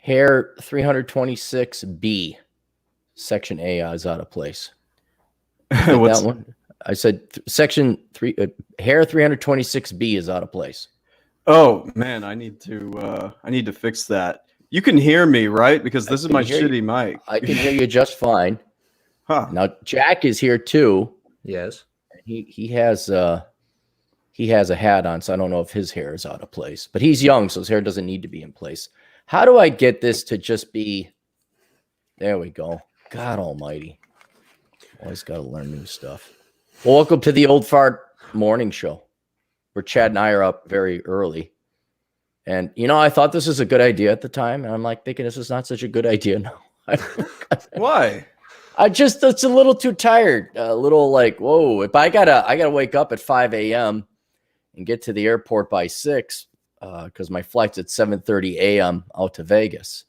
Hair 326B, Section A is out of place. What's that one? I said Section 3, Hair 326B is out of place. Oh man, I need to fix that. You can hear me, right? Because this is my shitty mic. I can hear you just fine. Huh. Now Jack is here too. Yes. He has a hat on, so I don't know if his hair is out of place. But he's young, so his hair doesn't need to be in place. How do I get this to just be? There we go. God Almighty! Always got to learn new stuff. Well, welcome to the Old Fart Morning Show, where Chad and I are up very early. And, I thought this was a good idea at the time. And I'm like thinking this is not such a good idea now. Why? It's a little too tired. A little like, whoa, if I gotta wake up at 5 a.m. and get to the airport by 6, because my flight's at 7:30 a.m. out to Vegas.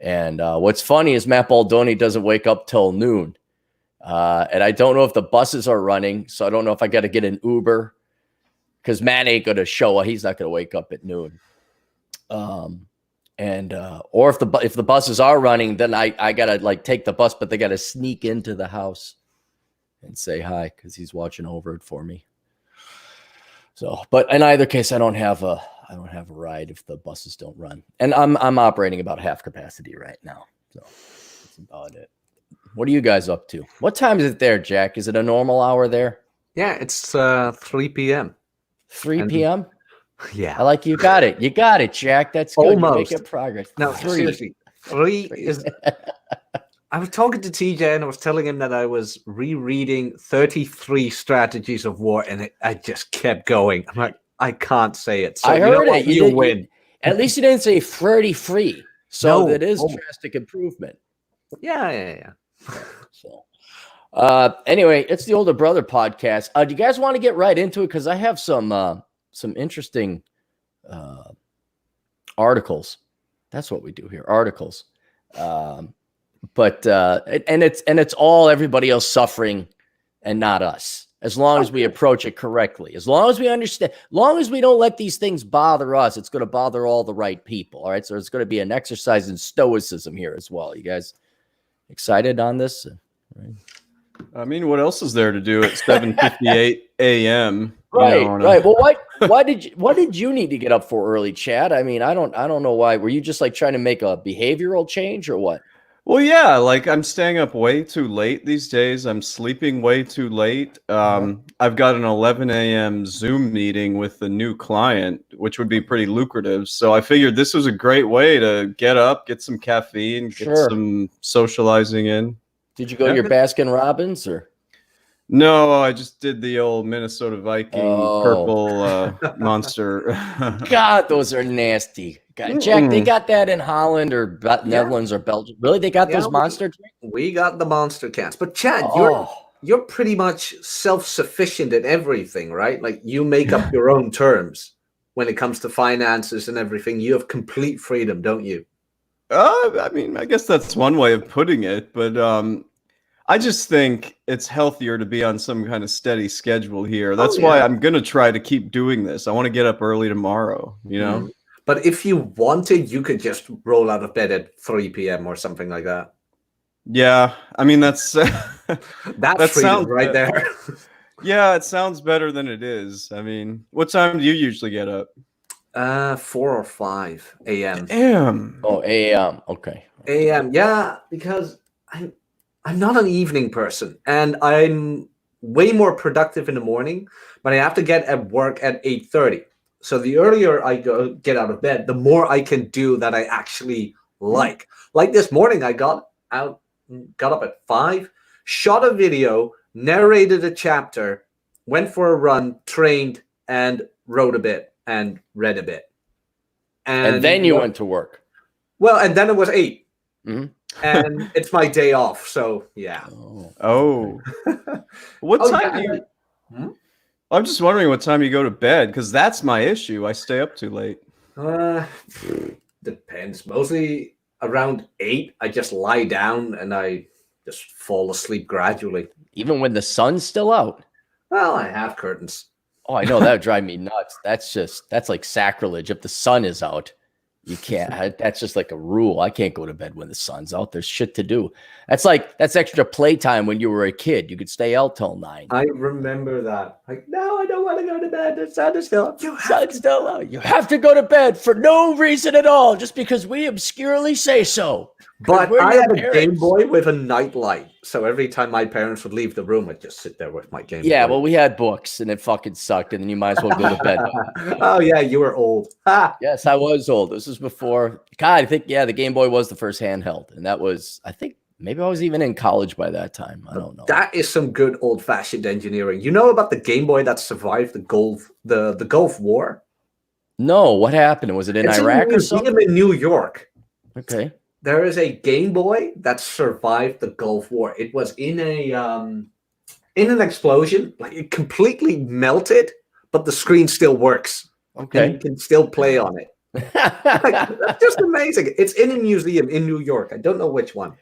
And what's funny is Matt Baldoni doesn't wake up till noon. And I don't know if the buses are running, so I don't know if I got to get an Uber because Matt ain't going to show up. He's not going to wake up at noon. Or if the buses are running, then I got to take the bus, but they got to sneak into the house and say hi because he's watching over it for me. So, but in either case, I don't have a ride if the buses don't run, and I'm operating about half capacity right now. So that's about it. What are you guys up to? What time is it there, Jack? Is it a normal hour there? Yeah, it's 3 p.m. 3 p.m.? Yeah. I like you got it. You got it, Jack. That's good. Almost. You're making progress. No, seriously. 3 is... I was talking to TJ and I was telling him that I was rereading 33 Strategies of War and I just kept going. I'm like, I can't say it. So I heard it. You win. At least you didn't say 33. So that is drastic improvement. Yeah. So, anyway, it's the Older Brother podcast. Do you guys want to get right into it? Because I have some interesting articles. That's what we do here, articles. But it's all everybody else suffering and not us. As long as we approach it correctly, as long as we understand, as long as we don't let these things bother us, it's going to bother all the right people. All right, so it's going to be an exercise in stoicism here as well. You guys excited on this? Right. I mean, what else is there to do at 7:58 a.m.? Right. Well, why did you need to get up for early, Chad? I mean, I don't know why. Were you just trying to make a behavioral change or what? Well, yeah, I'm staying up way too late these days. I'm sleeping way too late. I've got an 11 a.m. Zoom meeting with a new client, which would be pretty lucrative. So I figured this was a great way to get up, get some caffeine, get some socializing in. Did you go to your Baskin Robbins or? No, I just did the old Minnesota Viking purple monster. God, those are nasty. God, Jack, they got that in Holland or Netherlands or Belgium. Really, they got those monster drinks? We got the monster cans. But Chad, you're pretty much self-sufficient in everything, right? Like you make up your own terms when it comes to finances and everything. You have complete freedom, don't you? I mean, I guess that's one way of putting it, but I just think it's healthier to be on some kind of steady schedule here. That's why I'm going to try to keep doing this. I want to get up early tomorrow, But if you wanted, you could just roll out of bed at 3 p.m. or something like that. Yeah, I mean, that's that freedom right there. Yeah, it sounds better than it is. I mean, what time do you usually get up? 4 or 5 a.m. A.m. Oh, a.m. Okay. A.m. Yeah, because I'm not an evening person, and I'm way more productive in the morning, but I have to get at work at 8:30. So the earlier I get out of bed, the more I can do that I actually like. Like this morning, I got up at 5, shot a video, narrated a chapter, went for a run, trained, and wrote a bit and read a bit. And then you went to work. Well, and then it was 8. Mm-hmm. And it's my day off, so yeah. What time do you... I'm just wondering what time you go to bed, because that's my issue. I stay up too late. Depends. Mostly around 8, I just lie down and I just fall asleep gradually. Even when the sun's still out? Well, I have curtains. Oh, I know. That would drive me nuts. That's like sacrilege if the sun is out. You can't. That's just like a rule. I can't go to bed when the sun's out. There's shit to do. That's extra playtime when you were a kid. You could stay out till 9. I remember that. Like, no, I don't want to go to bed. The sun is still up. Sun's still out. You have to go to bed for no reason at all, just because we obscurely say so. But we're I your had a parents. Game Boy with a night light. So every time my parents would leave the room, I'd just sit there with my Game Boy. Yeah, well, we had books, and it fucking sucked, and then you might as well go to bed. Oh, yeah, you were old. Yes, I was old. This was before. God, I think, the Game Boy was the first handheld. And that was, I think, maybe I was even in college by that time. I don't know. That is some good old-fashioned engineering. You know about the Game Boy that survived the Gulf War? No, what happened? Was it in Iraq or something? In New York. Okay. There is a Game Boy that survived the Gulf War. It was in an explosion. Like, it completely melted, but the screen still works. Okay. And you can still play on it. That's just amazing. It's in a museum in New York. I don't know which one.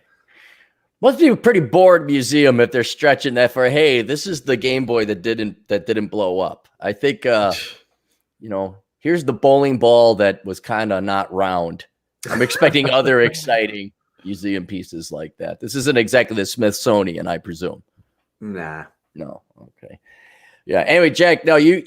Must be a pretty bored museum if they're stretching that for, hey, this is the Game Boy that didn't blow up. I think here's the bowling ball that was kind of not round. I'm expecting other exciting museum pieces like that. This isn't exactly the Smithsonian, I presume. Nah. No. Okay. Yeah. Anyway, Jack, no, you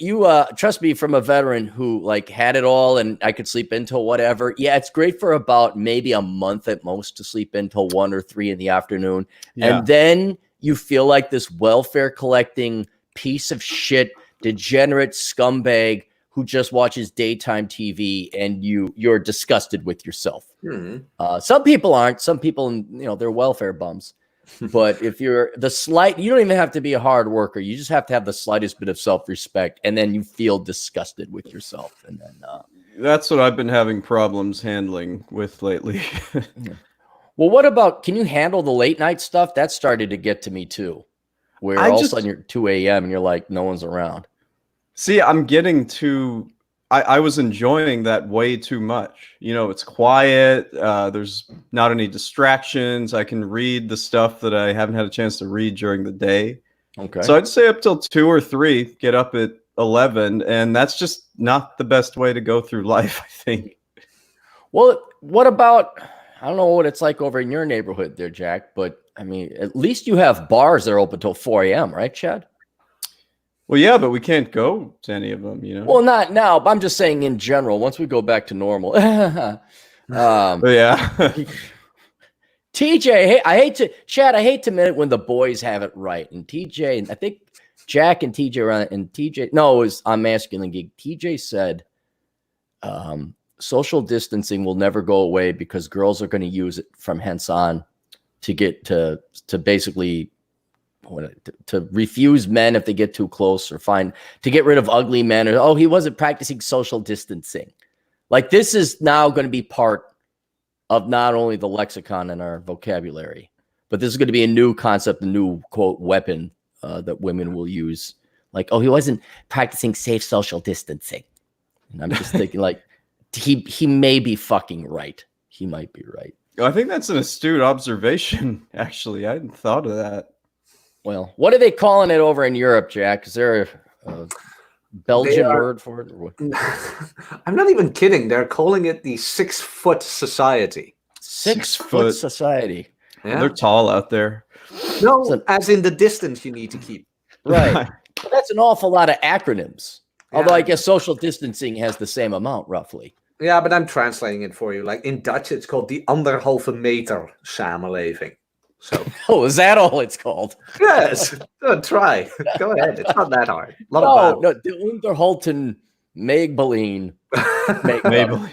trust me, from a veteran who like had it all and I could sleep until whatever. Yeah, it's great for about maybe a month at most to sleep until 1 or 3 in the afternoon. Yeah. And then you feel like this welfare collecting piece of shit, degenerate scumbag who just watches daytime TV, and you're disgusted with yourself. Mm-hmm. Some people aren't. Some people, they're welfare bums. But if you're you don't even have to be a hard worker. You just have to have the slightest bit of self-respect, and then you feel disgusted with yourself. And then that's what I've been having problems handling with lately. Well, what about, can you handle the late night stuff? That started to get to me too, where all of a sudden you're 2 a.m. and you're like, no one's around. See, I'm getting to, I was enjoying that way too much. It's quiet. There's not any distractions. I can read the stuff that I haven't had a chance to read during the day. Okay. So I'd say up till 2 or 3, get up at 11. And that's just not the best way to go through life, I think. Well, what about, I don't know what it's like over in your neighborhood there, Jack, but I mean, at least you have bars that are open till 4 a.m., right, Chad? Well, yeah, but we can't go to any of them, Well, not now, but I'm just saying in general, once we go back to normal. Yeah. TJ, Chad, I hate to admit it when the boys have it right. And TJ, and I think Jack and TJ were on it, and TJ, no, it was on Masculine Geek. TJ said, social distancing will never go away because girls are going to use it from hence on to get to basically to refuse men if they get too close, or to get rid of ugly men, or he wasn't practicing social distancing. Like, this is now going to be part of not only the lexicon in our vocabulary, but this is going to be a new concept, a new quote weapon that women will use. Like, he wasn't practicing safe social distancing. And I'm just thinking, like, he may be fucking right. He might be right. I think that's an astute observation. Actually, I hadn't thought of that. Well, what are they calling it over in Europe, Jack? Is there a Belgian word for it? Or what? I'm not even kidding. They're calling it the 6 foot society. 6 foot society. Yeah. They're tall out there. No, as in the distance you need to keep. Right. That's an awful lot of acronyms. Yeah. Although I guess social distancing has the same amount, roughly. Yeah, but I'm translating it for you. Like in Dutch, it's called the 1,5 meter samenleving. So, is that all it's called? Yes. Try. Go ahead. It's not that hard. No, the Unterhalten Maybelline. Maybelline.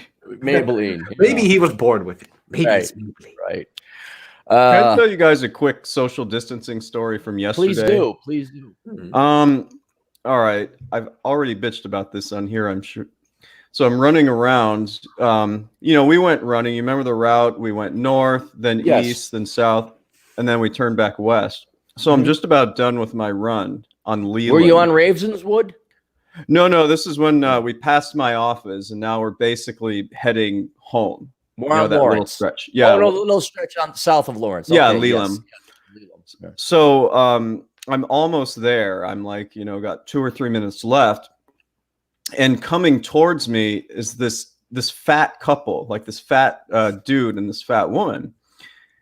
Maybe he was bored with it. Maybe right. It's Maybelline. Right. Can I tell you guys a quick social distancing story from yesterday? Please do. Mm-hmm. All right. I've already bitched about this on here, I'm sure. So I'm running around. We went running. You remember the route? We went north, then east, then south, and then we turned back west. So I'm just about done with my run on Leland. Were you on Ravenswood? No. This is when we passed my office, and now we're basically heading home. More on that Lawrence. little stretch. Yeah, little stretch on south of Lawrence. Yeah, okay, Leland. Yes. So I'm almost there. I'm like, got 2 or 3 minutes left. And coming towards me is this this fat couple, like this fat dude and this fat woman.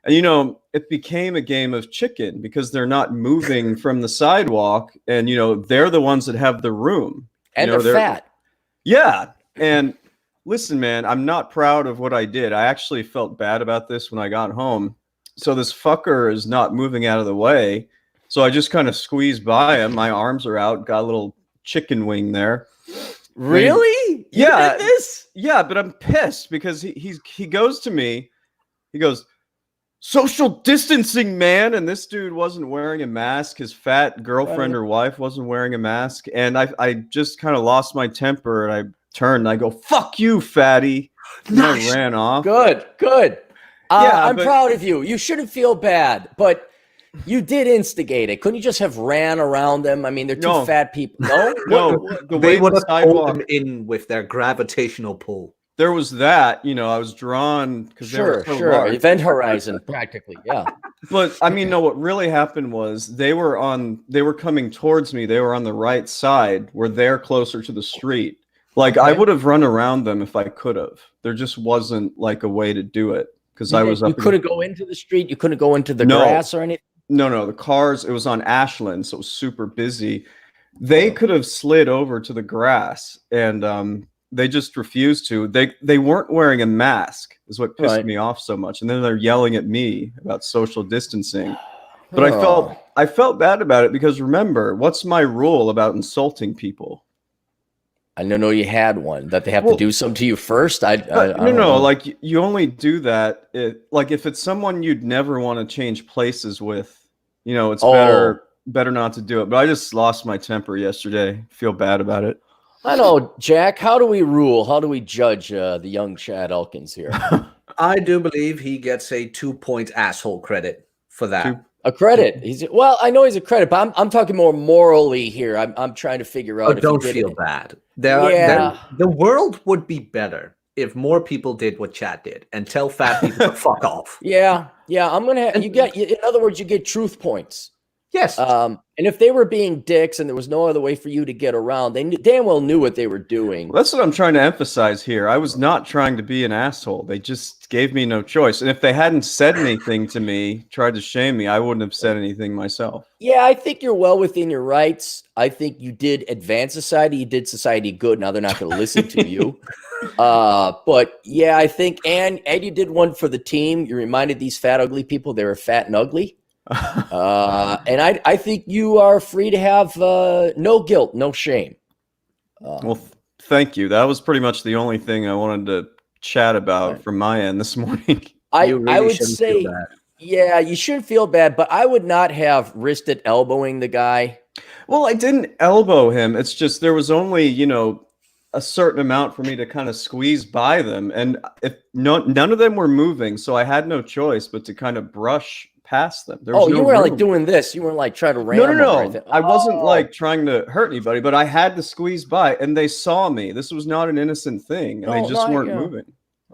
And, you know, it became a game of chicken because they're not moving from the sidewalk. And, you know, they're the ones that have the room. And you know, they're fat. Yeah. And listen, man, I'm not proud of what I did. I actually felt bad about this when I got home. So this fucker is not moving out of the way. So I just kind of squeezed by him. My arms are out, got a little chicken wing there. Really? Yeah. You did this? Yeah, but I'm pissed because he goes to me. He goes, social distancing, man. And this dude wasn't wearing a mask. His fat girlfriend or wife wasn't wearing a mask. And I just kind of lost my temper. And I turned and I go, fuck you, fatty. And I ran off. Good. Yeah, I'm proud of you. You shouldn't feel bad, but you did instigate it. Couldn't you just have ran around them? I mean, they're two fat people. No? No. They would have pulled them in with their gravitational pull. There was that, you know, I was drawn because they were so sure. large. Event horizon, practically, yeah. But I mean, no, what really happened was they were coming towards me. They were on the right side where they're closer to the street. Like I would have run around them if I could have. There just wasn't like a way to do it because I was up. You couldn't go into the street. You couldn't go into the grass or anything. No, the cars. It was on Ashland, so it was super busy. They could have slid over to the grass, and they just refused to. They weren't wearing a mask, is what pissed me off so much. And then they're yelling at me about social distancing. But I felt bad about it because remember, what's my rule about insulting people? I didn't know you had one that they have to do something to you first. No. Like you only do that like if it's someone you'd never want to change places with. You know, it's better not to do it. But I just lost my temper yesterday. Feel bad about it. I know, Jack. How do we rule? How do we judge the young Chad Elkins here? I do believe he gets a 2-point asshole credit for that. A credit? I know he's a credit, but I'm talking more morally here. I'm trying to figure out. Don't feel bad. The world would be better if more people did what Chad did and tell fat people to fuck off. Yeah. I'm gonna. In other words, you get truth points. Yes. And if they were being dicks and there was no other way for you to get around, they damn well knew what they were doing. Well, that's what I'm trying to emphasize here. I was not trying to be an asshole. They just gave me no choice. And if they hadn't said anything to me, tried to shame me, I wouldn't have said anything myself. Yeah, I think you're well within your rights. I think you did advance society. You did society good. Now they're not going to listen to you. But yeah, I think, and you did one for the team. You reminded these fat, ugly people they were fat and ugly. And I think you are free to have no guilt, no shame. Well, thank you. That was pretty much the only thing I wanted to chat about from my end this morning. I would say, yeah, you shouldn't feel bad, but I would not have risked it elbowing the guy. Well, I didn't elbow him. It's just there was only, you know, a certain amount for me to kind of squeeze by them. And if none of them were moving, so I had no choice but to kind of brush past them. There was you weren't like doing this. You weren't like trying to ram them. No. I wasn't like trying to hurt anybody, but I had to squeeze by, and they saw me. This was not an innocent thing, and they just weren't moving.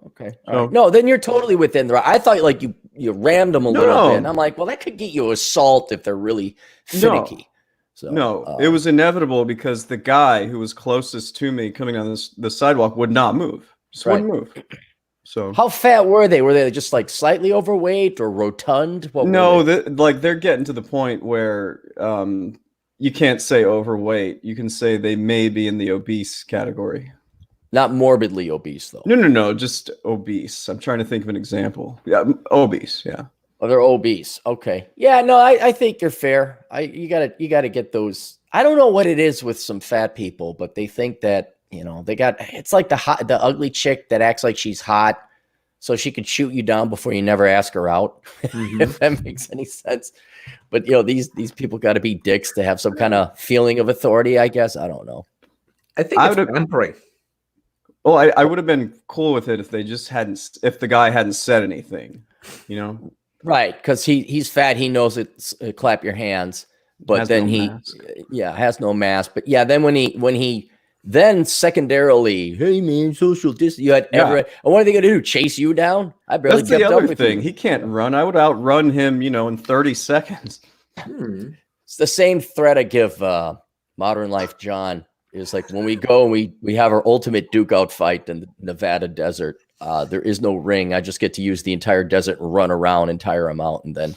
Okay. So, no, then you're totally within the right. I thought like you rammed them a little bit. And I'm like, well, that could get you assault if they're really finicky. So, it was inevitable because the guy who was closest to me coming on the sidewalk would not move. Just wouldn't move. So how fat were they? Were they just like slightly overweight or rotund? They're getting to the point where you can't say overweight. You can say they may be in the obese category. Not morbidly obese, though. No, just obese. I'm trying to think of an example. Yeah, obese. Yeah. Oh, they're obese. Okay. Yeah. No, I think you're fair. You gotta get those. I don't know what it is with some fat people, but they think that. You know, it's like the ugly chick that acts like she's hot so she could shoot you down before you never ask her out, if that makes any sense. But, you know, these people got to be dicks to have some kind of feeling of authority, I guess. I don't know. I think it's pampering. Well, I would have been cool with it if the guy hadn't said anything, you know? Right, because he's fat. He knows it's clap your hands. But then has no mask. But, yeah, then when he then secondarily, hey man, social distance. You had what are they going to do? Chase you down? I barely That's kept the up other with thing. you. He can't run. I would outrun him, you know, in 30 seconds. It's the same threat I give Modern Life John. It's like when we go and we have our ultimate Duke out fight in the Nevada desert. There is no ring. I just get to use the entire desert and run around and tire him out, and then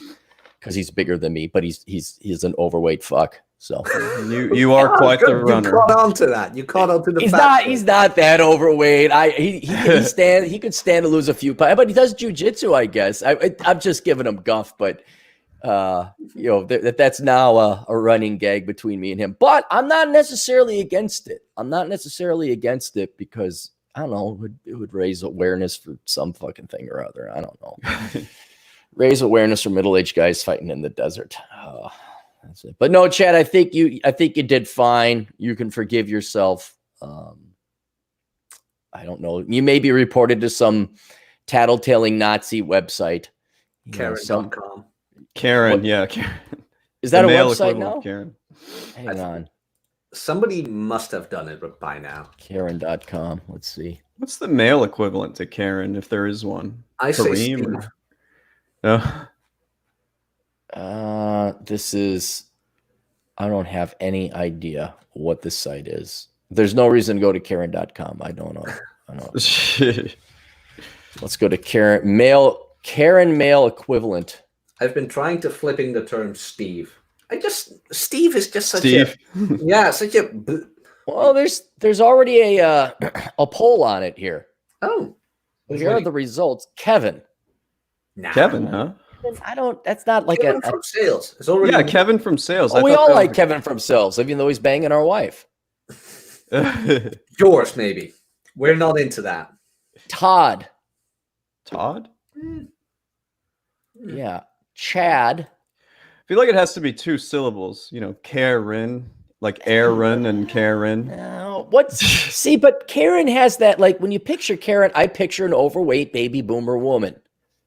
because he's bigger than me, but he's an overweight fuck. So you are quite the runner. You caught on to that. You caught on to the. He's not that overweight. He could stand to lose a few pounds, but he does jujitsu, I guess. I'm just giving him guff, but that's now a running gag between me and him. But I'm not necessarily against it. Because I don't know, it would raise awareness for some fucking thing or other. I don't know. Raise awareness for middle-aged guys fighting in the desert. That's it. But no, Chad, I think you did fine. You can forgive yourself. I don't know. You may be reported to some tattletaling Nazi website. Karen.com. Karen, yeah. Karen. Is that a website now? Karen. Hang on. Somebody must have done it by now. Karen.com. Let's see. What's the male equivalent to Karen, if there is one? I say Kareem Steve. This is, I don't have any idea what this site is. There's no reason to go to Karen.com. I don't know. Let's go to Karen male equivalent. I've been trying to flipping the term Steve. Steve is just such Steve. such a. Well, there's already a poll on it here. Oh, Here are the results. Kevin. Nah. Kevin, huh? That's not like Kevin from sales. It's already Kevin from sales. Oh, we all like Kevin from sales, even though he's banging our wife. yours, maybe. We're not into that. Todd. Yeah. Chad. I feel like it has to be 2 syllables. Karen, like Aaron and Karen. See, but Karen has that, like when you picture Karen, I picture an overweight baby boomer woman.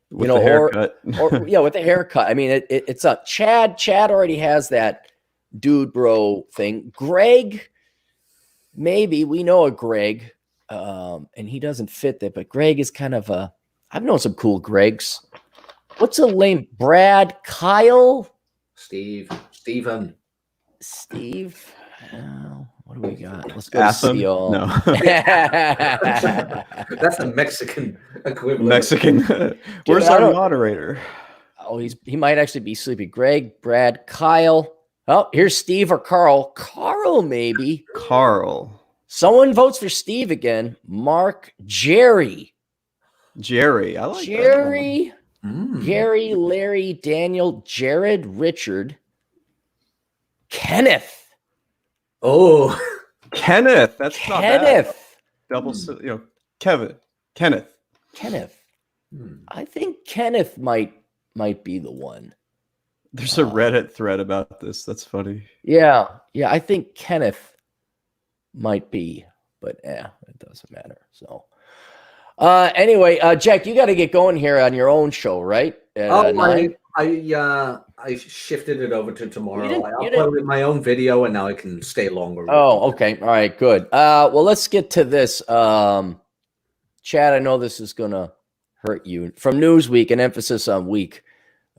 With the haircut. With the haircut. I mean, it's a Chad. Chad already has that dude bro thing. Greg, maybe we know a Greg, and he doesn't fit that, but Greg is kind of I've known some cool Gregs. What's the name? Brad, Kyle, Steven. Steve. What do we got? Let's go Awesome. to CEO. No. That's the Mexican equivalent. Where's our moderator? Oh, he might actually be sleepy. Greg, Brad, Kyle. Oh, here's Steve or Carl. Carl, maybe. Carl. Someone votes for Steve again. Mark, Jerry. I like Jerry. that. Gary, Larry, Daniel, Jared, Richard, Kenneth. Oh, Kenneth. That's Kenneth. not bad. Kevin. Kenneth. I think Kenneth might be the one. There's a Reddit thread about this. That's funny. Yeah. I think Kenneth might be, but it doesn't matter. So, anyway, Jack, you got to get going here on your own show, right? I shifted it over to tomorrow. You I didn't- uploaded my own video, and now I can stay longer. Oh, okay. All right, good. Well, let's get to this. Chad, I know this is going to hurt you. From Newsweek, an emphasis on week.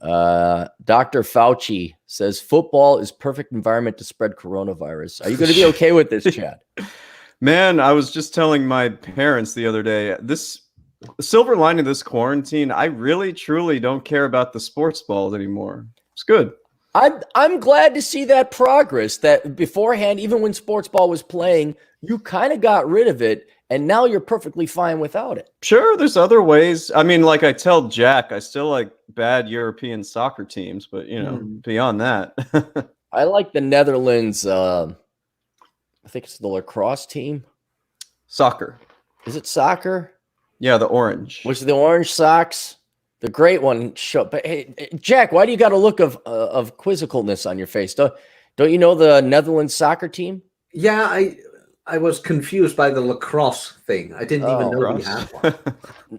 Dr. Fauci says football is perfect environment to spread coronavirus. Are you going to be okay with this, Chad? Man, I was just telling my parents the other day, this silver lining of this quarantine, I really, truly don't care about the sports balls anymore. It's good. I'm glad to see that progress, that beforehand, even when sports ball was playing, you kind of got rid of it, and now you're perfectly fine without it. Sure, there's other ways. I mean, like I tell Jack, I still like bad European soccer teams, but, beyond that. I like the Netherlands, I think it's the lacrosse team. Soccer. Is it soccer? Yeah, the orange. Which is the orange socks. The great one. But hey, Jack, why do you got a look of quizzicalness on your face? Don't you know the Netherlands soccer team? Yeah, I was confused by the lacrosse thing. I didn't even know we had one.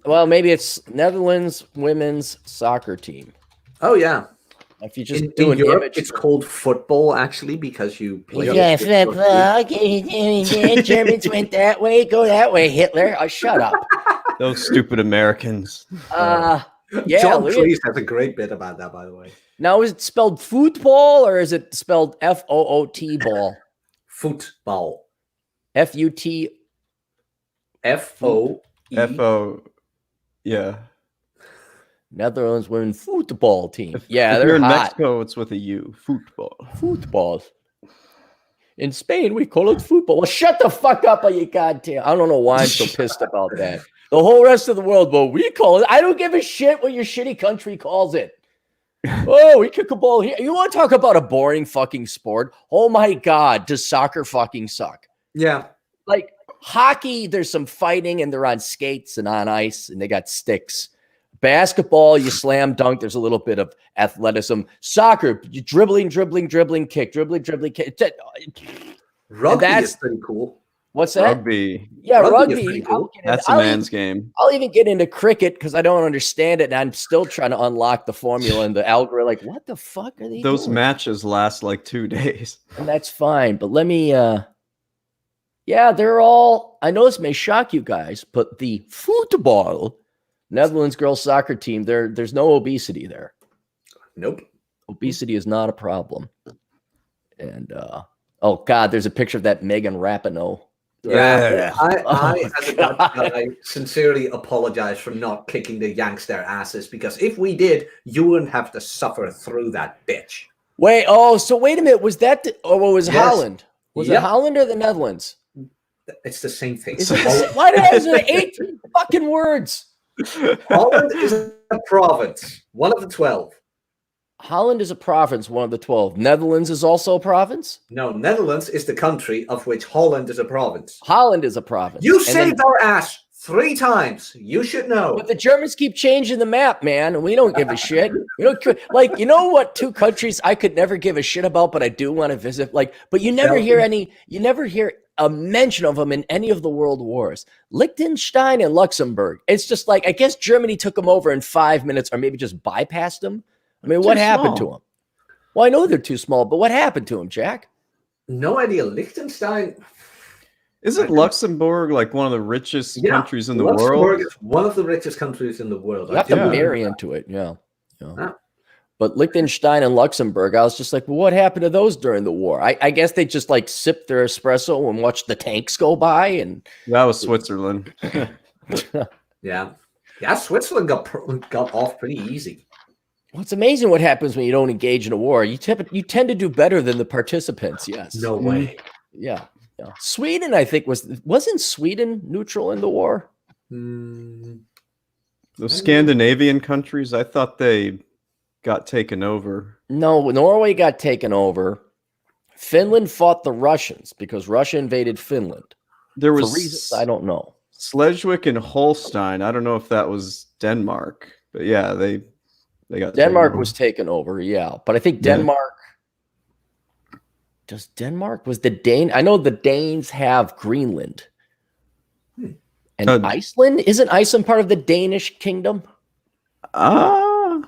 Well, maybe it's Netherlands women's soccer team. Oh yeah. If you just in Europe, it's called football actually because you play. Yeah, football. Germans went that way. Go that way, Hitler. Oh, shut up. Those stupid Americans. Yeah, John Cleese has a great bit about that, by the way. Now, is it spelled football or is it spelled FOOT ball? Football. F-U-T. F-O-E. F-O. Yeah. Netherlands women's football team. Yeah, If they're you're in hot. Mexico, it's with a U. Football. Football. In Spain, we call it football. Well, shut the fuck up, you goddamn. I don't know why I'm so pissed about that. The whole rest of the world, well, we call it. I don't give a shit what your shitty country calls it. Oh, we kick a ball here. You want to talk about a boring fucking sport? Oh my God, does soccer fucking suck? Yeah. Like hockey, there's some fighting and they're on skates and on ice and they got sticks. Basketball, you slam dunk. There's a little bit of athleticism. Soccer, you dribbling, kick, dribbling, kick. Rugby is pretty cool. What's that? Rugby. Yeah, Rugby is rugby. pretty cool. That's a man's game. I'll even get into cricket because I don't understand it, and I'm still trying to unlock the formula and the algorithm. Like, what the fuck are they Those doing? matches last like 2 days. And that's fine. But let me yeah, they're all, I know this may shock you guys, but the football Netherlands girls soccer team, there's no obesity there. Nope. Obesity is not a problem. And oh God, there's a picture of that Megan Rapinoe. Yeah. I Oh, as a Dutch guy, sincerely apologize for not kicking the Yanks their asses, because if we did, you wouldn't have to suffer through that bitch. Wait, so wait a minute. Was that what was Yes. Holland? Was it Yep. Holland or the Netherlands? It's the same thing. Is it the, why is it 18 fucking words? Holland is a province, one of the 12. Holland is a province, one of the 12. Netherlands is also a province? No, Netherlands is the country of which Holland is a province. Holland is a province. You And then- saved our ass 3 times. You should know. But the Germans keep changing the map, man, and we don't give a shit. We don't like, you know what? 2 countries I could never give a shit about, but I do want to visit. Like, but you never hear a mention of them in any of the world wars. Liechtenstein and Luxembourg. It's just like, I guess Germany took them over in 5 minutes, or maybe just bypassed them. I mean, what happened to them? Well, I know they're too small, but what happened to them, Jack? No idea. Liechtenstein. Isn't Luxembourg like one of the richest countries in the Luxembourg world? is one of the richest countries in the world. You have to marry into it, yeah. Ah. But Liechtenstein and Luxembourg, I was just like, well, what happened to those during the war? I guess they just like sipped their espresso and watched the tanks go by. And That was Switzerland. Yeah. Switzerland got off pretty easy. well, it's amazing what happens when you don't engage in a war. You tend to do better than the participants. Yes. No way. Yeah. Sweden, I think, wasn't Sweden neutral in the war? Mm, Those Scandinavian countries, I thought they got taken over. No, Norway got taken over. Finland fought the Russians because Russia invaded Finland. There For was reasons I don't know. Schleswig and Holstein. I don't know if that was Denmark, but yeah, they got Denmark taken was taken over, yeah. But I think Yeah. Denmark was the Dane? I know the Danes have Greenland. And Iceland? Isn't Iceland part of the Danish kingdom? I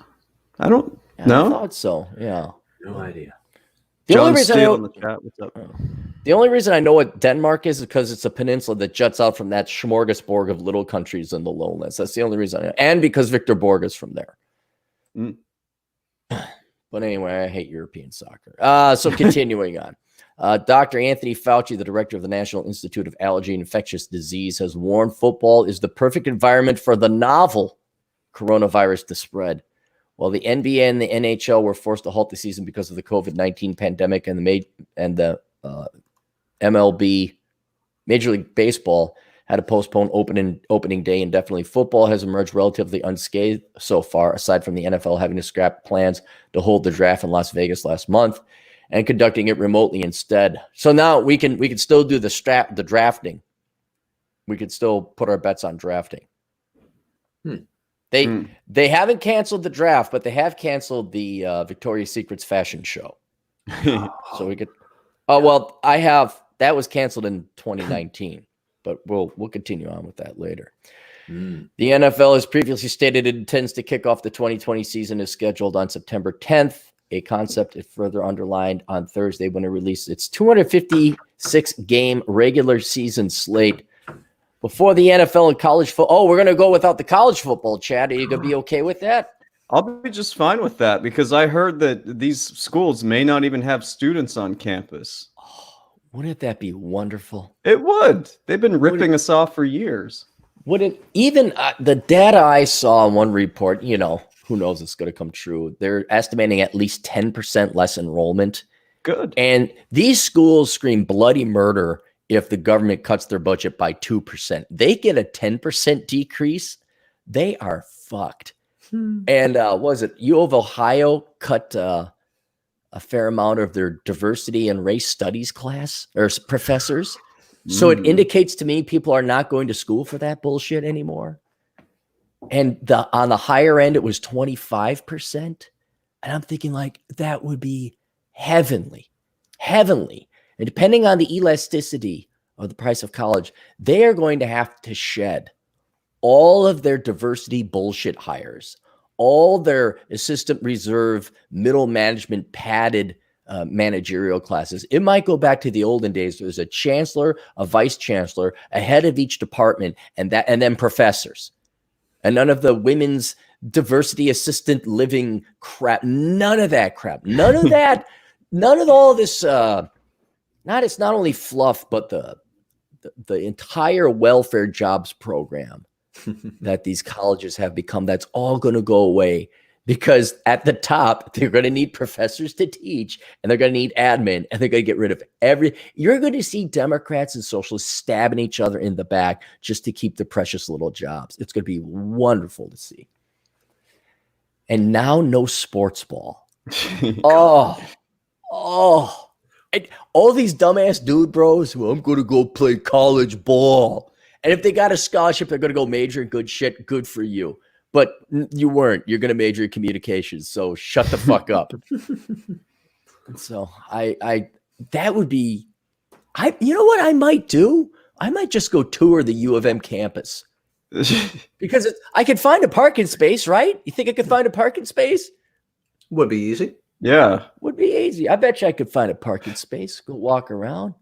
don't Yeah, know. I thought so, yeah. no idea. The John only reason I Steele know, in the chat. What's up? the only reason I know what Denmark is because it's a peninsula that juts out from that smorgasbord of little countries in the lowlands. That's the only reason I know. And because Victor Borg is from there. Mm. But anyway, I hate European soccer. So continuing on. Dr. Anthony Fauci, the director of the National Institute of Allergy and Infectious Disease, has warned football is the perfect environment for the novel coronavirus to spread. While the NBA and the NHL were forced to halt the season because of the COVID-19 pandemic, and the MLB, Major League Baseball, had to postpone opening day indefinitely, football has emerged relatively unscathed so far, aside from the NFL having to scrap plans to hold the draft in Las Vegas last month and conducting it remotely instead. So now we can still do the drafting. We could still put our bets on drafting. They haven't canceled the draft, but they have canceled the Victoria's Secret's fashion show. So we could. Oh well, that was canceled in 2019, but we'll continue on with that later. The NFL has previously stated it intends to kick off the 2020 season is scheduled on September 10th. A concept it further underlined on Thursday when it released its 256 game regular season slate. Before the NFL and college football. Oh, we're going to go without the college football, Chad. Are you going to be okay with that? I'll be just fine with that because I heard that these schools may not even have students on campus. Wouldn't that be wonderful? It would. They've been ripping us off for years. Would it even the data I saw in one report, you know, who knows it's going to come true. They're estimating at least 10% less enrollment. Good. And these schools scream bloody murder if the government cuts their budget by 2%. They get a 10% decrease. They are fucked. And was it U of Ohio cut a fair amount of their diversity and race studies class or professors? So it indicates to me people are not going to school for that bullshit anymore. And on the higher end, it was 25%. And I'm thinking like, that would be heavenly. And depending on the elasticity of the price of college, they are going to have to shed all of their diversity bullshit hires, all their assistant reserve, middle management padded managerial classes. It might go back to the olden days. There's a chancellor, a vice chancellor, a head of each department, and then professors. And none of the women's diversity assistant living crap. None of that crap. None of that. None of all this. It's not only fluff, but the entire welfare jobs program that these colleges have become. That's all going to go away. Because at the top, they're going to need professors to teach, and they're going to need admin, and they're going to get rid of you're going to see Democrats and socialists stabbing each other in the back just to keep the precious little jobs. It's going to be wonderful to see. And now no sports ball. And all these dumbass dude bros who I'm going to go play college ball. And if they got a scholarship, they're going to go major in good shit. Good for you. But you weren't. You're going to major in communications, so shut the fuck up. So that would be, you know what I might do? I might just go tour the U of M campus because I could find a parking space, right? You think I could find a parking space? Would be easy. Yeah, would be easy. I bet you I could find a parking space. Go walk around.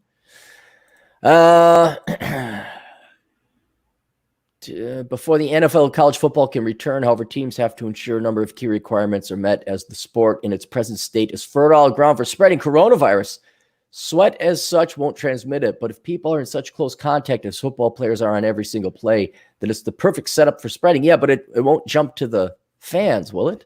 Before the NFL college football can return, however, teams have to ensure a number of key requirements are met as the sport in its present state is fertile ground for spreading coronavirus. Sweat as such won't transmit it, but if people are in such close contact as football players are on every single play, then it's the perfect setup for spreading. Yeah, but it won't jump to the fans, will it?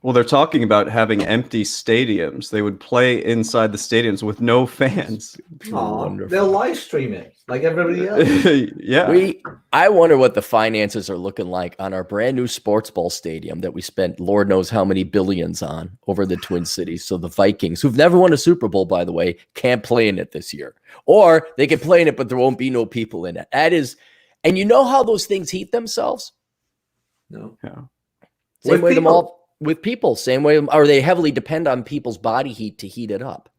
Well, they're talking about having empty stadiums. They would play inside the stadiums with no fans. They'll live stream it like everybody else. Yeah. I wonder what the finances are looking like on our brand new sports ball stadium that we spent Lord knows how many billions on over the Twin Cities. So the Vikings, who've never won a Super Bowl, by the way, can't play in it this year. Or they can play in it, but there won't be no people in it. That is, and you know how those things heat themselves? No. Yeah. Same way them all. With people, same way, or they heavily depend on people's body heat to heat it up.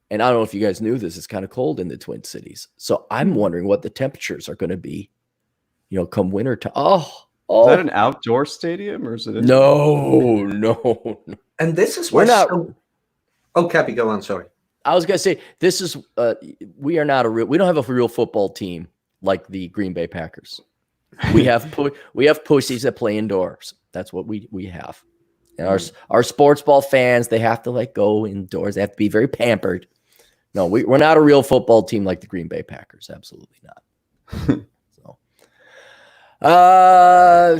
And I don't know if you guys knew this, it's kind of cold in the Twin Cities. So I'm wondering what the temperatures are going to be, come winter time. Oh. Is that an outdoor stadium or is it? No. And this is we're not. Oh, Cappy, go on. Sorry. I was going to say, this is, we are not we don't have a real football team like the Green Bay Packers. We have pussies that play indoors. That's what we have. And our sports ball fans, they have to go indoors. They have to be very pampered. No, we're not a real football team like the Green Bay Packers. Absolutely not.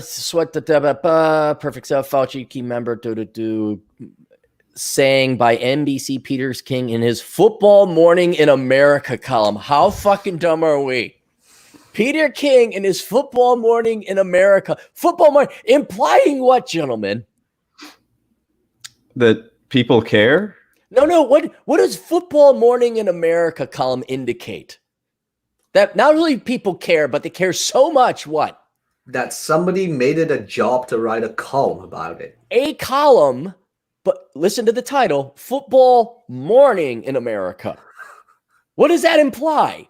Sweat the perfect self. Fauci, key member, saying by NBC Peter King in his Football Morning in America column. How fucking dumb are we? Peter King in his Football Morning in America. Football Morning, implying what, gentlemen? That people care? No. What does Football Morning in America column indicate? That not only people care, but they care so much, what? That somebody made it a job to write a column about it. A column, but listen to the title, Football Morning in America. What does that imply?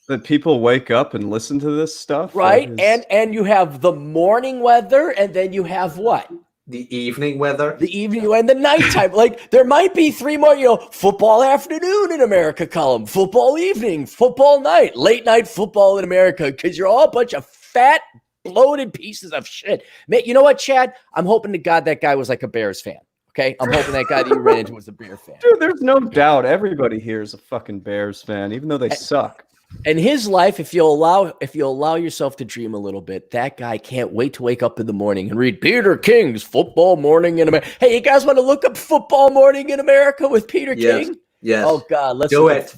That people wake up and listen to this stuff? Right, and you have the morning weather, and then you have what? The evening weather. The evening and the nighttime. There might be three more, football afternoon in America column, football evening, football night, late night football in America, because you're all a bunch of fat, bloated pieces of shit. Man, you know what, Chad? I'm hoping to God that guy was like a Bears fan. Okay, I'm hoping that guy that you ran into was a Bear fan. Dude, there's no doubt everybody here is a fucking Bears fan, even though they suck. And his life, if you allow yourself to dream a little bit, that guy can't wait to wake up in the morning and read Peter King's Football Morning in America. Hey, you guys want to look up Football Morning in America with Peter King? Yes. Oh God, let's do it.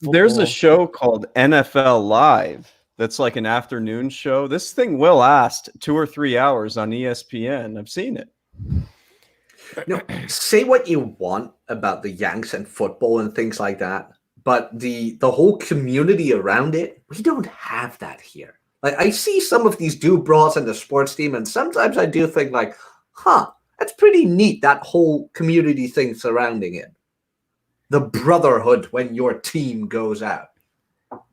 There's a show called NFL Live that's like an afternoon show. This thing will last 2 or 3 hours on ESPN. I've seen it. No, say what you want about the Yanks and football and things like that, but the whole community around it, we don't have that here. Like, I see some of these dude bras in the sports team, and sometimes I do think like, that's pretty neat, that whole community thing surrounding it. The brotherhood when your team goes out.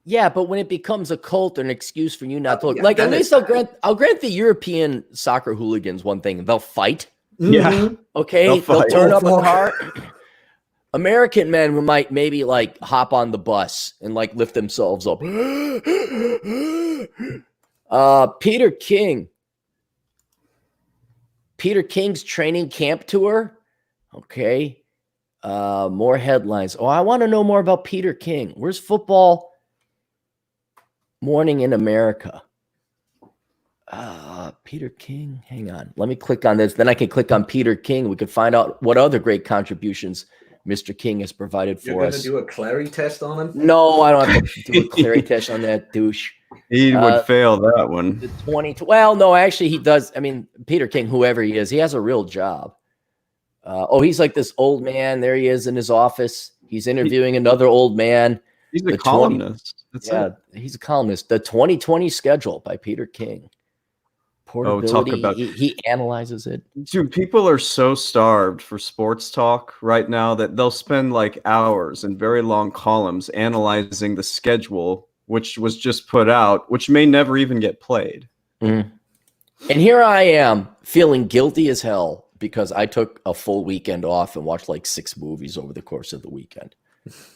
Yeah, but when it becomes a cult or an excuse for you not to look, yeah, like at least I'll grant the European soccer hooligans one thing: they'll fight. Yeah. Okay, they'll turn up a fuck. car. American men who might maybe like hop on the bus and like lift themselves up. Peter King's training camp tour. Okay. More headlines. Oh, I want to know more about Peter King. Where's Football Morning in America? Peter King. Hang on. Let me click on this. Then I can click on Peter King. We can find out what other great contributions Mr. King has provided for us. You're going to do a Clary test on him? No, I don't have to do a Clary test on that douche. He would fail that one. The 20. Well, no, actually, he does. I mean, Peter King, whoever he is, he has a real job. He's like this old man. There he is in his office. He's interviewing another old man. He's a columnist. He's a columnist. The 2020 schedule by Peter King. Portability. He analyzes it. Dude, people are so starved for sports talk right now that they'll spend like hours in very long columns analyzing the schedule, which was just put out, which may never even get played. Mm. And here I am feeling guilty as hell because I took a full weekend off and watched like 6 movies over the course of the weekend.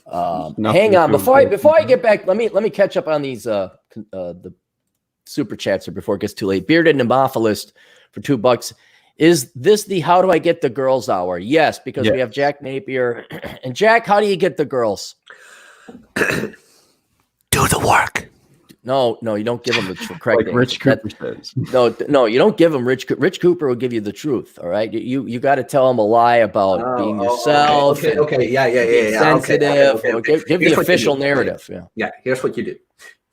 Hang on, before I get back, let me catch up on these the Super Chancellor before it gets too late. Bearded Nemophilist for $2. Is this the How Do I Get the Girls hour? Yes, because we have Jack Napier. And Jack, how do you get the girls? Do the work. No, you don't give them the correct like Rich Cooper says. No, you don't give them Rich Cooper will give you the truth. All right, you got to tell them a lie about being yourself. Okay, yeah. Sensitive. Okay. Give the official narrative. Yeah. Here's what you do.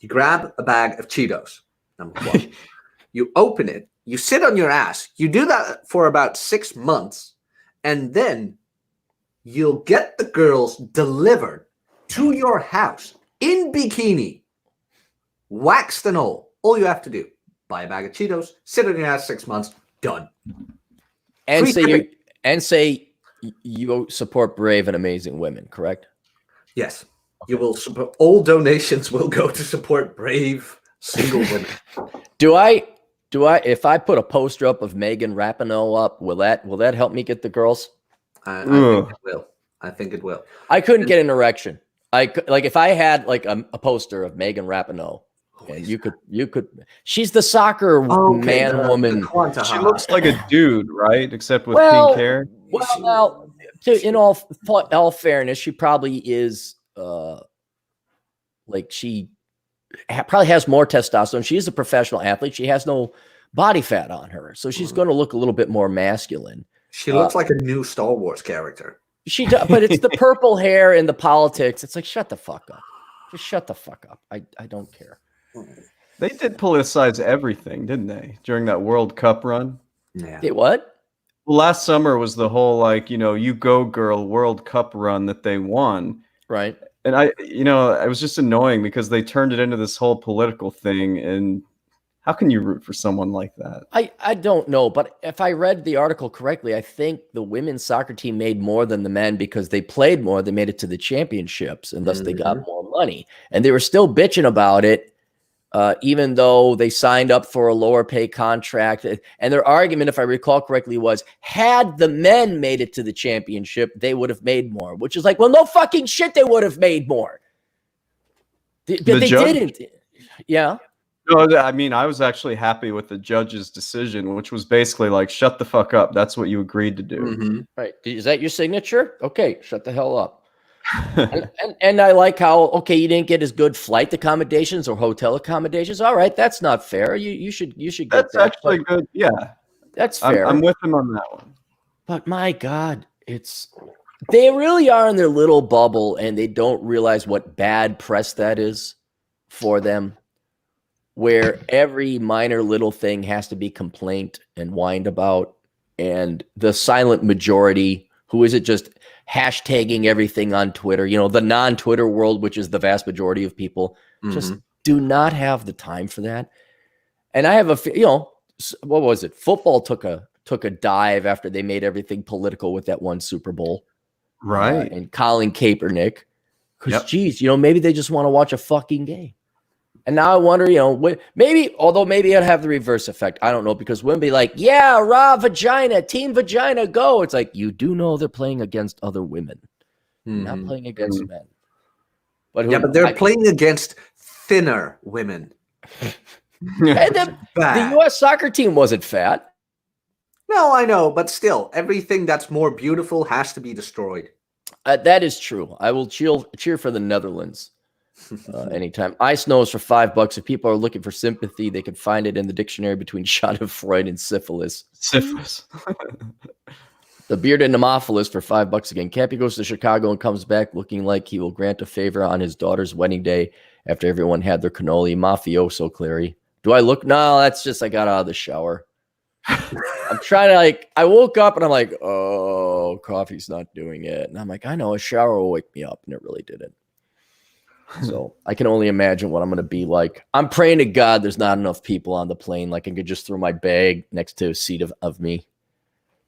You grab a bag of Cheetos. Number 1. You open it. You sit on your ass. You do that for about 6 months, and then you'll get the girls delivered to your house in bikini. Waxed and all. All you have to do, buy a bag of Cheetos, sit on your ass 6 months, done. And say you support brave and amazing women, correct? Yes. Okay. You will support, all donations will go to support brave single women. Do I if I put a poster up of Megan Rapinoe up, will that help me get the girls? I think it will. I think it will. I couldn't get an erection. If I had like a poster of Megan Rapinoe. And you could. She's the soccer woman. She looks like a dude, right? Except with pink hair. Well, now, in all fairness, she probably is. She probably has more testosterone. She is a professional athlete. She has no body fat on her, so she's going to look a little bit more masculine. She looks like a new Star Wars character. She does, but it's the purple hair and the politics. It's like, shut the fuck up. Just shut the fuck up. I don't care. They did politicize everything, didn't they, during that World Cup run? Yeah. They what? Well, last summer was the whole you go girl World Cup run that they won. Right. And it was just annoying because they turned it into this whole political thing. And how can you root for someone like that? I don't know, but if I read the article correctly, I think the women's soccer team made more than the men because they played more. They made it to the championships, and thus they got more money. And they were still bitching about it. Even though they signed up for a lower pay contract. And their argument, if I recall correctly, was had the men made it to the championship, they would have made more, which is like, well, no fucking shit, they would have made more. But they didn't. Yeah. No, I mean, I was actually happy with the judge's decision, which was basically like, shut the fuck up. That's what you agreed to do. Mhm. Right. Is that your signature? Okay, shut the hell up. And I like how, okay, you didn't get as good flight accommodations or hotel accommodations. All right, that's not fair. You should get That's that. actually good. Yeah, That's fair. I'm with him on that one. But my God, they really are in their little bubble and they don't realize what bad press that is for them, where every minor little thing has to be complained and whined about. And the silent majority, who isn't just hashtagging everything on Twitter, the non-Twitter world, which is the vast majority of people, just do not have the time for that. And I have what was it? Football took a dive after they made everything political with that one Super Bowl. Right. And Colin Kaepernick. Because, geez, maybe they just want to watch a fucking game. And now I wonder, maybe it'd have the reverse effect. I don't know, because women be like, yeah, raw vagina, team vagina, go. It's like, you do know they're playing against other women, not playing against men. But they're playing against thinner women. And the U.S. soccer team wasn't fat. No, I know, but still, everything that's more beautiful has to be destroyed. That is true. I will cheer for the Netherlands anytime. Ice nose for $5. If people are looking for sympathy, they can find it in the dictionary between Schadenfreude and syphilis. The bearded nemophilus for $5 again. Cappy goes to Chicago and comes back looking like he will grant a favor on his daughter's wedding day after everyone had their cannoli. Mafioso, Clary. Do I look? No, that's just I got out of the shower. I'm trying to I woke up and I'm like, oh, coffee's not doing it. And I'm like, I know a shower will wake me up, and it really didn't. So I can only imagine what I'm going to be like. I'm praying to God there's not enough people on the plane. Like I could just throw my bag next to a seat of me.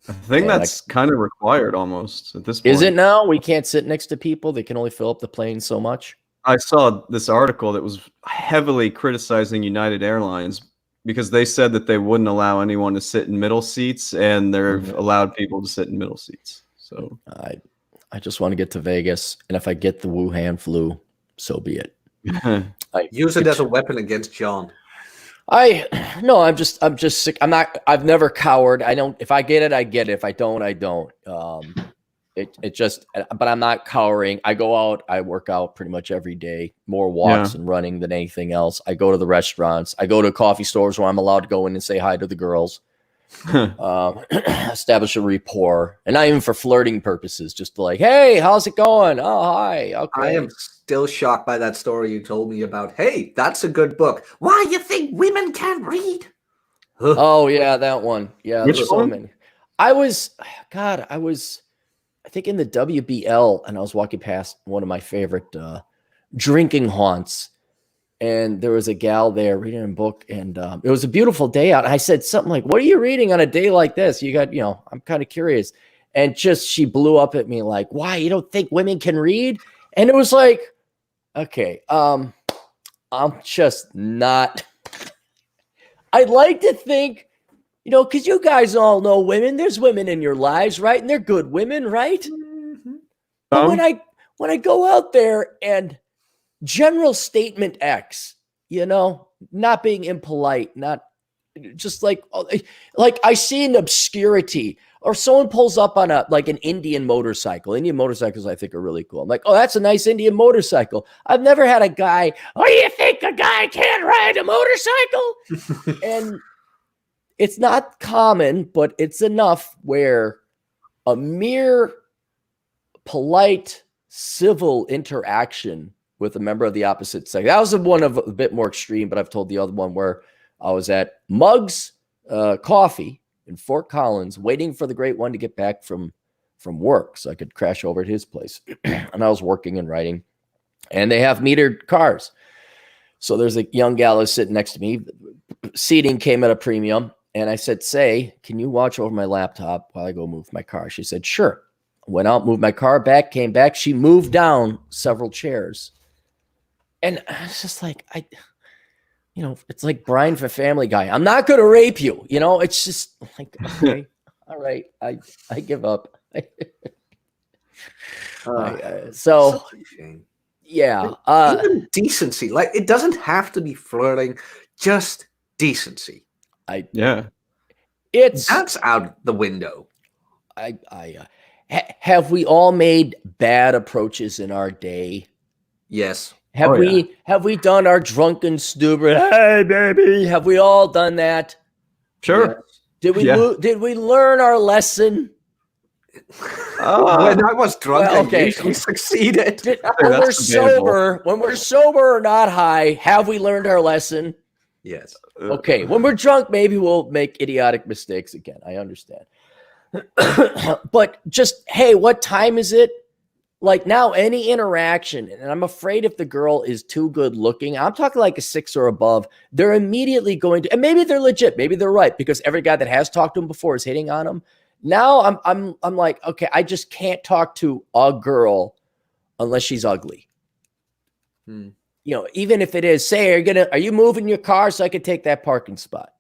I think that's kind of required almost at this point. Is it now? We can't sit next to people. They can only fill up the plane so much. I saw this article that was heavily criticizing United Airlines because they said that they wouldn't allow anyone to sit in middle seats, and they've allowed people to sit in middle seats. So I just want to get to Vegas, and if I get the Wuhan flu, so be it. Use it as a weapon against John. I'm just sick. I've never cowered. If I get it, I get it. If I don't, I don't. But I'm not cowering. I go out, I work out pretty much every day, more walks and running than anything else. I go to the restaurants. I go to coffee stores where I'm allowed to go in and say hi to the girls. Establish a rapport, and not even for flirting purposes, just like, hey, how's it going? Oh, hi. Okay. I am still shocked by that story you told me about. Hey, that's a good book. Why you think women can't read? Oh yeah, that one. Yeah, which there's one? So many. I was I think in the WBL, and I was walking past one of my favorite drinking haunts, and there was a gal there reading a book, and it was a beautiful day out. And I said something like, what are you reading on a day like this? You got, I'm kind of curious. And she blew up at me like, why, you don't think women can read? And it was like, okay, I'm just not. I'd like to think, because you guys all know women. There's women in your lives, right? And they're good women, right? Mm-hmm. But when I go out there and general statement X, not being impolite, not just like I see an obscurity, or someone pulls up on an Indian motorcycle. Indian motorcycles, I think, are really cool. I'm like, oh, that's a nice Indian motorcycle. I've never had a guy, oh, you think a guy can't ride a motorcycle? And it's not common, but it's enough where a mere polite, civil interaction with a member of the opposite sex. That was one of a bit more extreme, but I've told the other one where I was at Muggs Coffee in Fort Collins, waiting for the great one to get back from work so I could crash over at his place. And I was working and writing, and they have metered cars. So there's a young gal who's sitting next to me. Seating came at a premium. And I said, say, can you watch over my laptop while I go move my car? She said, sure. Went out, moved my car back, came back. She moved down several chairs. And I was just like, it's like Brian for Family Guy. I'm not going to rape you. It's just like, okay, all right. I give up. So yeah. even decency, it doesn't have to be flirting. just decency. It's That's out the window. Have we all made bad approaches in our day? Yes. Have we done our drunken stupid, hey baby? Have we all done that? Sure. Yes. Did we learn our lesson? When I was drunk, well, okay. I usually succeeded. When we're sober or not high, have we learned our lesson? Yes. Okay. When we're drunk, maybe we'll make idiotic mistakes again. I understand. But just, hey, what time is it? Like now, any interaction, and I'm afraid if the girl is too good looking, I'm talking like a 6 or above, they're immediately going to, and maybe they're legit, maybe they're right, because every guy that has talked to him before is hitting on him. Now I'm like, okay, I just can't talk to a girl unless she's ugly. You know, even if it is, say, are you moving your car so I could take that parking spot?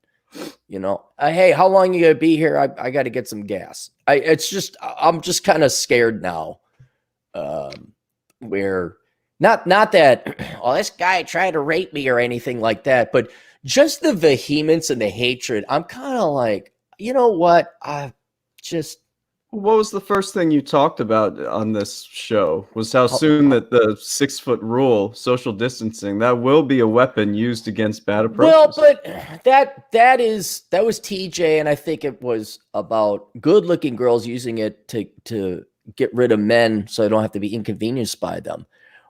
You know, hey, how long are you gonna be here? I got to get some gas. I'm just kind of scared now. Where not that, oh, this guy tried to rape me or anything like that, but just the vehemence and the hatred. I'm kind of like, you know what? What was the first thing you talked about on this show? Was how soon that the 6-foot rule, social distancing, that will be a weapon used against bad approaches. Well, but that was TJ, and I think it was about good-looking girls using it to get rid of men so they don't have to be inconvenienced by them.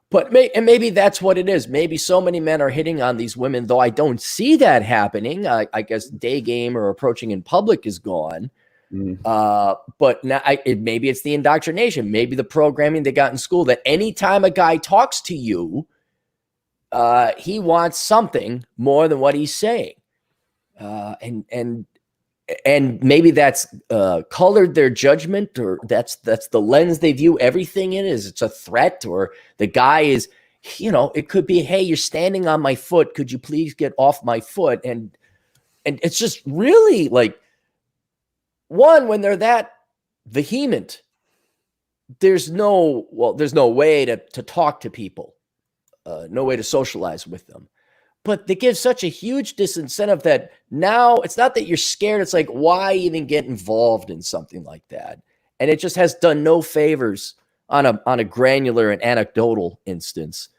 But maybe that's what it is. Maybe so many men are hitting on these women, though I don't see that happening. I guess day game or approaching in public is gone. But now maybe it's the indoctrination, maybe the programming they got in school that anytime a guy talks to you, he wants something more than what he's saying. And maybe that's colored their judgment, or that's the lens they view everything in, is it's a threat, or the guy is, you know, it could be, hey, you're standing on my foot. Could you please get off my foot? And it's just really like, one, when they're that vehement, there's no way to talk to people, no way to socialize with them. But they give such a huge disincentive that now it's not that you're scared. It's like, why even get involved in something like that? And it just has done no favors on a granular and anecdotal instance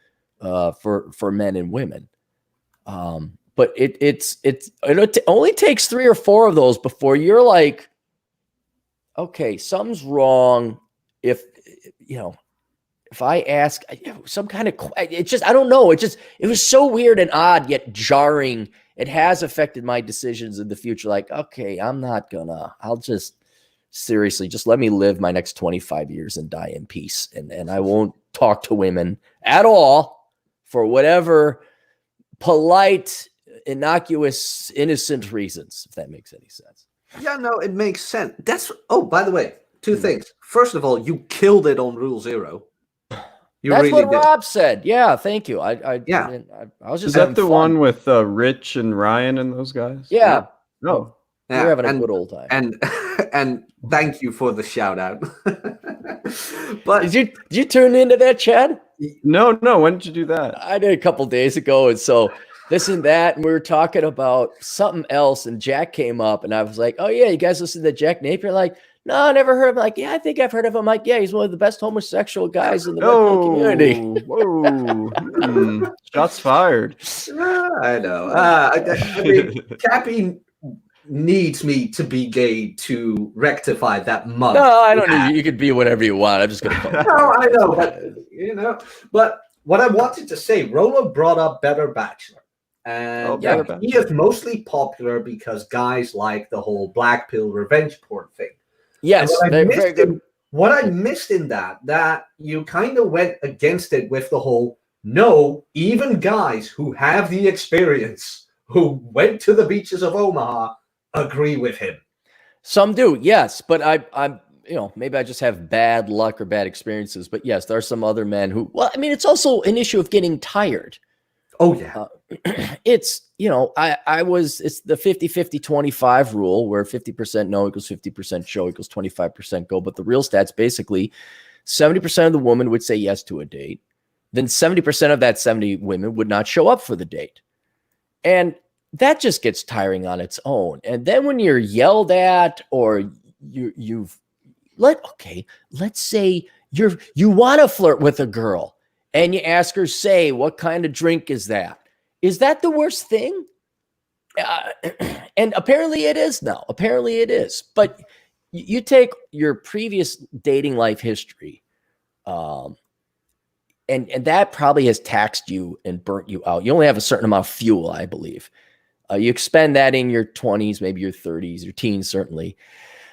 for men and women. But it only takes 3 or 4 of those before you're like, okay, something's wrong. If I ask some kind of, it just, I don't know. It was so weird and odd, yet jarring. It has affected my decisions in the future. Like, okay, I'll just seriously, just let me live my next 25 years and die in peace. And I won't talk to women at all for whatever polite, innocuous, innocent reasons, if that makes any sense. Yeah, no, it makes sense. By the way, 2 things. First of all, you killed it on Rule 0. That's really what Rob said. Yeah, thank you. I was just. Is that the one with Rich and Ryan and those guys? Yeah. No. We're having a good old time. And thank you for the shout out. But did you tune into that, Chad? No. When did you do that? I did a couple days ago, and so this and that, and we were talking about something else, and Jack came up, and I was like, "Oh yeah, you guys listen to Jack Napier?" Like, no, I never heard of him. Like, yeah, I think I've heard of him. Like, yeah, he's one of the best homosexual guys in the community. Whoa. Shots fired. I know. I mean, Cappy needs me to be gay to rectify that mug. No, I don't need you. You could be whatever you want. I'm just going to call No, I know. But what I wanted to say, Rolo brought up Better Bachelor. And he is mostly popular because guys like the whole black pill revenge porn thing. Yes, what I missed in that you kind of went against it with the whole, no, even guys who have the experience, who went to the beaches of Omaha, agree with him. Some do, yes, but I'm maybe I just have bad luck or bad experiences. But yes, there are some other men who, well, I mean, it's also an issue of getting tired. Oh, yeah. It's the 50-50-25 rule where 50% no equals 50% show equals 25% go. But the real stats, basically 70% of the women would say yes to a date. Then 70% of that 70 women would not show up for the date. And that just gets tiring on its own. And then when you're yelled at, or let's say you want to flirt with a girl and you ask her, say, what kind of drink is that? Is that the worst thing? And apparently it is now. Apparently it is. But you take your previous dating life history, and that probably has taxed you and burnt you out. You only have a certain amount of fuel, I believe. You expend that in your 20s, maybe your 30s, your teens, certainly.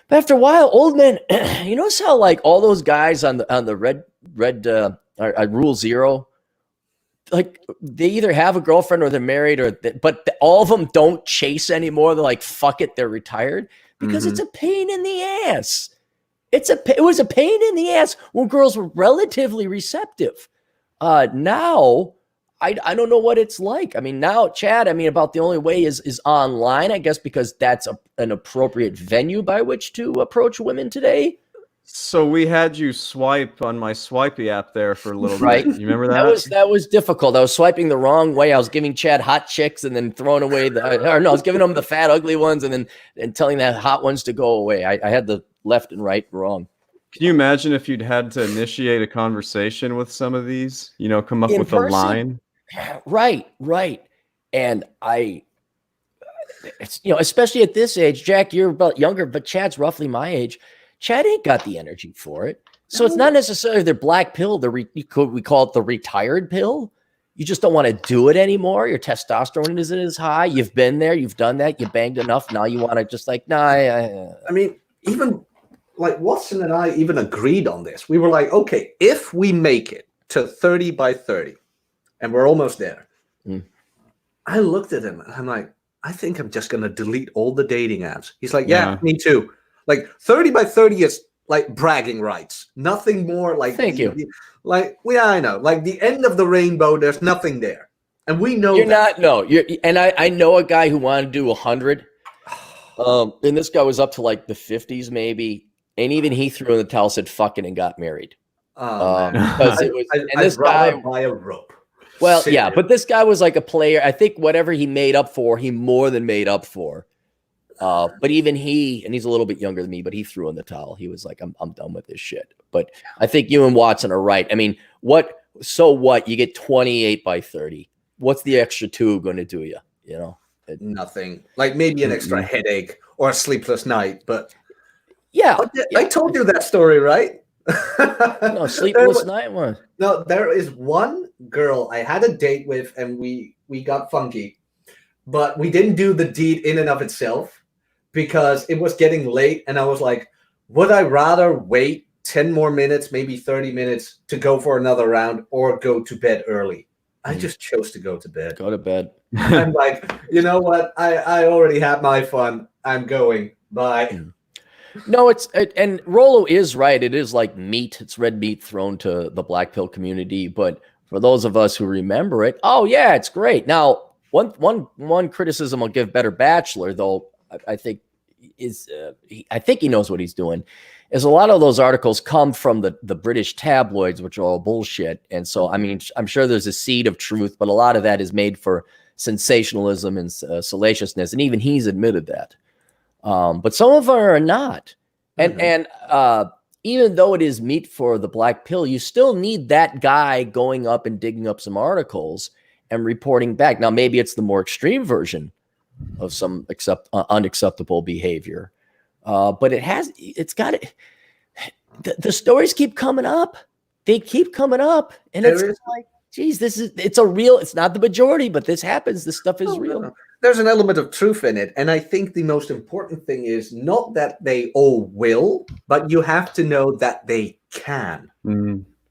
But after a while, old men, you notice how like all those guys on the red Rule Zero, like they either have a girlfriend or they're married, but all of them don't chase anymore. They're like, fuck it, they're retired, because it's a pain in the ass. It was a pain in the ass when girls were relatively receptive. Now, I don't know what it's like. I mean, now, Chad, about the only way is online, I guess, because that's an appropriate venue by which to approach women today. So we had you swipe on my Swipey app there for a little bit. You remember that? That was difficult. I was swiping the wrong way. I was giving Chad hot chicks and then throwing away I was giving him the fat, ugly ones and telling the hot ones to go away. I had the left and right wrong. Can you imagine if you'd had to initiate a conversation with some of these, come up with a line? Right. And it's, especially at this age, Jack, you're about younger, but Chad's roughly my age. Chad ain't got the energy for it. So it's not necessarily the black pill. We call it the retired pill. You just don't want to do it anymore. Your testosterone isn't as high. You've been there. You've done that. You banged enough. Now you want to just like, nah. Even like Watson and I even agreed on this. We were like, okay, if we make it to 30 by 30, and we're almost there. I looked at him and I'm like, I think I'm just going to delete all the dating apps. He's like, yeah, me too. Like 30 by 30 is like bragging rights. Nothing more like, thank you. I know. Like the end of the rainbow, there's nothing there. And we know I know a guy who wanted to do 100. And this guy was up to like the 50s maybe. And even he threw in the towel, said fucking, and got married. Because it was, and this guy buy a rope. Well, yeah, but this guy was like a player. I think whatever he made up for, he more than made up for. But even and he's a little bit younger than me, but he threw in the towel. He was like, I'm done with this shit. But I think you and Watson are right. I mean, so what? You get 28 by 30. What's the extra 2 going to do you? Nothing. Like maybe an extra headache or a sleepless night. But yeah, I told you that story, right? No, sleepless night one. No, there is one girl I had a date with, and we got funky, but we didn't do the deed in and of itself because it was getting late, and I was like, would I rather wait 10 more minutes, maybe 30 minutes to go for another round, or go to bed early? I just chose to go to bed. Go to bed. I'm like, you know what? I already had my fun. I'm going. Bye. No, and Rollo is right. It is like meat. It's red meat thrown to the black pill community. But for those of us who remember it, oh yeah, it's great. Now, one criticism I'll give Better Bachelor, though, I think he knows what he's doing, is a lot of those articles come from the British tabloids, which are all bullshit. And so, I'm sure there's a seed of truth, but a lot of that is made for sensationalism and salaciousness. And even he's admitted that. But some of them are not. And even though it is meat for the black pill, you still need that guy going up and digging up some articles and reporting back. Now, maybe it's the more extreme version of some unacceptable behavior. But it's got it. The stories keep coming up. They keep coming up. And it's like, geez, it's not the majority, but this happens. This stuff is real. No. There's an element of truth in it. And I think the most important thing is not that they all will, but you have to know that they can.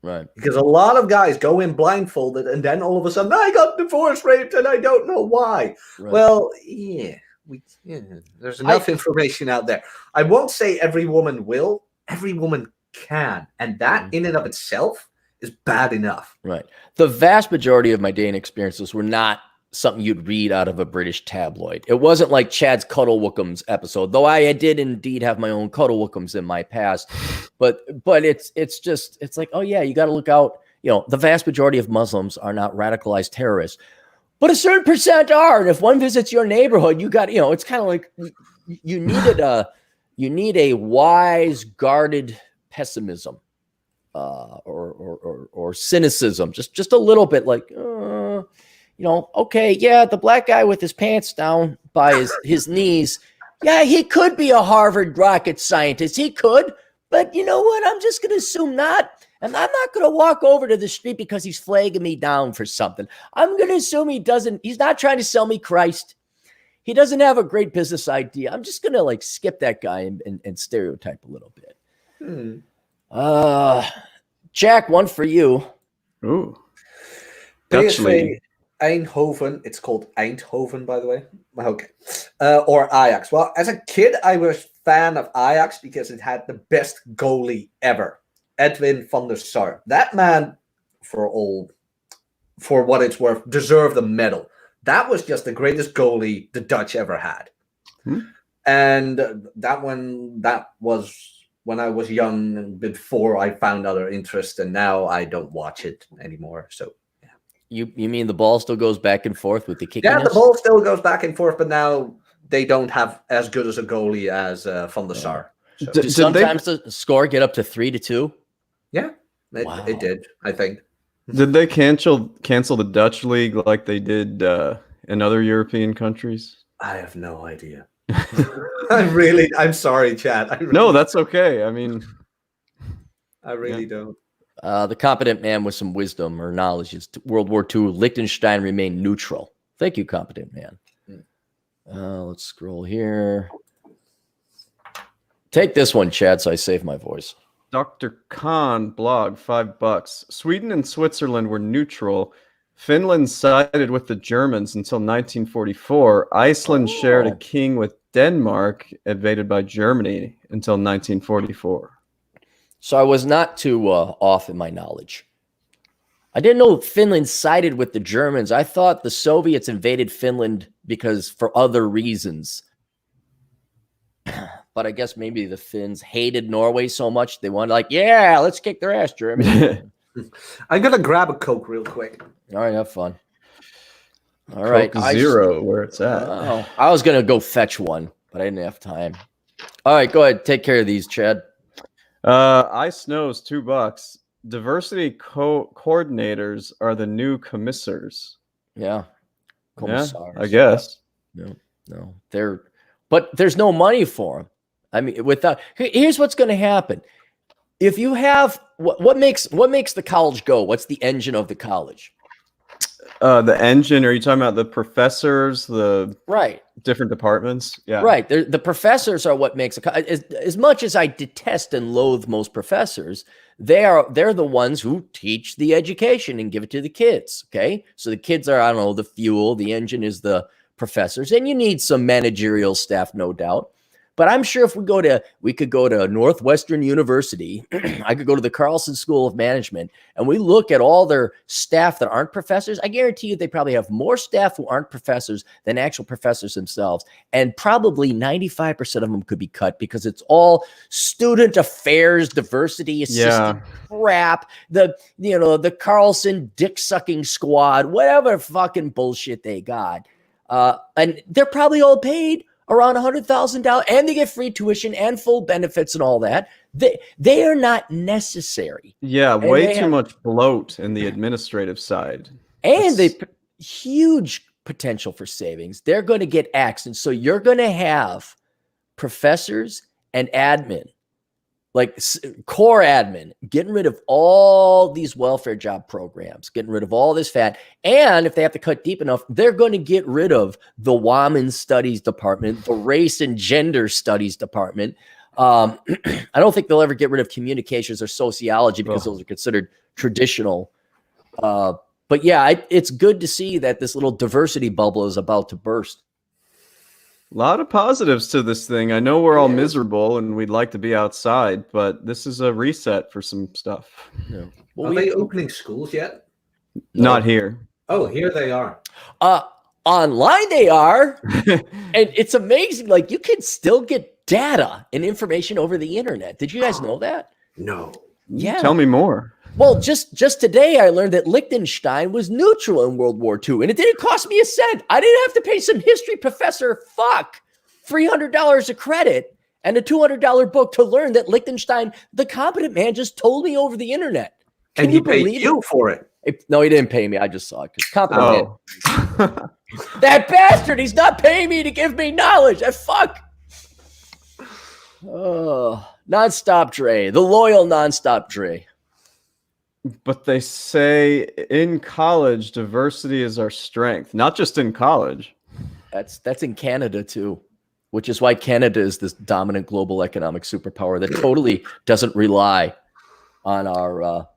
Right. Because a lot of guys go in blindfolded and then all of a sudden, I got divorce raped and I don't know why. Right. Well, there's enough information out there. I won't say every woman will, every woman can. And that in and of itself is bad enough. Right. The vast majority of my dating experiences were not something you'd read out of a British tabloid. It wasn't like Chad's Cuddle Wookums episode, though I did indeed have my own Cuddle Wookums in my past. But it's like, oh yeah, you got to look out. The vast majority of Muslims are not radicalized terrorists. but a certain percent are. And if one visits your neighborhood, you got, it's kind of like you need a wise, guarded pessimism, or cynicism, just a little bit like, okay, yeah, the black guy with his pants down by his knees, yeah, he could be a Harvard rocket scientist. He could, but you know what? I'm just going to assume not. And I'm not going to walk over to the street because he's flagging me down for something. I'm going to assume he's not trying to sell me Christ. He doesn't have a great business idea. I'm just going to like skip that guy and stereotype a little bit. Jack, one for you. Ooh. Dutch lady. Aint Joven. It's called Aint Joven, by the way. Okay. Or Ajax. Well, as a kid, I was a fan of Ajax because it had the best goalie ever, Edwin van der Sar. That man, for what it's worth, deserved a medal. That was just the greatest goalie the Dutch ever had. And that was when I was young and before I found other interests, and now I don't watch it anymore. So you mean the ball still goes back and forth with the kicking? Yeah, the ball still goes back and forth, but now they don't have as good as a goalie as Van der Sar. So. Did sometimes the score get up to 3-2? Yeah, it did, I think. Did they cancel the Dutch league like they did in other European countries? I have no idea. I'm sorry, Chad. No, that's okay. I mean, I really don't. The competent man with some wisdom or knowledge is World War II. Liechtenstein remained neutral. Thank you, competent man. Let's scroll here. Take this one, Chad, so I save my voice. Dr. Cohn Blog, $5. Sweden and Switzerland were neutral. Finland sided with the Germans until 1944. Iceland shared a king with Denmark, invaded by Germany until 1944. So I was not too off in my knowledge. I didn't know Finland sided with the Germans. I thought the Soviets invaded Finland because for other reasons. But I guess maybe the Finns hated Norway so much they wanted let's kick their ass, Germany. I'm gonna grab a Coke real quick. All right, have fun. All Coke right, Zero, where it's at. I was gonna go fetch one, but I didn't have time. All right, go ahead, take care of these, Chad. Ice Knows, $2. Diversity coordinators are the new commissars. Yeah, commissars. Yeah, I guess. No, but there's no money for them. I mean, here's what's going to happen. If you have what makes the college go? What's the engine of the college? The engine. Are you talking about the professors? The different departments? Yeah, right. The professors are what makes as much as I detest and loathe most professors. They're the ones who teach the education and give it to the kids. Okay, so the kids are the fuel. The engine is the professors, and you need some managerial staff, no doubt. But I'm sure if we could go to Northwestern University, I could go to the Carlson School of Management, and we look at all their staff that aren't professors. I guarantee you they probably have more staff who aren't professors than actual professors themselves. And probably 95% of them could be cut because it's all student affairs, diversity, assistant crap, the Carlson dick-sucking squad, whatever fucking bullshit they got. And they're probably all paid around $100,000, and they get free tuition and full benefits and all that. They are not necessary. Yeah, way too much bloat in the administrative side. And they huge potential for savings. They're going to get axed. And so you're going to have professors and admin, like core admin, getting rid of all these welfare job programs, getting rid of all this fat. And if they have to cut deep enough, they're going to get rid of the Women's Studies Department, the Race and Gender Studies Department. I don't think they'll ever get rid of communications or sociology because those are considered traditional. But yeah, it's good to see that this little diversity bubble is about to burst. A lot of positives to this thing. I know we're all miserable and we'd like to be outside, but this is a reset for some stuff. Yeah. Are they opening schools yet? Not here. Oh, here they are. Online they are. And it's amazing. Like, you can still get data and information over the internet. Did you guys know that? No. Yeah. Tell me more. Well, just today I learned that Liechtenstein was neutral in World War II, and it didn't cost me a cent. I didn't have to pay some history professor $300 a credit and a $200 book to learn that Liechtenstein, the competent man, just told me over the internet. Can you believe you for it? No, he didn't pay me. I just saw it. Competent Oh. man. That bastard, he's not paying me to give me knowledge. That fuck. Oh, Nonstop Dre, the loyal Nonstop Dre. But they say in college, diversity is our strength. Not just in college. That's in Canada too, which is why Canada is this dominant global economic superpower that totally doesn't rely on our.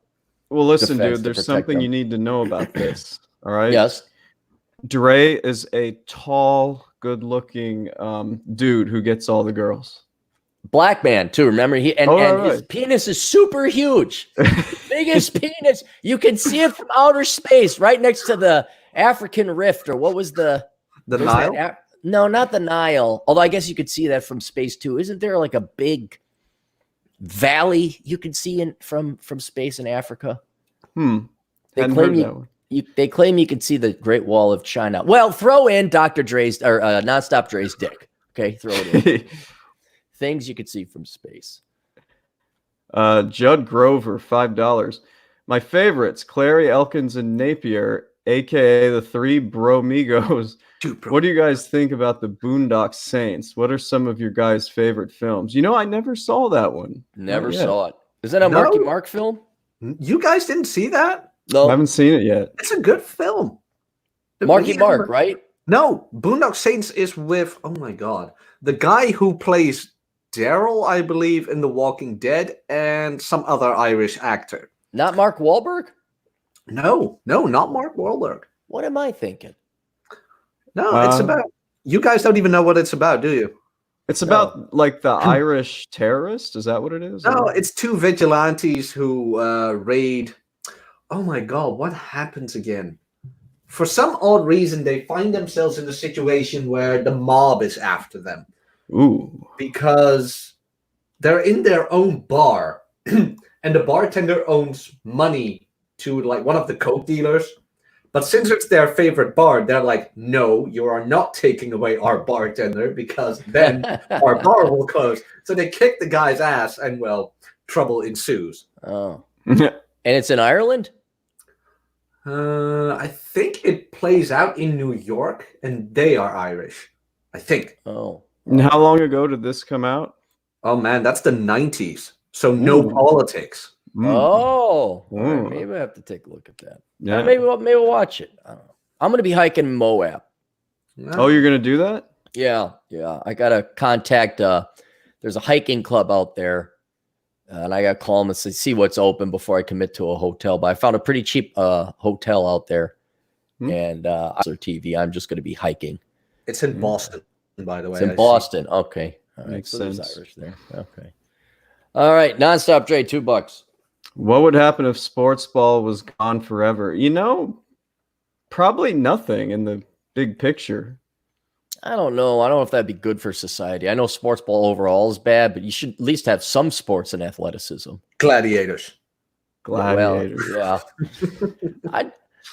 Well, listen, defense dude. to There's protect something them. you need to know about this. All right. Yes. Dre is a tall, good-looking dude who gets all the girls. Black man too. Remember his penis is super huge. Biggest penis. You can see it from outer space, right next to the African Rift, or what was the Nile? No, not the Nile. Although I guess you could see that from space too. Isn't there like a big valley you can see from space in Africa? They claim you can see the Great Wall of China. Well, throw in Dr. Dre's or Nonstop Dre's dick. Okay, throw it in. Things you could see from space. Judd Grover, $5. My favorites, Clary, Elkins, and Napier, aka the three Bromigos. What do you guys think about the Boondock Saints? What are some of your guys' favorite films? You know, I never saw that one. Never saw it. Is that a Marky Mark film? You guys didn't see that? No. I haven't seen it yet. It's a good film. Marky Mark, right? No, Boondock Saints is with, oh my God, the guy who plays Daryl, I believe, in The Walking Dead, and some other Irish actor. Not Mark Wahlberg? No, not Mark Wahlberg. What am I thinking? No, it's about, you guys don't even know what it's about, do you? It's about like the Irish terrorist. Is that what it is? No, it's two vigilantes who raid. Oh my God, what happens again? For some odd reason, they find themselves in a situation where the mob is after them. Ooh. Because they're in their own bar, and the bartender owns money to like one of the coke dealers. But since it's their favorite bar, they're like, no, you are not taking away our bartender, because then our bar will close. So they kick the guy's ass, and well, trouble ensues. Oh. And it's in Ireland? I think it plays out in New York, and they are Irish. I think. Oh. And how long ago did this come out? Oh man, that's the 90s. So no politics. Oh. Right, maybe I have to take a look at that. Yeah. Maybe we'll watch it. I don't know. I'm gonna be hiking in Moab. Oh, you're gonna do that? Yeah. I gotta contact. There's a hiking club out there, and I gotta call them and see what's open before I commit to a hotel. But I found a pretty cheap hotel out there, and TV. I'm just gonna be hiking. It's in Boston, by the way. It's in Boston. Okay. All right. Makes So there's sense. Irish there. Okay. All right. Nonstop Dre, $2. What would happen if sports ball was gone forever? You know, probably nothing in the big picture. I don't know. I don't know if that'd be good for society. I know sports ball overall is bad, but you should at least have some sports and athleticism. Gladiators. Gladiators. Well,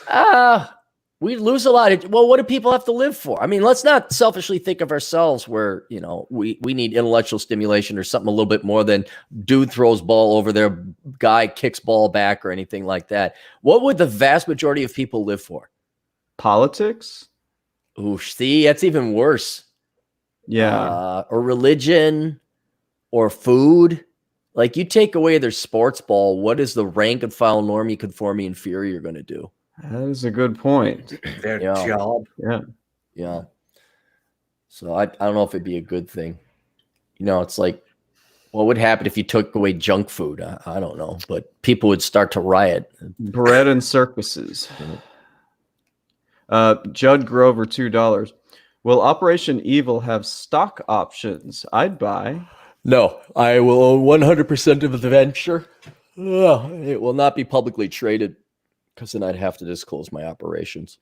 yeah. We lose a lot. Well, what do people have to live for? I mean, let's not selfishly think of ourselves where, you know, we need intellectual stimulation or something a little bit more than dude throws ball over there, guy kicks ball back or anything like that. What would the vast majority of people live for? Politics? Ooh, see, that's even worse. Yeah. Or religion or food. Like, you take away their sports ball, what is the rank and file normie conforming inferior going to do? That is a good point. Their job. Yeah. So I don't know if it'd be a good thing. You know, it's like, what would happen if you took away junk food? I don't know, but people would start to riot. Bread and circuses. Judd Grover, $2. Will Operation Evil have stock options? I'd buy. No, I will own 100% of the venture. It will not be publicly traded, because then I'd have to disclose my operations.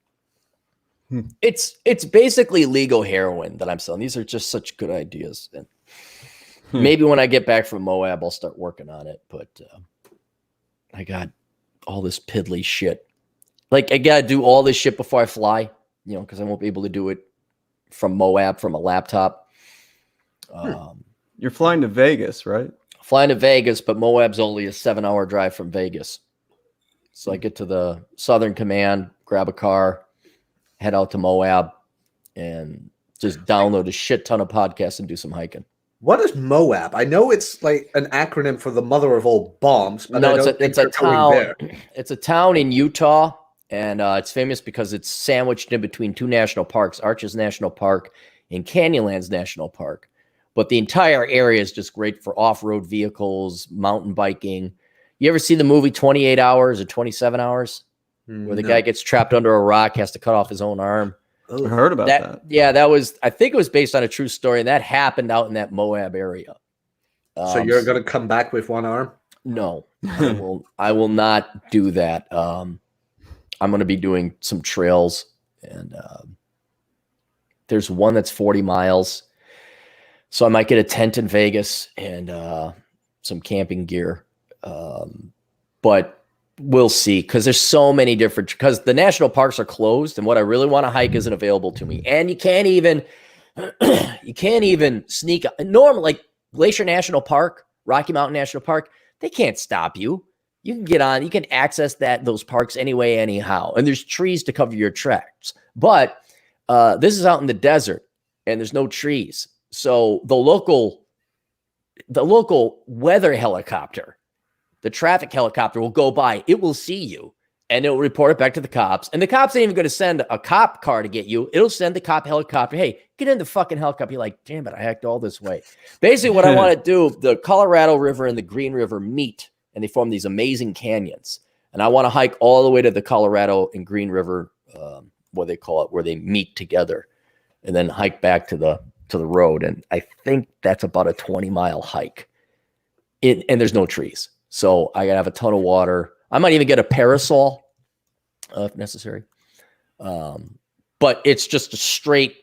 It's basically legal heroin that I'm selling. These are just such good ideas. And maybe when I get back from Moab, I'll start working on it. But I got all this piddly shit. Like I gotta do all this shit before I fly, because I won't be able to do it from Moab from a laptop. You're flying to Vegas, right? Flying to Vegas, but Moab's only a 7-hour drive from Vegas. So I get to the Southern Command, grab a car, head out to Moab, and just download a shit ton of podcasts and do some hiking. What is Moab? I know it's like an acronym for the mother of all bombs, but no, it's a town. It's a town in Utah, and it's famous because it's sandwiched in between two national parks, Arches National Park and Canyonlands National Park. But the entire area is just great for off-road vehicles, mountain biking. You ever see the movie 28 Hours or 27 Hours? Where the guy gets trapped under a rock, has to cut off his own arm. I heard about that. Yeah, I think it was based on a true story, and that happened out in that Moab area. So you're going to come back with one arm? No, I will not do that. I'm going to be doing some trails, and there's one that's 40 miles. So I might get a tent in Vegas and some camping gear. But we'll see, because there's so many different, because the national parks are closed, and what I really want to hike isn't available to me. And you can't even sneak normal, like Glacier National Park, Rocky Mountain National Park, they can't stop you. You can get on, you can access those parks anyway, anyhow. And there's trees to cover your tracks. But this is out in the desert and there's no trees. So the local weather helicopter, the traffic helicopter will go by. It will see you and it'll report it back to the cops. And the cops ain't even going to send a cop car to get you. It'll send the cop helicopter. Hey, get in the fucking helicopter. You're like, damn it, I hiked all this way. Basically, what I want to do, the Colorado River and the Green River meet and they form these amazing canyons. And I want to hike all the way to the Colorado and Green River, what they call it, where they meet together, and then hike back to the road. And I think that's about a 20-mile hike. And there's no trees. So I got to have a ton of water. I might even get a parasol if necessary. But it's just a straight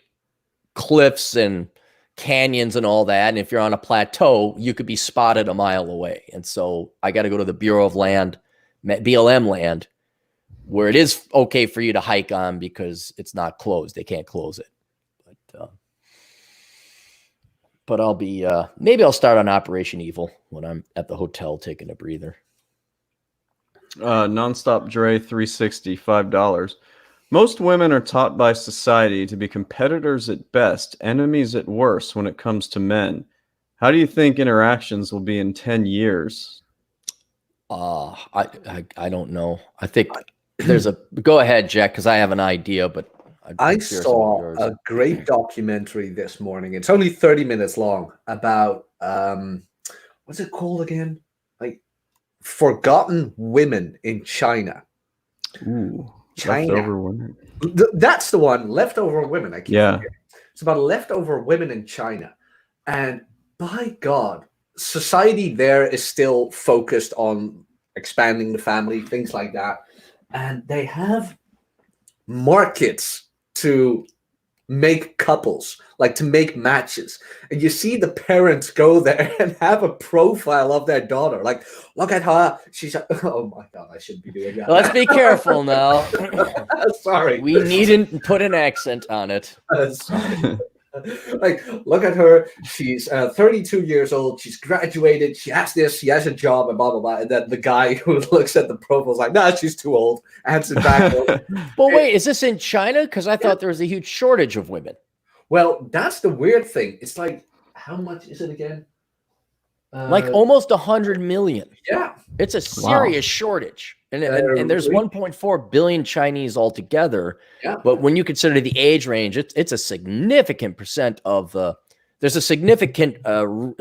cliffs and canyons and all that. And if you're on a plateau, you could be spotted a mile away. And so I got to go to the Bureau of Land, BLM land, where it is okay for you to hike on because it's not closed. They can't close it. But I'll be, maybe I'll start on Operation Evil when I'm at the hotel taking a breather. Nonstop Dre 360, $5. Most women are taught by society to be competitors at best, enemies at worst when it comes to men. How do you think interactions will be in 10 years? I don't know. I think there's go ahead, Jack, because I have an idea, but I saw a great documentary this morning. It's only 30 minutes long about, what's it called again? Like Forgotten Women in China. Ooh, China. Leftover women. That's the one, Leftover Women. Yeah. It's about leftover women in China. And by God, society there is still focused on expanding the family, things like that. And they have markets to make couples, like to make matches. And you see the parents go there and have a profile of their daughter. Like, look at her. She's, oh my God, I shouldn't be doing that. Let's be careful now. Sorry. We needn't put an accent on it. Sorry. Like, look at her. She's 32 years old. She's graduated. She has this. She has a job and blah, blah, blah. And then the guy who looks at the profile is like, nah, she's too old. Hands it back. But wait, is this in China? Because I thought there was a huge shortage of women. Well, that's the weird thing. It's like, how much is it again? Like almost 100 million. Yeah. It's a serious shortage. And there's 1.4 billion Chinese altogether. Yeah. But when you consider the age range, it's a significant percent of there's a significant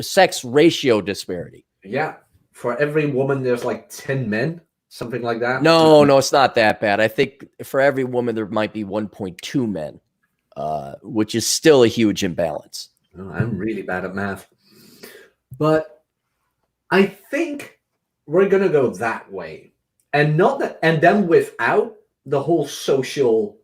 sex ratio disparity. Yeah. For every woman, there's like 10 men, something like that. No, it's not that bad. I think for every woman, there might be 1.2 men, which is still a huge imbalance. Oh, I'm really bad at math. But I think we're going to go that way. And not that, and then without the whole social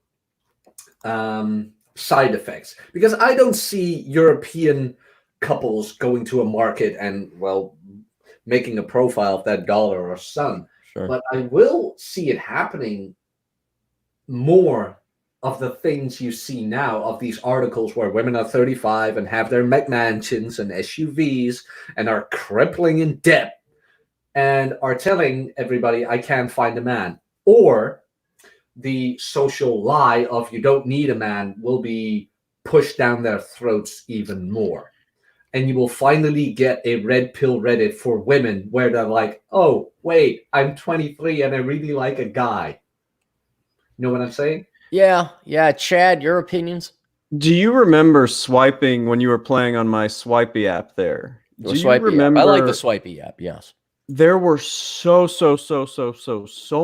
side effects, because I don't see European couples going to a market and, well, making a profile of that daughter or son. Sure. But I will see it happening more of the things you see now of these articles where women are 35 and have their McMansions and SUVs and are crippling in debt and are telling everybody, I can't find a man. Or the social lie of you don't need a man will be pushed down their throats even more. And you will finally get a red pill Reddit for women where they're like, oh, wait, I'm 23 and I really like a guy. You know what I'm saying? Yeah. Chad, your opinions? Do you remember swiping when you were playing on my Swipey app there? The Do you Swipey remember? app. I like the Swipey app. Yes. There were so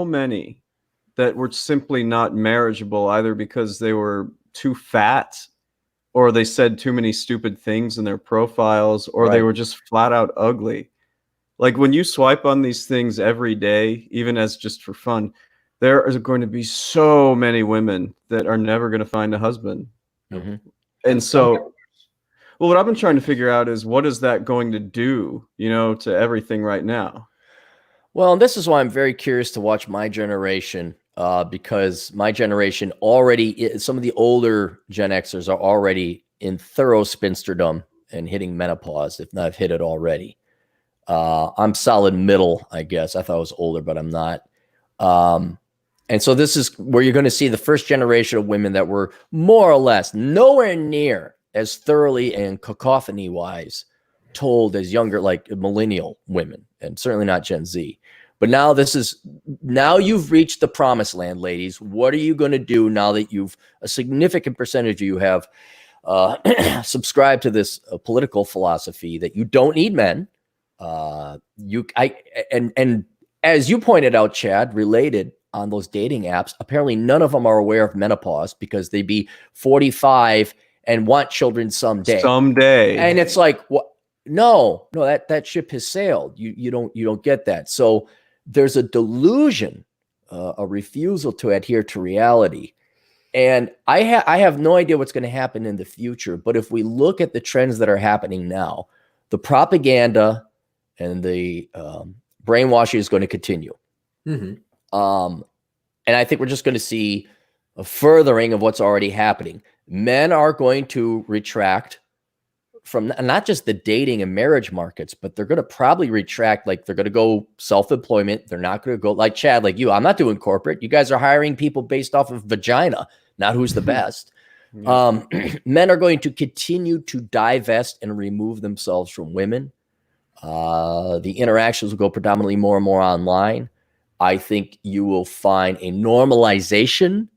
many that were simply not marriageable, either because they were too fat or they said too many stupid things in their profiles, or they Right. were just flat out ugly. Like when you swipe on these things every day, even as just for fun, there is going to be so many women that are never going to find a husband. Mhm. And so, well, what I've been trying to figure out is what is that going to do, to everything right now? Well, and this is why I'm very curious to watch my generation, because my generation already, some of the older Gen Xers are already in thorough spinsterdom and hitting menopause, if not have hit it already. I'm solid middle, I guess. I thought I was older, but I'm not. And so this is where you're going to see the first generation of women that were more or less nowhere near as thoroughly and cacophony-wise told as younger, like millennial women, and certainly not Gen Z. But now you've reached the promised land, ladies. What are you going to do now that a significant percentage of you have subscribed to this political philosophy that you don't need men? And as you pointed out, Chad, related on those dating apps, apparently none of them are aware of menopause because they be 45 and want children someday. And it's like, what? No, that ship has sailed. You don't get that. So there's a delusion, a refusal to adhere to reality. And I have no idea what's going to happen in the future. But if we look at the trends that are happening now, the propaganda and the brainwashing is going to continue. Mm-hmm. And I think we're just going to see a furthering of what's already happening. Men are going to retract from not just the dating and marriage markets, but they're going to probably retract. Like they're going to go self-employment. They're not going to go like Chad, like you. I'm not doing corporate. You guys are hiring people based off of vagina, not who's the best. Men are going to continue to divest and remove themselves from women. The interactions will go predominantly more and more online. I think you will find a normalization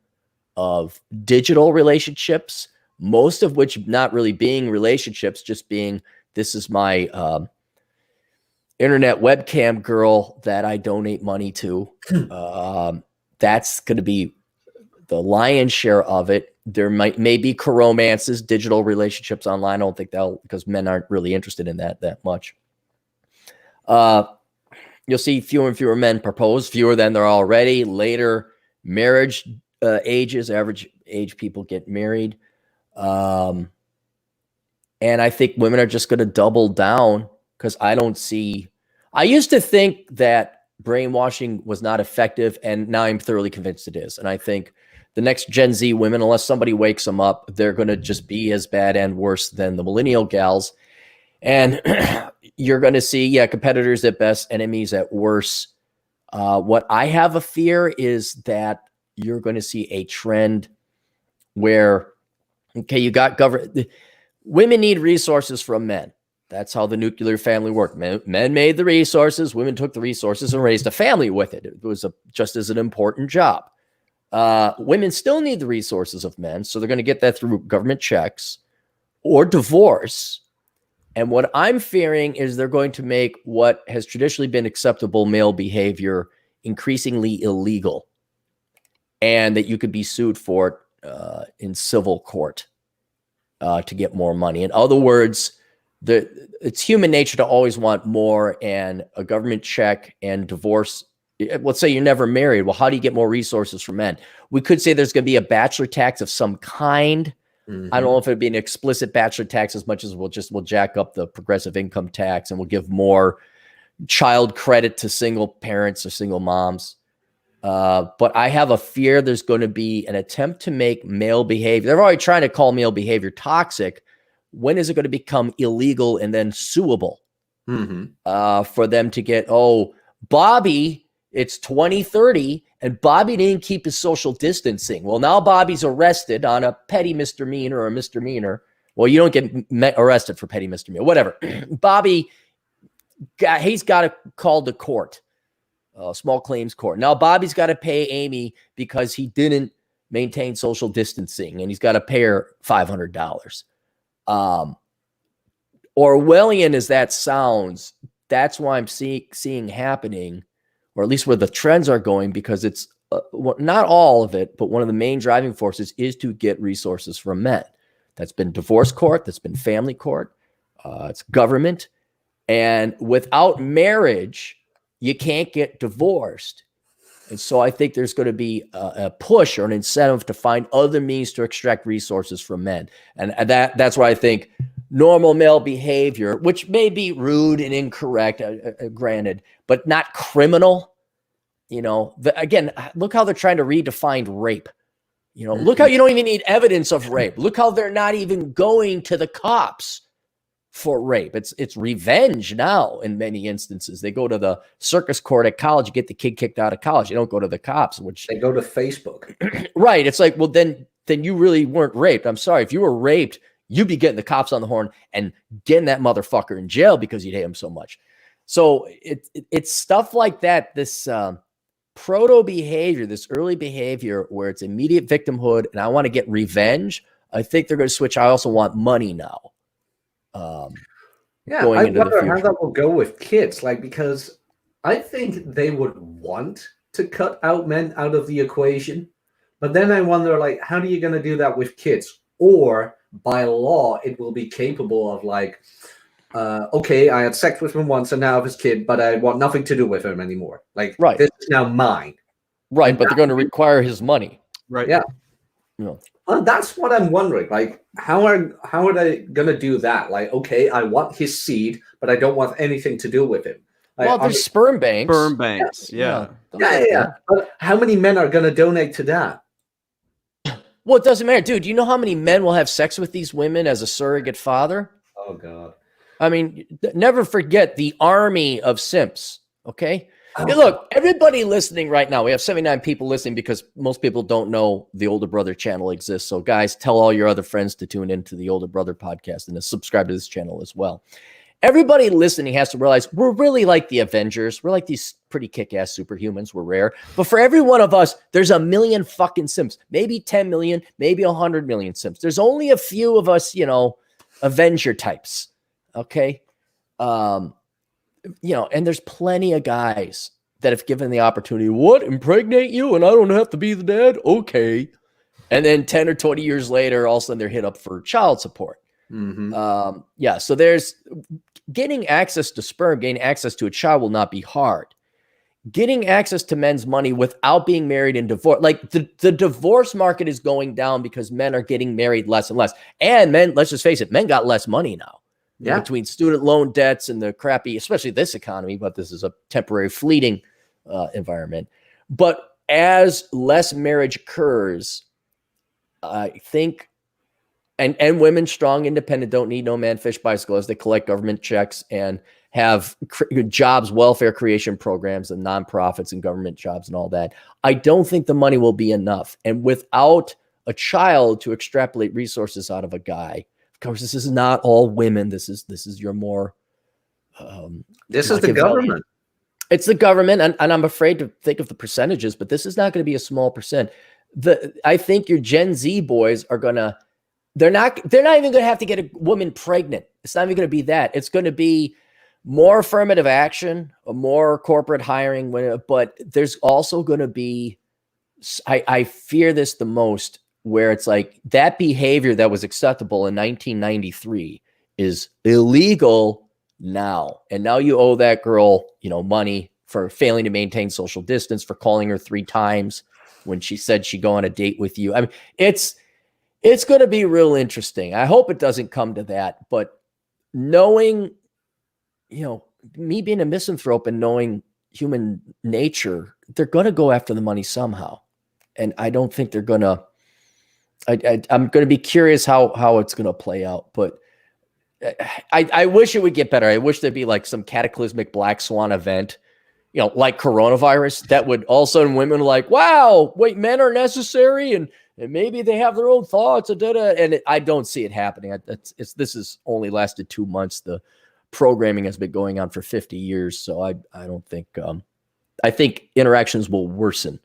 of digital relationships, most of which not really being relationships, just being, this is my internet webcam girl that I donate money to. That's going to be the lion's share of it. There may be romances, digital relationships online. I don't think because men aren't really interested in that much. You'll see fewer and fewer men propose, fewer than there are already. Later marriage ages, average age people get married. And I think women are just going to double down because I used to think that brainwashing was not effective, and now I'm thoroughly convinced it is. And I think the next Gen Z women, unless somebody wakes them up, they're going to just be as bad and worse than the millennial gals. And you're going to see, competitors at best, enemies at worst. What I have a fear is that you're going to see a trend where, you got women need resources from men. That's how the nuclear family worked. Men made the resources, women took the resources and raised a family with it. It was just as an important job. Women still need the resources of men, so they're going to get that through government checks or divorce. And what I'm fearing is they're going to make what has traditionally been acceptable male behavior increasingly illegal, and that you could be sued for it in civil court to get more money. In other words, it's human nature to always want more, and a government check and divorce. Let's say you're never married. Well, how do you get more resources from men? We could say there's going to be a bachelor tax of some kind. Mm-hmm. I don't know if it'd be an explicit bachelor tax as much as we'll jack up the progressive income tax, and we'll give more child credit to single parents or single moms. But I have a fear there's going to be an attempt to make male behavior. They're already trying to call male behavior toxic. When is it going to become illegal and then suable? For them to get, Bobby, it's 2030 and Bobby didn't keep his social distancing. Well, now Bobby's arrested on a petty misdemeanor or a misdemeanor. Well, you don't get arrested for petty misdemeanor, whatever. Bobby, he's got to call the court, small claims court. Now Bobby's got to pay Amy because he didn't maintain social distancing and he's got to pay her $500. Orwellian as that sounds, that's why I'm seeing happening, or at least where the trends are going, because it's not all of it, but one of the main driving forces is to get resources from men. That's been divorce court, that's been family court, it's government. And without marriage, you can't get divorced. And so I think there's going to be a push or an incentive to find other means to extract resources from men. And that's why I think normal male behavior, which may be rude and incorrect, granted, but not criminal. Again, look how they're trying to redefine rape. Look how you don't even need evidence of rape. Look how they're not even going to the cops for rape. It's revenge now in many instances. They go to the circus court at college, you get the kid kicked out of college. You don't go to the cops, which they go to Facebook. Right. It's like, well, then you really weren't raped. I'm sorry. If you were raped, you'd be getting the cops on the horn and getting that motherfucker in jail because you'd hate him so much. So it's stuff like that. This proto behavior, this early behavior where it's immediate victimhood and I want to get revenge. I think they're going to switch. I also want money now. I wonder how that will go with kids. Because I think they would want to cut out men out of the equation. But then I wonder, how are you going to do that with kids? Or by law, it will be capable of okay, I had sex with him once and now I have his kid, but I want nothing to do with him anymore. Right. This is now mine. Right, but they're going to require his money. Right. Yeah. Well, that's what I'm wondering. How are they going to do that? Okay, I want his seed, but I don't want anything to do with him. There's sperm banks. Sperm banks, yeah. But how many men are going to donate to that? Well, it doesn't matter. Dude, do you know how many men will have sex with these women as a surrogate father? Oh, God. I mean, never forget the army of simps, okay? Hey, look, everybody listening right now, we have 79 people listening because most people don't know the Older Brother channel exists. So, guys, tell all your other friends to tune into the Older Brother podcast and to subscribe to this channel as well. Everybody listening has to realize we're really like the Avengers. We're like these pretty kick-ass superhumans. We're rare. But for every one of us, there's a million fucking simps. Maybe 10 million, maybe 100 million simps. There's only a few of us, Avenger types. Okay? And there's plenty of guys that have given the opportunity, impregnate you and I don't have to be the dad? Okay. And then 10 or 20 years later, all of a sudden they're hit up for child support. So there's getting access to sperm, getting access to a child will not be hard. Getting access to men's money without being married and divorced, the divorce market is going down because men are getting married less and less. And men, let's just face it, men got less money now. Yeah. Between student loan debts and the crappy, especially this economy, but this is a temporary fleeting environment. But as less marriage occurs, I think, and women, strong, independent, don't need no man, fish, bicycle, as they collect government checks and have jobs, welfare creation programs and nonprofits and government jobs and all that. I don't think the money will be enough. And without a child to extrapolate resources out of a guy, of course, this is not all women. This is your more. This is the government. It's the government, and I'm afraid to think of the percentages, but this is not going to be a small percent. I think your Gen Z boys are gonna. They're not even going to have to get a woman pregnant. It's not even going to be that. It's going to be more affirmative action, more corporate hiring, but there's also going to be. I fear this the most, where it's like that behavior that was acceptable in 1993 is illegal now. And now you owe that girl, money for failing to maintain social distance, for calling her 3 times when she said she'd go on a date with you. I mean, it's going to be real interesting. I hope it doesn't come to that, but knowing, me being a misanthrope and knowing human nature, they're going to go after the money somehow. And I don't think they're going to, I'm going to be curious how it's going to play out, but I wish it would get better. I wish there'd be like some cataclysmic black swan event, you know, like coronavirus, that would all of a sudden women are like, wow, wait, men are necessary. And maybe they have their own thoughts. And I don't see it happening. This has only lasted 2 months. The programming has been going on for 50 years. So I don't think, I think interactions will worsen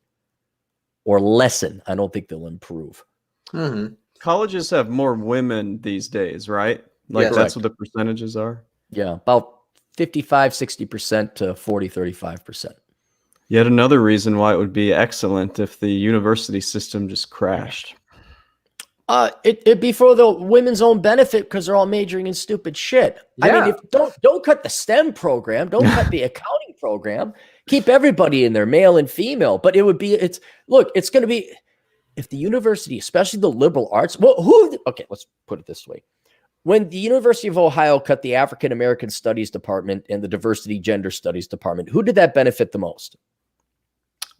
or lessen. I don't think they'll improve. Mm-hmm. Colleges have more women these days, right? Like that's what the percentages are. Yeah, about 55-60% to 40-35%. Yet another reason why it would be excellent if the university system just crashed. It'd be for the women's own benefit because they're all majoring in stupid shit. Yeah. I mean, don't cut the STEM program, don't cut the accounting program. Keep everybody in there, male and female. But it would be it's going to be, if the university, especially the liberal arts, okay, let's put it this way. When the University of Ohio cut the African American Studies Department and the Diversity Gender Studies Department, who did that benefit the most?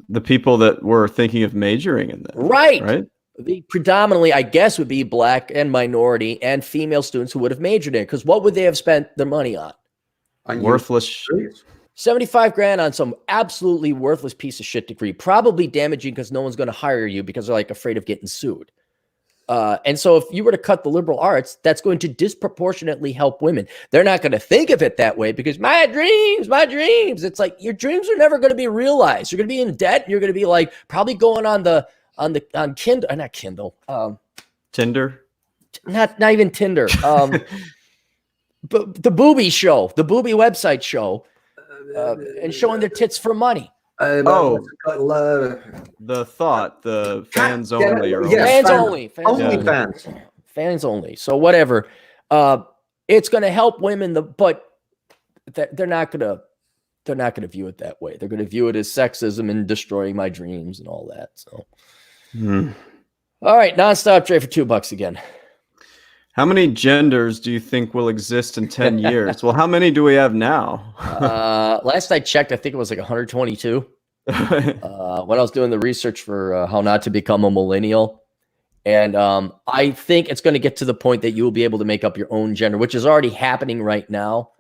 The people that were thinking of majoring in that. Right. The predominantly, I guess, would be black and minority and female students who would have majored in it. Because what would they have spent their money on? Worthless shit. 75 grand on some absolutely worthless piece of shit degree, probably damaging because no one's going to hire you because they're like afraid of getting sued. And so if you were to cut the liberal arts, that's going to disproportionately help women. They're not going to think of it that way because my dreams. It's like your dreams are never going to be realized. You're going to be in debt. And you're going to be like probably going on Kindle, not Kindle, Tinder, not even Tinder. But the booby website show, and showing their tits for money. The fans only. Fans only. So whatever. It's going to help women, but they're not going to view it that way. They're going to view it as sexism and destroying my dreams and all that. So, All right, nonstop trade for $2 again. How many genders do you think will exist in 10 years? Well, how many do we have now? Last I checked, I think it was like 122. When I was doing the research for how not to become a millennial. And I think it's going to get to the point that you will be able to make up your own gender, which is already happening right now.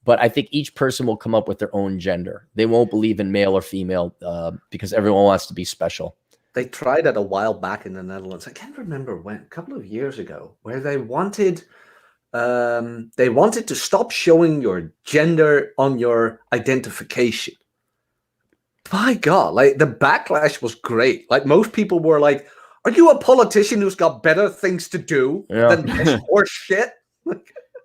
But I think each person will come up with their own gender. They won't believe in male or female because everyone wants to be special. They tried that a while back in the Netherlands. I can't remember when, a couple of years ago, where they wanted to stop showing your gender on your identification. My God, like the backlash was great. Like most people were like, "Are you a politician who's got better things to do than this horse shit?"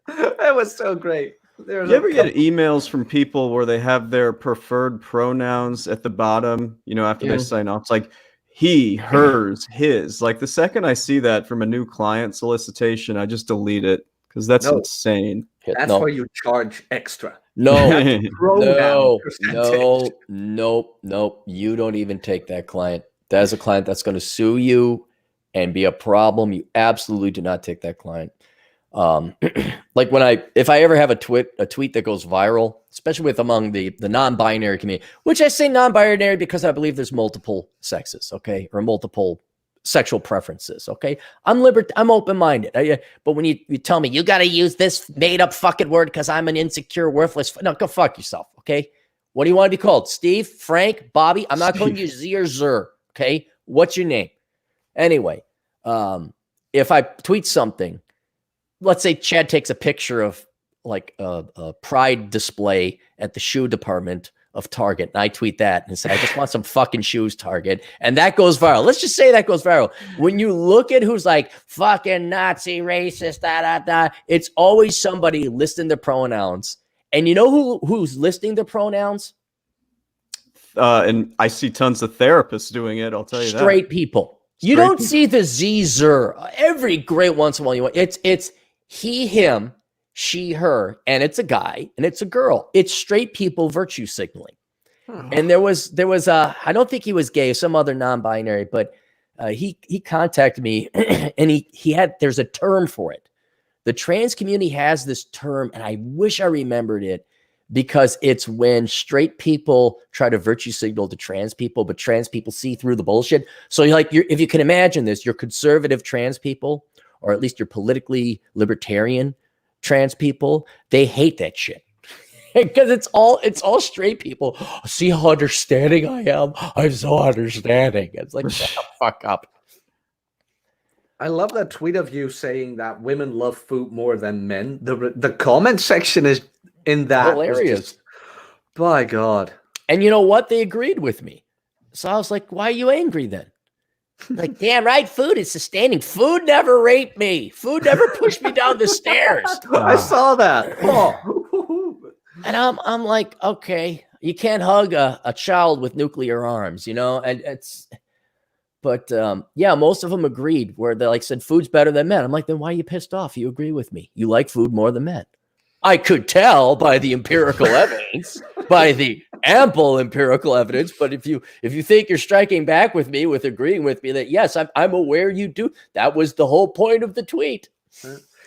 That was so great. You ever get emails from people where they have their preferred pronouns at the bottom, after they sign off? It's like he, hers, his. Like the second I see that from a new client solicitation, I just delete it because that's insane. That's where you charge extra. No. You don't even take that client. That is a client that's going to sue you and be a problem. You absolutely do not take that client. Like if I ever have a tweet that goes viral, especially with among the non-binary community, which I say non-binary because I believe there's multiple sexes, okay, or multiple sexual preferences, okay. I'm open-minded, but when you tell me you got to use this made-up fucking word because I'm an insecure, worthless, no, go fuck yourself, okay. What do you want to be called? Steve, Frank, Bobby? I'm not calling you Z or Zer, okay. What's your name? Anyway, if I tweet something, let's say Chad takes a picture of like a pride display at the shoe department of Target, and I tweet that and say, I just want some fucking shoes, Target, and that goes viral. Let's just say that goes viral. When you look at who's like fucking Nazi, racist, it's always somebody listing their pronouns. And you know who's listing their pronouns? And I see tons of therapists doing it, I'll tell you that. Straight people. You don't see the Z-zer. Every great once in a while it's he, him, she, her, and it's a guy and it's a girl. It's straight people virtue signaling. And there was I don't think he was gay, some other non-binary, but he contacted me and there's a term for it. The trans community has this term, and I wish I remembered it. because it's when straight people try to virtue signal to trans people, but trans people see through the bullshit. So if you can imagine this, your conservative trans people, or at least your politically libertarian trans people, they hate that shit. Because it's all straight people. See how understanding I am? I'm so understanding. It's like, shut the fuck up. I love that tweet of you saying that women love food more than men. The comment section is in that hilarious. By God. And you know what? They agreed with me. So I was like, why are you angry then? Like, damn right, food is sustaining. Food never raped me. Food never pushed me down the stairs. I saw that. Oh. And I'm like, okay, you can't hug a child with nuclear arms, you know? And but yeah, most of them agreed where they like said food's better than men. I'm like, then why are you pissed off? You agree with me. You like food more than men. I could tell by the empirical evidence, by the ample empirical evidence. But if you think you're striking back with me with agreeing with me that yes, I'm aware you do. That was the whole point of the tweet.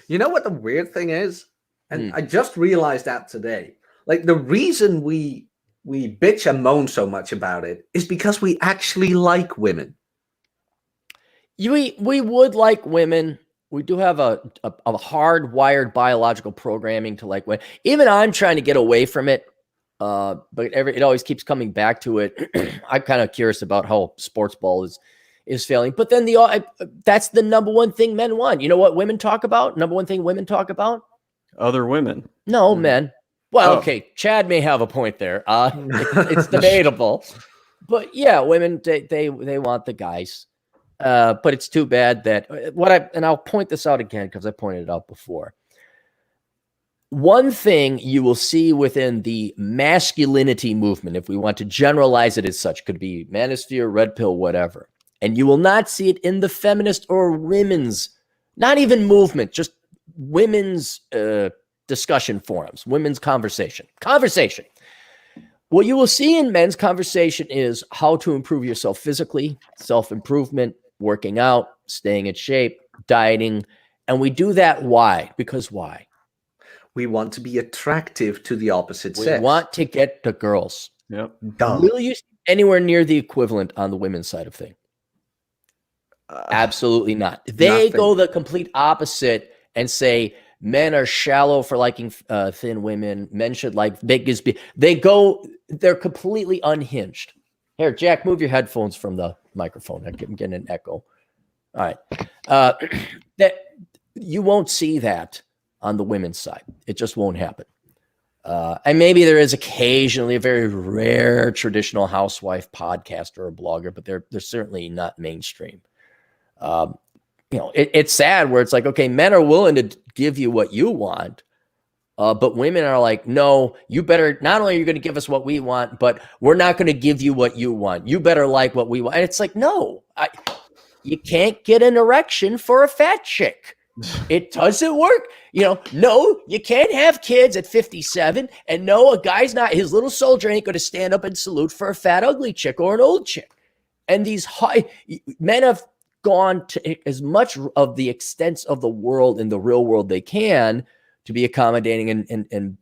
You know what the weird thing is? And I just realized that today. Like the reason we bitch and moan so much about it is because we actually like women. We would like women. We do have a hardwired biological programming to like women. Even I'm trying to get away from it, but it always keeps coming back to it. I'm kind of curious about how sports ball is failing. But then that's the number one thing men want. You know what women talk about? Number one thing women talk about? Other women. No, men. Well, okay, Chad may have a point there. It's debatable, but yeah, women they want the guys. But it's too bad that and I'll point this out again because I pointed it out before. One thing you will see within the masculinity movement, if we want to generalize it as such, could be manosphere, red pill, whatever, and you will not see it in the feminist or women's, not even movement, just women's discussion forums, women's conversation. What you will see in men's conversation is how to improve yourself physically, self-improvement, working out, staying in shape, dieting. And we do that why? Because why? We want to be attractive to the opposite sex. We want to get the girls. Yep. Will you see anywhere near the equivalent on the women's side of things? Absolutely not. They go the complete opposite and say men are shallow for liking thin women. Men should like big as big. They're completely unhinged. Here, Jack, move your headphones from the microphone. I'm getting an echo. All right. That you won't see that on the women's side. It just won't happen. And maybe there is occasionally a very rare traditional housewife podcaster or blogger, but they're certainly not mainstream. It's sad where it's like, okay, men are willing to give you what you want, but women are like, no, you better, not only are you going to give us what we want, but we're not going to give you what you want. You better like what we want. And it's like, no, you can't get an erection for a fat chick. It doesn't work. No, you can't have kids at 57. And no, a guy's not, his little soldier ain't going to stand up and salute for a fat, ugly chick or an old chick. And these men have gone to as much of the extents of the world in the real world they can to be accommodating and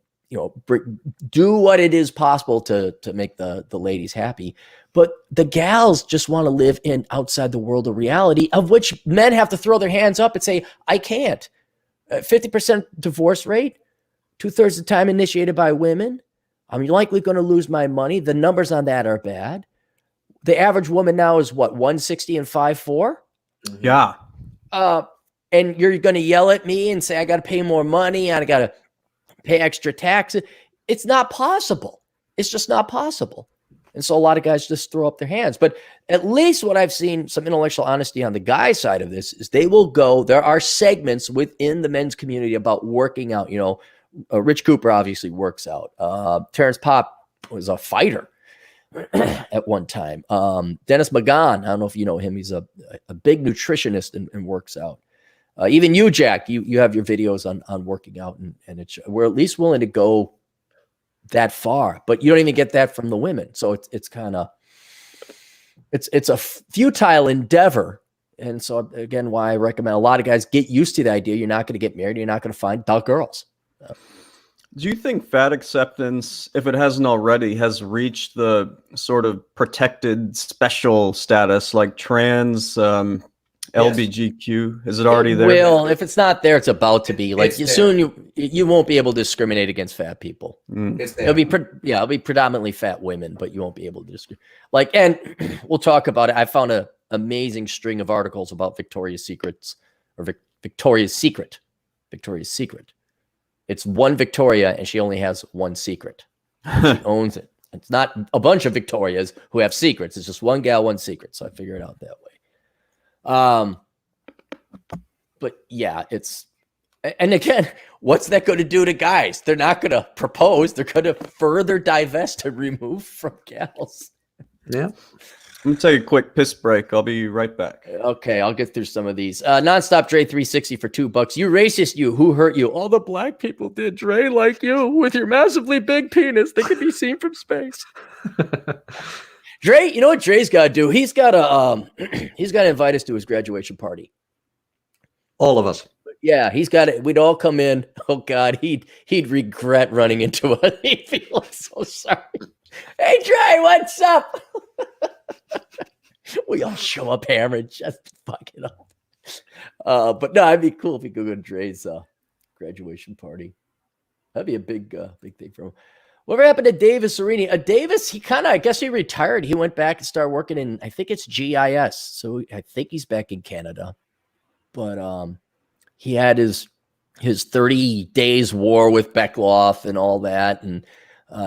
do what it is possible to make the ladies happy. But the gals just want to live in outside the world of reality, of which men have to throw their hands up and say, I can't. 50% divorce rate, 2/3 of the time initiated by women. I'm likely going to lose my money. The numbers on that are bad. The average woman now is what, 160 and 5'4"? Yeah. And you're going to yell at me and say, I got to pay more money. I got to pay extra taxes. It's not possible. It's just not possible. And so a lot of guys just throw up their hands. But at least what I've seen, some intellectual honesty on the guy side of this, is they will go, there are segments within the men's community about working out. Rich Cooper obviously works out. Terrence Popp was a fighter at one time. Dennis McGahn, I don't know if you know him. He's a big nutritionist and works out. Even you, Jack, you have your videos on working out, and we're at least willing to go that far, but you don't even get that from the women. So it's kind of, it's a futile endeavor. And so again, why I recommend a lot of guys get used to the idea. You're not going to get married. You're not going to find the girls. Do you think fat acceptance, if it hasn't already, has reached the sort of protected special status like trans, LBGQ? Is it already there? Well, if it's not there, it's about to be. Like It's soon, you won't be able to discriminate against fat people. It's there. It'll be predominantly fat women, but you won't be able to discriminate. Like, and we'll talk about it. I found an amazing string of articles about Victoria's Secrets or Victoria's Secret. Victoria's Secret. It's one Victoria, and she only has one secret. She owns it. It's not a bunch of Victorias who have secrets. It's just one gal, one secret. So I figure it out that way. But yeah, and again, what's that going to do to guys? They're not going to propose. They're going to further divest and remove from gals. Yeah. I'm going to take a quick piss break. I'll be right back. Okay, I'll get through some of these. Nonstop Dre 360 for $2. You racist, you. Who hurt you? All the black people did, Dre, like you, with your massively big penis. They can be seen from space. Dre, you know what Dre's got to do? He's got to invite us to his graduation party. All of us. Yeah, he's got it. We'd all come in. Oh God, he'd regret running into us. He'd be like so sorry. Hey Dre, what's up? We all show up hammered, just fuck it up. But no, it'd be cool if we could go to Dre's graduation party. That'd be a big thing for him. Whatever happened to Davis Arini? Davis, he I guess he retired. He went back and started working in, I think it's GIS. So I think he's back in Canada. But he had his 30 days war with Beckloff and all that. And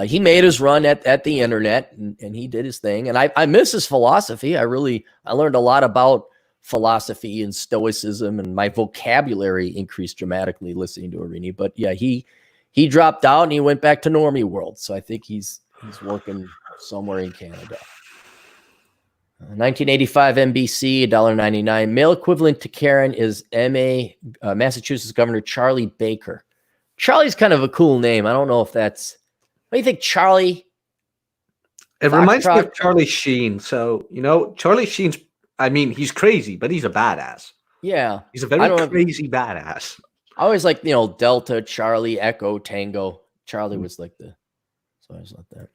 he made his run at the internet and he did his thing. And I miss his philosophy. I learned a lot about philosophy and stoicism, and my vocabulary increased dramatically listening to Arini. But yeah, he dropped out and he went back to Normie World. So I think he's working somewhere in Canada. 1985 NBC, $1.99. Male equivalent to Karen is Massachusetts Governor Charlie Baker. Charlie's kind of a cool name. I don't know if that's... What do you think, Charlie? It reminds me of Charlie Sheen. So, Charlie Sheen's, he's crazy, but he's a badass. Yeah. He's a very crazy badass. I always like, Delta, Charlie, Echo, Tango. Charlie was like so I always like that.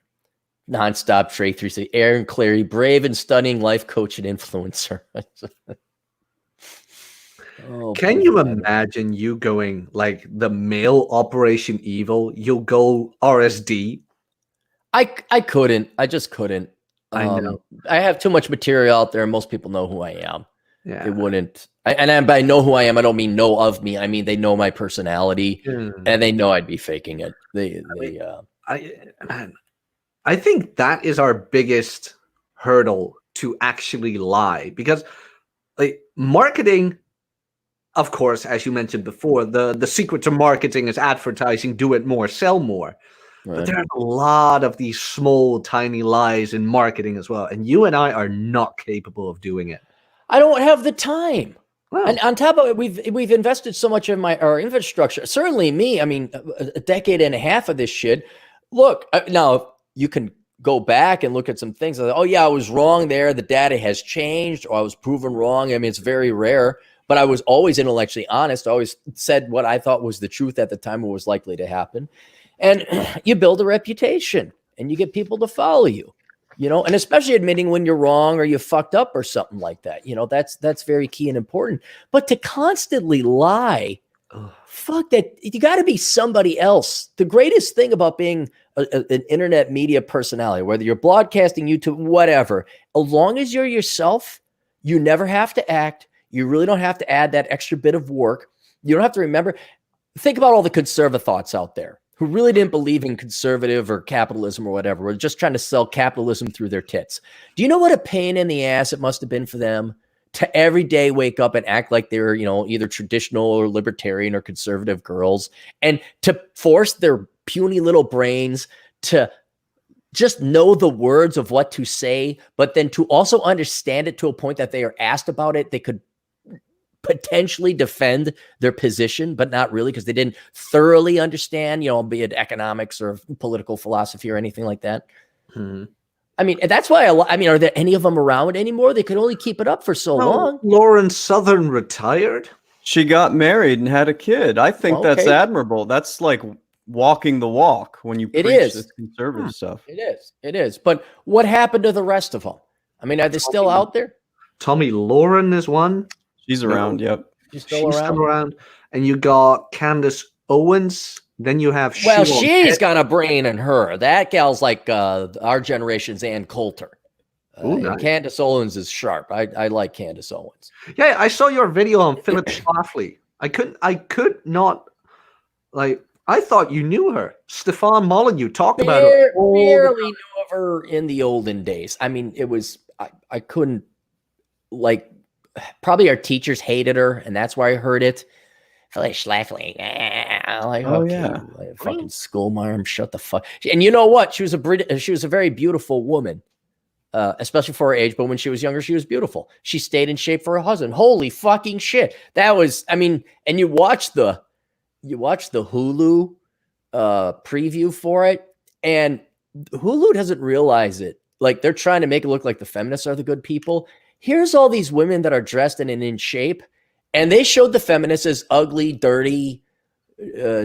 Nonstop Trey 360. Aaron Clary, brave and stunning life coach and influencer. Can you imagine you going like the male Operation Evil? You'll go RSD. I couldn't. I just couldn't. I know. I have too much material out there, and most people know who I am. Yeah. It wouldn't. By know who I am, I don't mean know of me. I mean they know my personality, and they know I'd be faking it. I think that is our biggest hurdle to actually lie, because like marketing, of course, as you mentioned before, the secret to marketing is advertising, do it more, sell more. Right. But there are a lot of these small, tiny lies in marketing as well. And you and I are not capable of doing it. I don't have the time. Wow. And on top of it, we've invested so much in our infrastructure. Certainly me, a decade and a half of this shit. Look, now you can go back and look at some things. Like, oh yeah, I was wrong there. The data has changed, or I was proven wrong. It's very rare, but I was always intellectually honest. I always said what I thought was the truth at the time, what was likely to happen. And you build a reputation and you get people to follow you, and especially admitting when you're wrong or you fucked up or something like that. That's very key and important. But to constantly lie, fuck that. You got to be somebody else. The greatest thing about being an internet media personality, whether you're broadcasting, YouTube, whatever, as long as you're yourself, you never have to act. You really don't have to add that extra bit of work. You don't have to remember. Think about all the conservative thoughts out there who really didn't believe in conservative or capitalism or whatever. We're just trying to sell capitalism through their tits. Do you know what a pain in the ass it must have been for them to every day wake up and act like they're, either traditional or libertarian or conservative girls, and to force their puny little brains to just know the words of what to say, but then to also understand it to a point that they are asked about it, they could potentially defend their position, but not really, because they didn't thoroughly understand, be it economics or political philosophy or anything like that. That's why are there any of them around anymore? They could only keep it up for so long. Lauren Southern retired. She got married and had a kid. I think that's admirable. That's like walking the walk when you It preach is. this conservative stuff. It is. But what happened to the rest of them? I mean, are they still out there? Tommy Lauren is one. She's around. Yep. She's still around. And you got Candace Owens. Then you have she's got a brain in her. That gal's like our generation's Ann Coulter. Nice. Candace Owens is sharp. I like Candace Owens. Yeah, I saw your video on Philip Schlafly. I could not, like, I thought you knew her. Stefan Molyneux talked about her. Barely knew of her in the olden days. I mean, it was, I couldn't, like, probably our teachers hated her, and that's why I heard it. Philip Schlafly. Like, oh, okay, yeah. like, fucking schoolmarm, shut the fuck. And you know what? She was a very beautiful woman. Especially for her age, but when she was younger, she was beautiful. She stayed in shape for her husband. Holy fucking shit. That was, I mean, and you watch the Hulu preview for it, and Hulu doesn't realize it. Like, they're trying to make it look like the feminists are the good people. Here's all these women that are dressed and in shape, and they showed the feminists as ugly, dirty,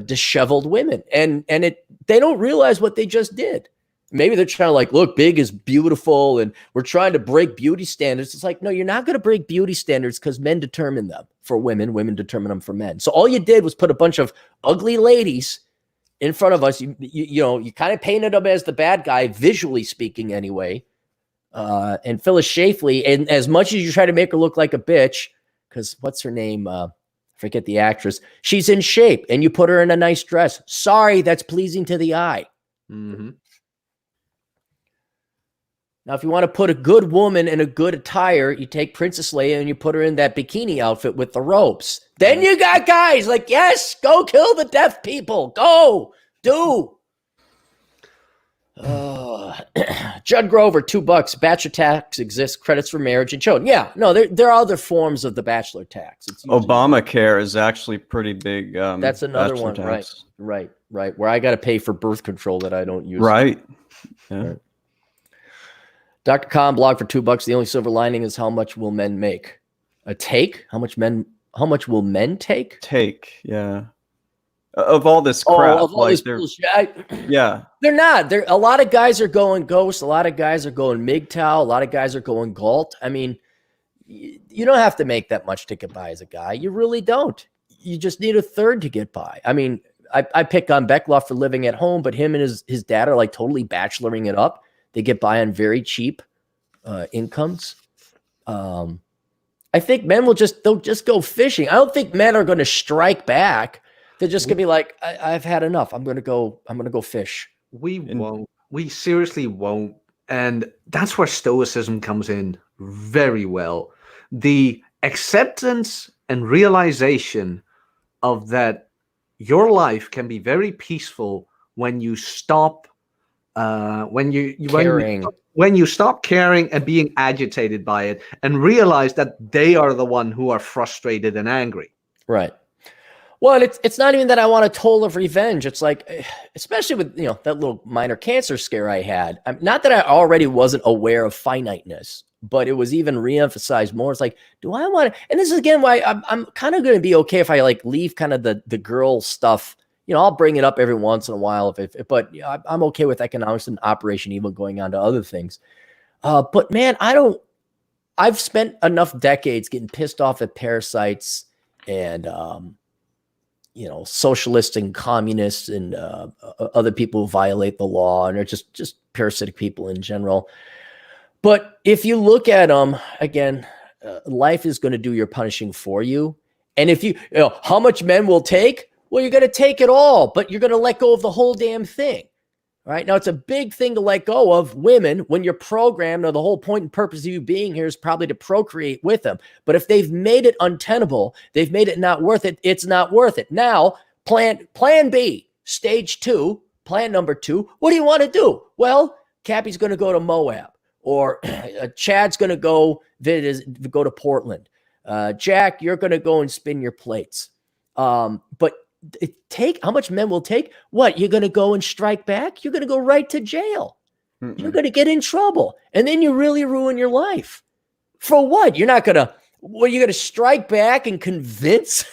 disheveled women. And they don't realize what they just did. Maybe they're trying to, like, look, big is beautiful and we're trying to break beauty standards. It's like, no, you're not going to break beauty standards because men determine them for women. Women determine them for men. So all you did was put a bunch of ugly ladies in front of us. You kind of painted them as the bad guy, visually speaking anyway. And Phyllis Schlafly, and as much as you try to make her look like a bitch, because what's her name? Forget the actress. She's in shape and you put her in a nice dress. Sorry, that's pleasing to the eye. Mm-hmm. Now, if you want to put a good woman in a good attire, you take Princess Leia and you put her in that bikini outfit with the ropes. Then you got guys like, yes, go kill the deaf people. Go, do. Judd Grover, $2. Bachelor tax exists. Credits for marriage and children. Yeah, no, there are other forms of the bachelor tax. It's Obamacare is actually pretty big. That's another one, tax. Right. Where I got to pay for birth control that I don't use. Right. Yeah. Right. Dr. Cohn Blog for $2. The only silver lining is how much will men make? A take? How much will men take? Take, yeah. Of all this crap. Of all this bullshit. Yeah. They're not. A lot of guys are going Ghost. A lot of guys are going MGTOW. A lot of guys are going Galt. I mean, you don't have to make that much to get by as a guy. You really don't. You just need a third to get by. I mean, I pick on Beckloff for living at home, but him and his dad are like totally bacheloring it up. They get by on very cheap incomes. I think men they'll just go fishing. I don't think men are going to strike back. They're just going to be like, I've had enough. I'm going to go fish. We won't. We seriously won't. And that's where stoicism comes in very well. The acceptance and realization of that your life can be very peaceful when you stop when you stop caring and being agitated by it and realize that they are the one who are frustrated and angry. Right. Well, it's not even that I want a toll of revenge. It's like, especially with, that little minor cancer scare I had. Not that I already wasn't aware of finiteness, but it was even reemphasized more. It's like, do I want to, and this is again why I'm kind of going to be okay if I like leave kind of the girl stuff. I'll bring it up every once in a while, but I'm okay with economics and Operation Evil going on to other things. But man, I've spent enough decades getting pissed off at parasites and, socialists and communists and other people who violate the law and are just parasitic people in general. But if you look at them, again, life is going to do your punishing for you. And if how much men will take? Well, you're going to take it all, but you're going to let go of the whole damn thing. Right? Now, it's a big thing to let go of women when you're programmed, or the whole point and purpose of you being here is probably to procreate with them. But if they've made it untenable, they've made it not worth it, it's not worth it. Now, plan B, stage 2, plan number 2. What do you want to do? Well, Cappy's going to go to Moab, or Chad's going to go to Portland. Jack, you're going to go and spin your plates. But how much men will take? What, you're going to go and strike back? You're going to go right to jail. Mm-mm. You're going to get in trouble. And then you really ruin your life. For what? You're going to strike back and convince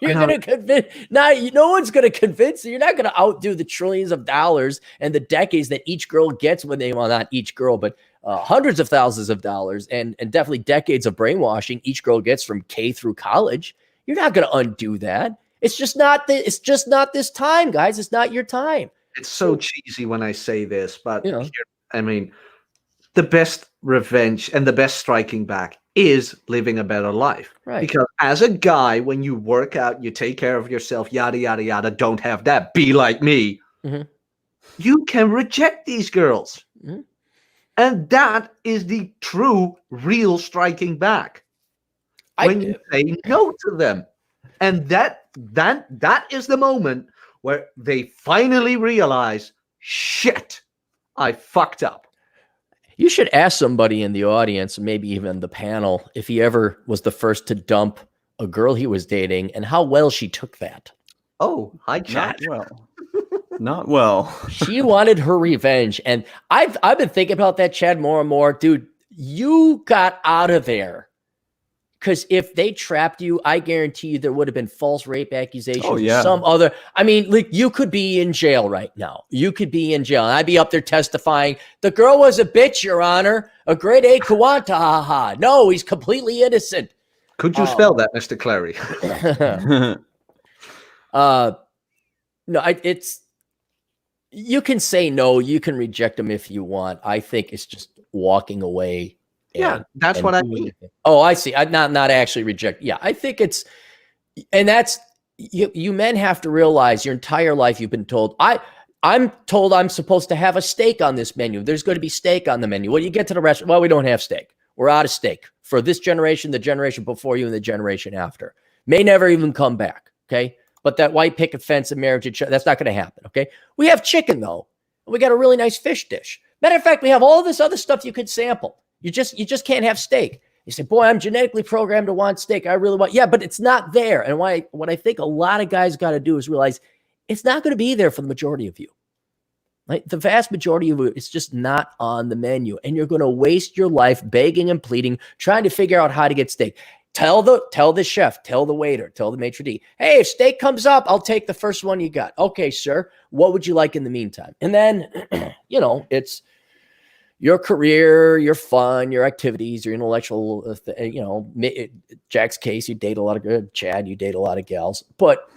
You're going to convince. No one's going to convince you. You're not going to outdo the trillions of dollars and the decades that each girl gets when they, well, not each girl, but hundreds of thousands of dollars and definitely decades of brainwashing each girl gets from K through college. You're not going to undo that. It's just not this time, guys. It's not your time. It's so cheesy when I say this, but I mean, the best revenge and the best striking back is living a better life. Right. Because as a guy, when you work out, you take care of yourself, yada, yada, yada, don't have that, be like me, you can reject these girls. And that is the true, real striking back. When you say no to them. And that is the moment where they finally realize, shit, I fucked up. You should ask somebody in the audience, maybe even the panel, if he ever was the first to dump a girl he was dating and how well she took that. Oh, hi, Chad. Not well. She wanted her revenge. And I've been thinking about that, Chad, more and more. Dude, you got out of there. Because if they trapped you, I guarantee you there would have been false rape accusations. Oh, yeah. Some other. I mean, like, you could be in jail right now. You could be in jail. And I'd be up there testifying. The girl was a bitch, Your Honor. A grade A Kawanta, haha. No, he's completely innocent. Could you spell that, Mr. Clary? It's. You can say no. You can reject them if you want. I think it's just walking away. That's what I mean. Oh, I see. I'm not actually reject. Yeah, I think it's, and that's you men have to realize your entire life you've been told. I'm told I'm supposed to have a steak on this menu. There's going to be steak on the menu. Well, you get to the restaurant. Well, we don't have steak. We're out of steak for this generation, the generation before you, and the generation after. May never even come back. Okay, but that white picket fence and marriage, that's not going to happen. Okay, we have chicken though. We got a really nice fish dish. Matter of fact, we have all this other stuff you could sample. You just can't have steak. You say, boy, I'm genetically programmed to want steak. I really want, but it's not there. And what I think a lot of guys got to do is realize it's not going to be there for the majority of you. Like the vast majority of you, it's just not on the menu. And you're going to waste your life begging and pleading, trying to figure out how to get steak. Tell the chef, tell the waiter, tell the maitre d', hey, if steak comes up, I'll take the first one you got. Okay, sir. What would you like in the meantime? And then, it's your career, your fun, your activities, your intellectual, Jack's case, you date a lot of good, Chad, you date a lot of gals. But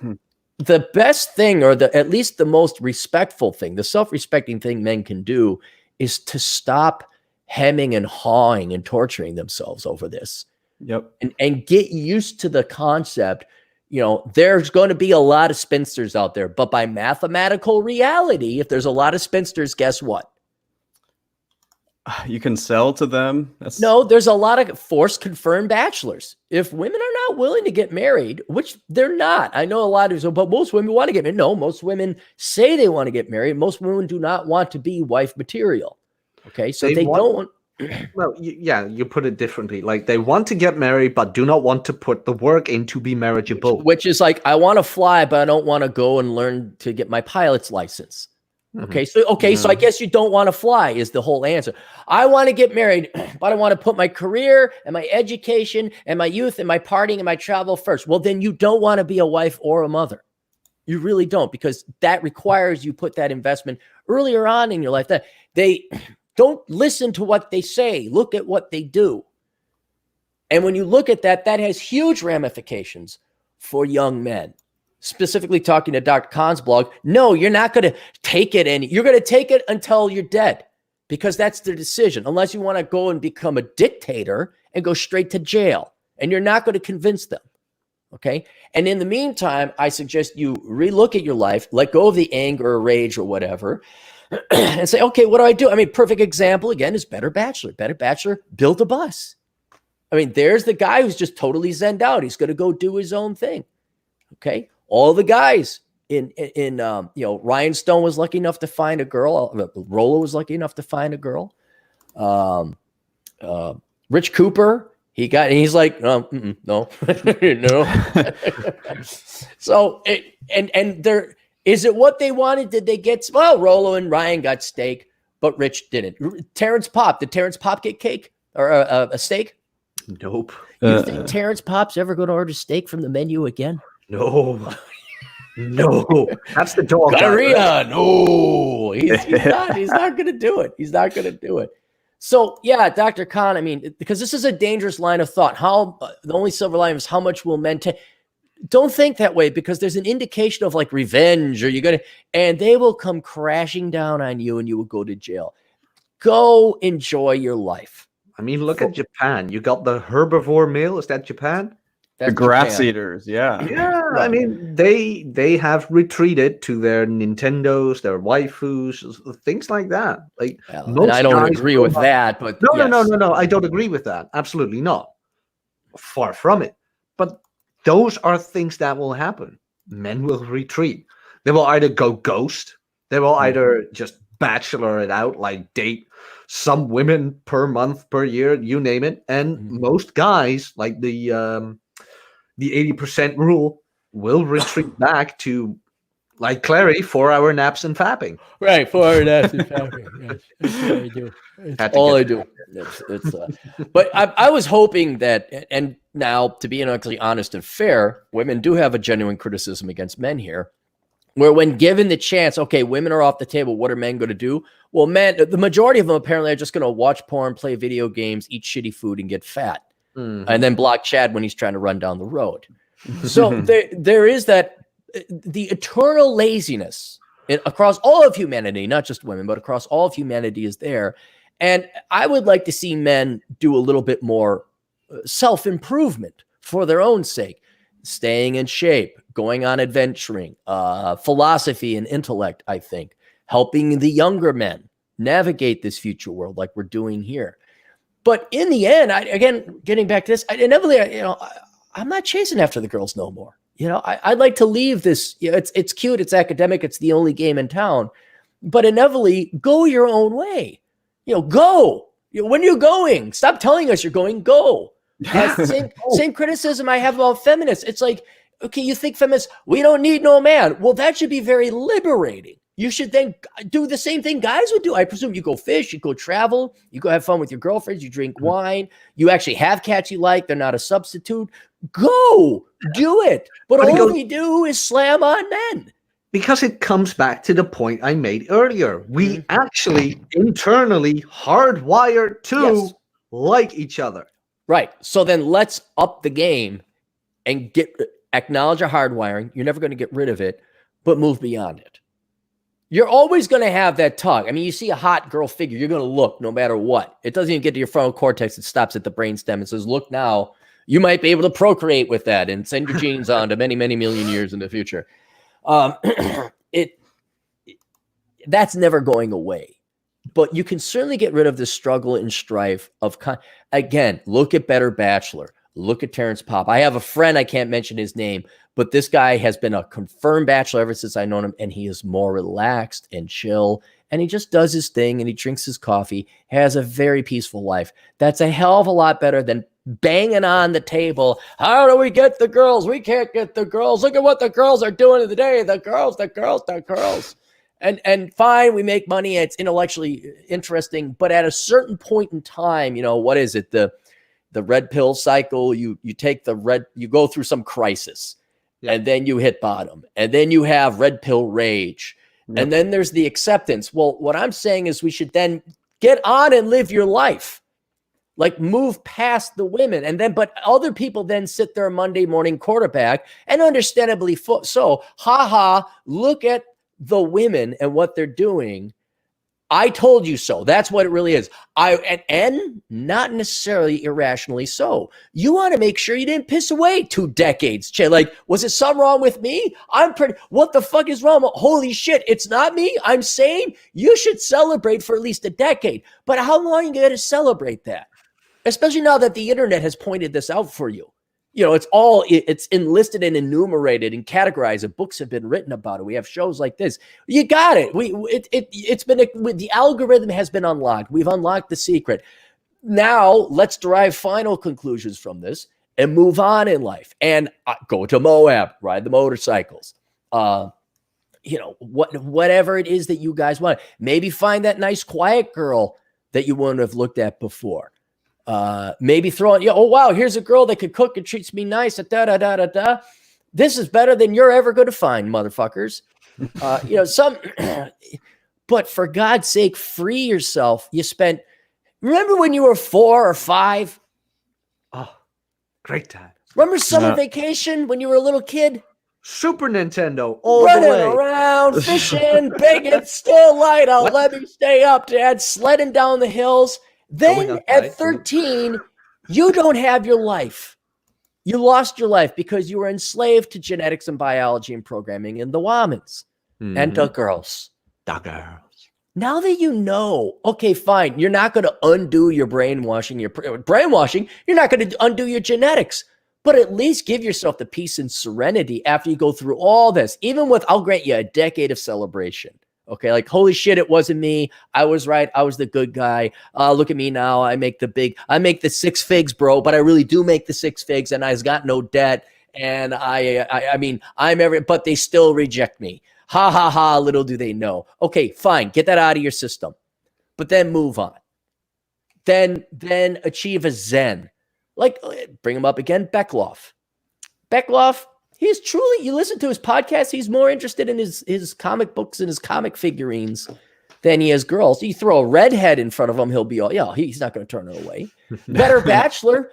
the best thing, or at least the most respectful thing, the self-respecting thing men can do is to stop hemming and hawing and torturing themselves over this. Yep. And get used to the concept. There's going to be a lot of spinsters out there, but by mathematical reality, if there's a lot of spinsters, guess what? You can sell to them. No, there's a lot of forced confirmed bachelors. If women are not willing to get married, which they're not, I know a lot of, but most women want to get married. No, most women say they want to get married. Most women do not want to be wife material. Okay, so they don't. Well, you put it differently. Like they want to get married, but do not want to put the work in to be marriageable. Which is like, I want to fly, but I don't want to go and learn to get my pilot's license. Okay, so I guess you don't want to fly is the whole answer. I want to get married, but I want to put my career and my education and my youth and my partying and my travel first. Well, then you don't want to be a wife or a mother. You really don't, because that requires you put that investment earlier on in your life. That they don't listen to what they say. Look at what they do. And when you look at that, that has huge ramifications for young men. Specifically talking to Dr. Cohn's blog, no, you're not going to take it you're going to take it until you're dead, because that's the decision. Unless you want to go and become a dictator and go straight to jail, and you're not going to convince them. Okay. And in the meantime, I suggest you relook at your life, let go of the anger or rage or whatever, and say, okay, what do I do? I mean, perfect example again is Better Bachelor. Better Bachelor built a bus. I mean, there's the guy who's just totally zenned out. He's going to go do his own thing. Okay. All the guys in Ryan Stone was lucky enough to find a girl. Rollo was lucky enough to find a girl. Rich Cooper, he's like, no, no. So, and there, is it what they wanted? Did they get, well, Rollo and Ryan got steak, but Rich didn't. Terrence Popp, did Terrence Popp get cake or a steak? Nope. You think Terrence Popp's ever going to order steak from the menu again? No. No. That's the dog. Gonorrhea. No, he's not going to do it. He's not going to do it. So yeah, Dr. Cohn, I mean, because this is a dangerous line of thought. How the only silver lining is how much will men take. Don't think that way, because there's an indication of like revenge, or you're going to, and they will come crashing down on you and you will go to jail. Go enjoy your life. I mean, look at Japan. You got the herbivore male. Is that Japan? The grass eaters, yeah. Yeah, I mean, they have retreated to their Nintendos, their waifus, things like that. Like, and I don't agree with that, but no. I don't agree with that. Absolutely not. Far from it. But those are things that will happen. Men will retreat. They will either go ghost. They will either just bachelor it out, like date some women per month, per year, you name it. And most guys, like the 80% rule, will retreat back to, like Clary, 4-hour naps and fapping. Right, 4-hour naps and fapping. Yes, that's what I do. That's all I do. But I was hoping that, and now to be actually honest and fair, women do have a genuine criticism against men here, where when given the chance, okay, women are off the table, what are men going to do? Well, men, the majority of them apparently are just going to watch porn, play video games, eat shitty food, and get fat. And then block Chad when he's trying to run down the road. So there is that, the eternal laziness across all of humanity, not just women, but across all of humanity is there. And I would like to see men do a little bit more self-improvement for their own sake, staying in shape, going on adventuring, philosophy and intellect, I think, helping the younger men navigate this future world like we're doing here. But in the end, again, getting back to this, inevitably, I'm not chasing after the girls no more. I'd like to leave this. It's cute, it's academic, it's the only game in town. But inevitably, go your own way. Go. When you're going, stop telling us you're going. Go. Same criticism I have about feminists. It's like, okay, you think feminists, we don't need no man. Well, that should be very liberating. You should then do the same thing guys would do. I presume you go fish, you go travel, you go have fun with your girlfriends, you drink wine, you actually have cats you like, they're not a substitute. Go, do it. But all we do is slam on men. Because it comes back to the point I made earlier. We actually internally hardwired to like each other. Right. So then let's up the game and acknowledge our hardwiring. You're never going to get rid of it, but move beyond it. You're always going to have that tug. I mean, you see a hot girl figure, you're going to look no matter what. It doesn't even get to your frontal cortex. It stops at the brainstem and says, look now. You might be able to procreate with that and send your genes on to many, many million years in the future. That's never going away. But you can certainly get rid of the struggle and strife of, again, look at Better Bachelor. Look at Terrence Popp. I have a friend, I can't mention his name, but this guy has been a confirmed bachelor ever since I known him, and he is more relaxed and chill, and he just does his thing, and he drinks his coffee, has a very peaceful life. That's a hell of a lot better than banging on the table. How do we get the girls? We can't get the girls. Look at what the girls are doing today. The girls. And fine, we make money, and it's intellectually interesting, but at a certain point in time, what is it? The red pill cycle, you take you go through some crisis, and then you hit bottom, and then you have red pill rage, and then there's the acceptance. Well, what I'm saying is we should then get on and live your life, like move past the women, but other people then sit there Monday morning quarterback, and understandably so, look at the women and what they're doing. I told you so. That's what it really is. And not necessarily irrationally so. You want to make sure you didn't piss away 2 decades. Like, was it something wrong with me? What the fuck is wrong? Holy shit, it's not me. I'm saying you should celebrate for at least a decade. But how long are you going to celebrate that? Especially now that the internet has pointed this out for you. It's enlisted and enumerated and categorized, and books have been written about it. We have shows like this. You got it. The algorithm has been unlocked. We've unlocked the secret. Now let's derive final conclusions from this and move on in life and go to Moab, ride the motorcycles. Whatever it is that you guys want. Maybe find that nice quiet girl that you wouldn't have looked at before. Maybe throw in, oh wow, here's a girl that could cook and treats me nice. This is better than you're ever going to find, motherfuckers. But for God's sake, free yourself. Remember when you were 4 or 5? Oh, great time. Remember summer vacation when you were a little kid? Super Nintendo all Running the way. around, fishing, begging, still light out. Let me stay up, Dad. Sledding down the hills. Then at 13, you don't have your life. You lost your life because you were enslaved to genetics and biology and programming and the womans and the girls. The girls. Now that you know, okay, fine. You're not going to undo your brainwashing. You're not going to undo your genetics. But at least give yourself the peace and serenity after you go through all this. Even with, I'll grant you a decade of celebration. Okay, like, holy shit, it wasn't me. I was right. I was the good guy. Look at me now. I make the 6 figs, bro. But I really do make the 6 figs, and I've got no debt. And but they still reject me. Ha ha ha. Little do they know. Okay, fine. Get that out of your system. But then move on. Then achieve a Zen. Like, bring him up again, Beckloff. He's truly, you listen to his podcast, he's more interested in his comic books and his comic figurines than he is girls. You throw a redhead in front of him, he'll be all, he's not going to turn it away. Better Bachelor.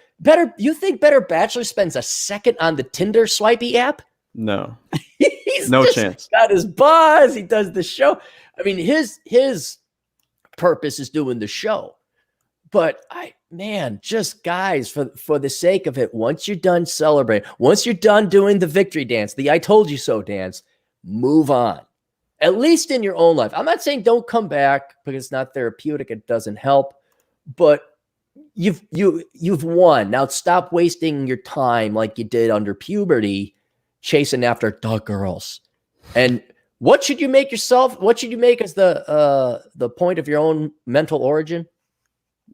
You think Better Bachelor spends a second on the Tinder swipey app? No. He's no chance. Got his buzz. He does the show. I mean, his purpose is doing the show. But just guys, for the sake of it, once you're done celebrating, once you're done doing the victory dance, the I told you so dance, move on. At least in your own life. I'm not saying don't come back because it's not therapeutic. It doesn't help. But you've won. Now stop wasting your time like you did under puberty, chasing after the girls. And what should you make yourself? What should you make as the point of your own mental origin?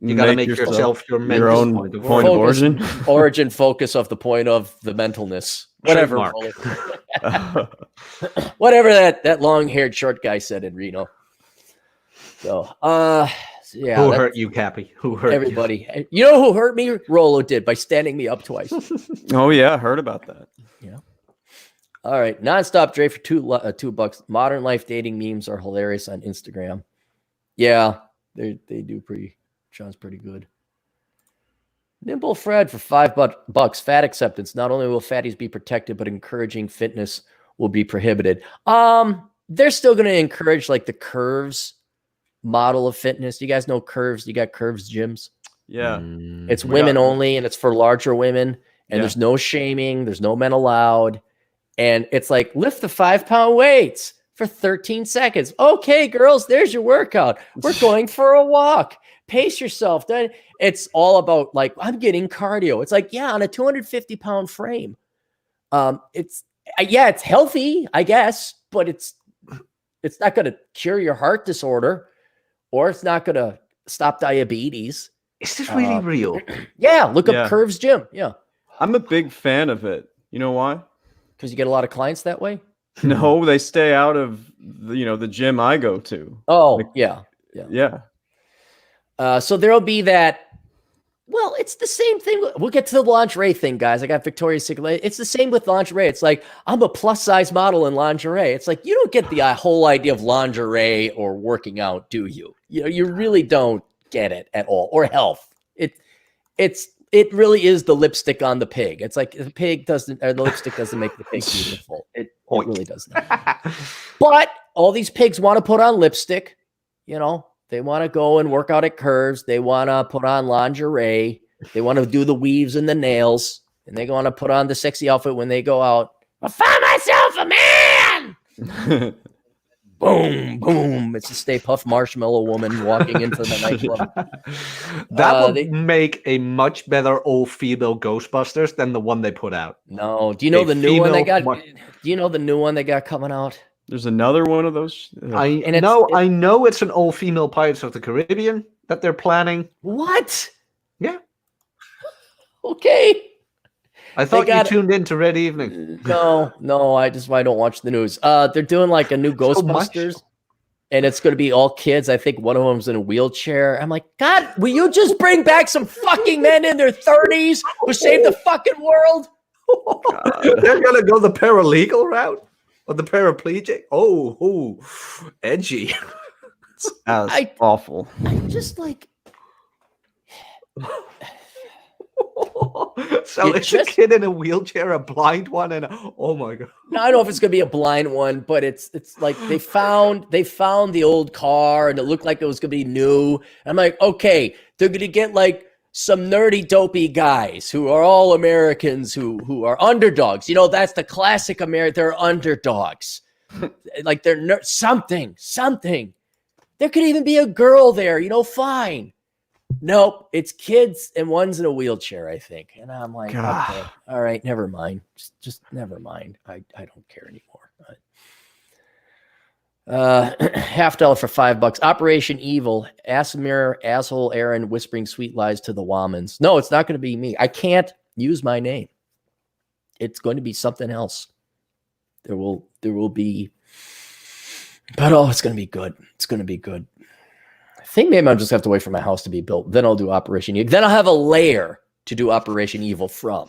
You got to make yourself your own point of origin. Origin focus of the point of the mentalness. Whatever. Whatever that long-haired short guy said in Reno. So, yeah. Who hurt you, Cappy? Who hurt everybody? You know who hurt me? Rolo did by standing me up twice. Oh, yeah. I heard about that. Yeah. All right. Nonstop Dre for $2. Modern life dating memes are hilarious on Instagram. Yeah. They do sounds pretty good. Nimble Fred for $5. Fat acceptance. Not only will fatties be protected, but encouraging fitness will be prohibited. They're still going to encourage like the Curves model of fitness. You guys know Curves? You got Curves gyms? Yeah. It's women only, and it's for larger women. And there's no shaming. There's no men allowed. And it's like, lift the 5-pound weights for 13 seconds. Okay, girls, there's your workout. We're going for a walk. Pace yourself. Then it's all about like, I'm getting cardio. It's like, on a 250-pound frame. It's healthy, I guess, but it's not going to cure your heart disorder, or it's not going to stop diabetes. Is this really real? Yeah, look up Curves Gym. Yeah. I'm a big fan of it. You know why? Because you get a lot of clients that way? No, they stay out of the gym I go to. Oh, like, yeah. So there'll be that. Well, it's the same thing. We'll get to the lingerie thing, guys. I got Victoria's Secret. It's the same with lingerie. It's like, I'm a plus size model in lingerie. It's like, you don't get the whole idea of lingerie or working out, do you? You really don't get it at all. Or health. It really is the lipstick on the pig. It's like the lipstick doesn't make the pig beautiful. It really does not. But all these pigs want to put on lipstick, They want to go and work out at Curves. They want to put on lingerie. They want to do the weaves and the nails. And they want to put on the sexy outfit when they go out. I found myself a man! Boom, boom. It's a Stay Puft Marshmallow Woman walking into the nightclub. That would make a much better all-female Ghostbusters than the one they put out. No. Do you know the new one they got? Do you know the new one they got coming out? There's another one of those. I know it's an all-female Pirates of the Caribbean that they're planning. What? Yeah. Okay. I thought you tuned into Red Evening. No, I don't watch the news. They're doing like a new Ghostbusters, and it's going to be all kids. I think one of them's in a wheelchair. I'm like, God, will you just bring back some fucking men in their 30s who saved the fucking world? They're gonna go the paralegal route or the paraplegic. Oh, edgy. That's awful. I'm just like, So It it's just- a kid in a wheelchair, a blind one, and oh my god. I don't know if it's gonna be a blind one, but it's like they found the old car and it looked like it was gonna be new. And I'm like, okay, they're gonna get like some nerdy, dopey guys who are all Americans who are underdogs. You know, that's the classic American. They're underdogs. Like they're something. There could even be a girl there. You know, fine. Nope, it's kids and one's in a wheelchair, I think. And I'm like, God. okay, all right, never mind. Just never mind. I don't care anymore. $50 for $5. Operation Evil. Asimir, asshole Aaron whispering sweet lies to the Womans. No, it's not going to be me. I can't use my name. It's going to be something else. There will be, but it's going to be good. It's going to be good. I think maybe I'll just have to wait for my house to be built. Then I'll do Operation Evil. Then I'll have a layer to do Operation Evil from.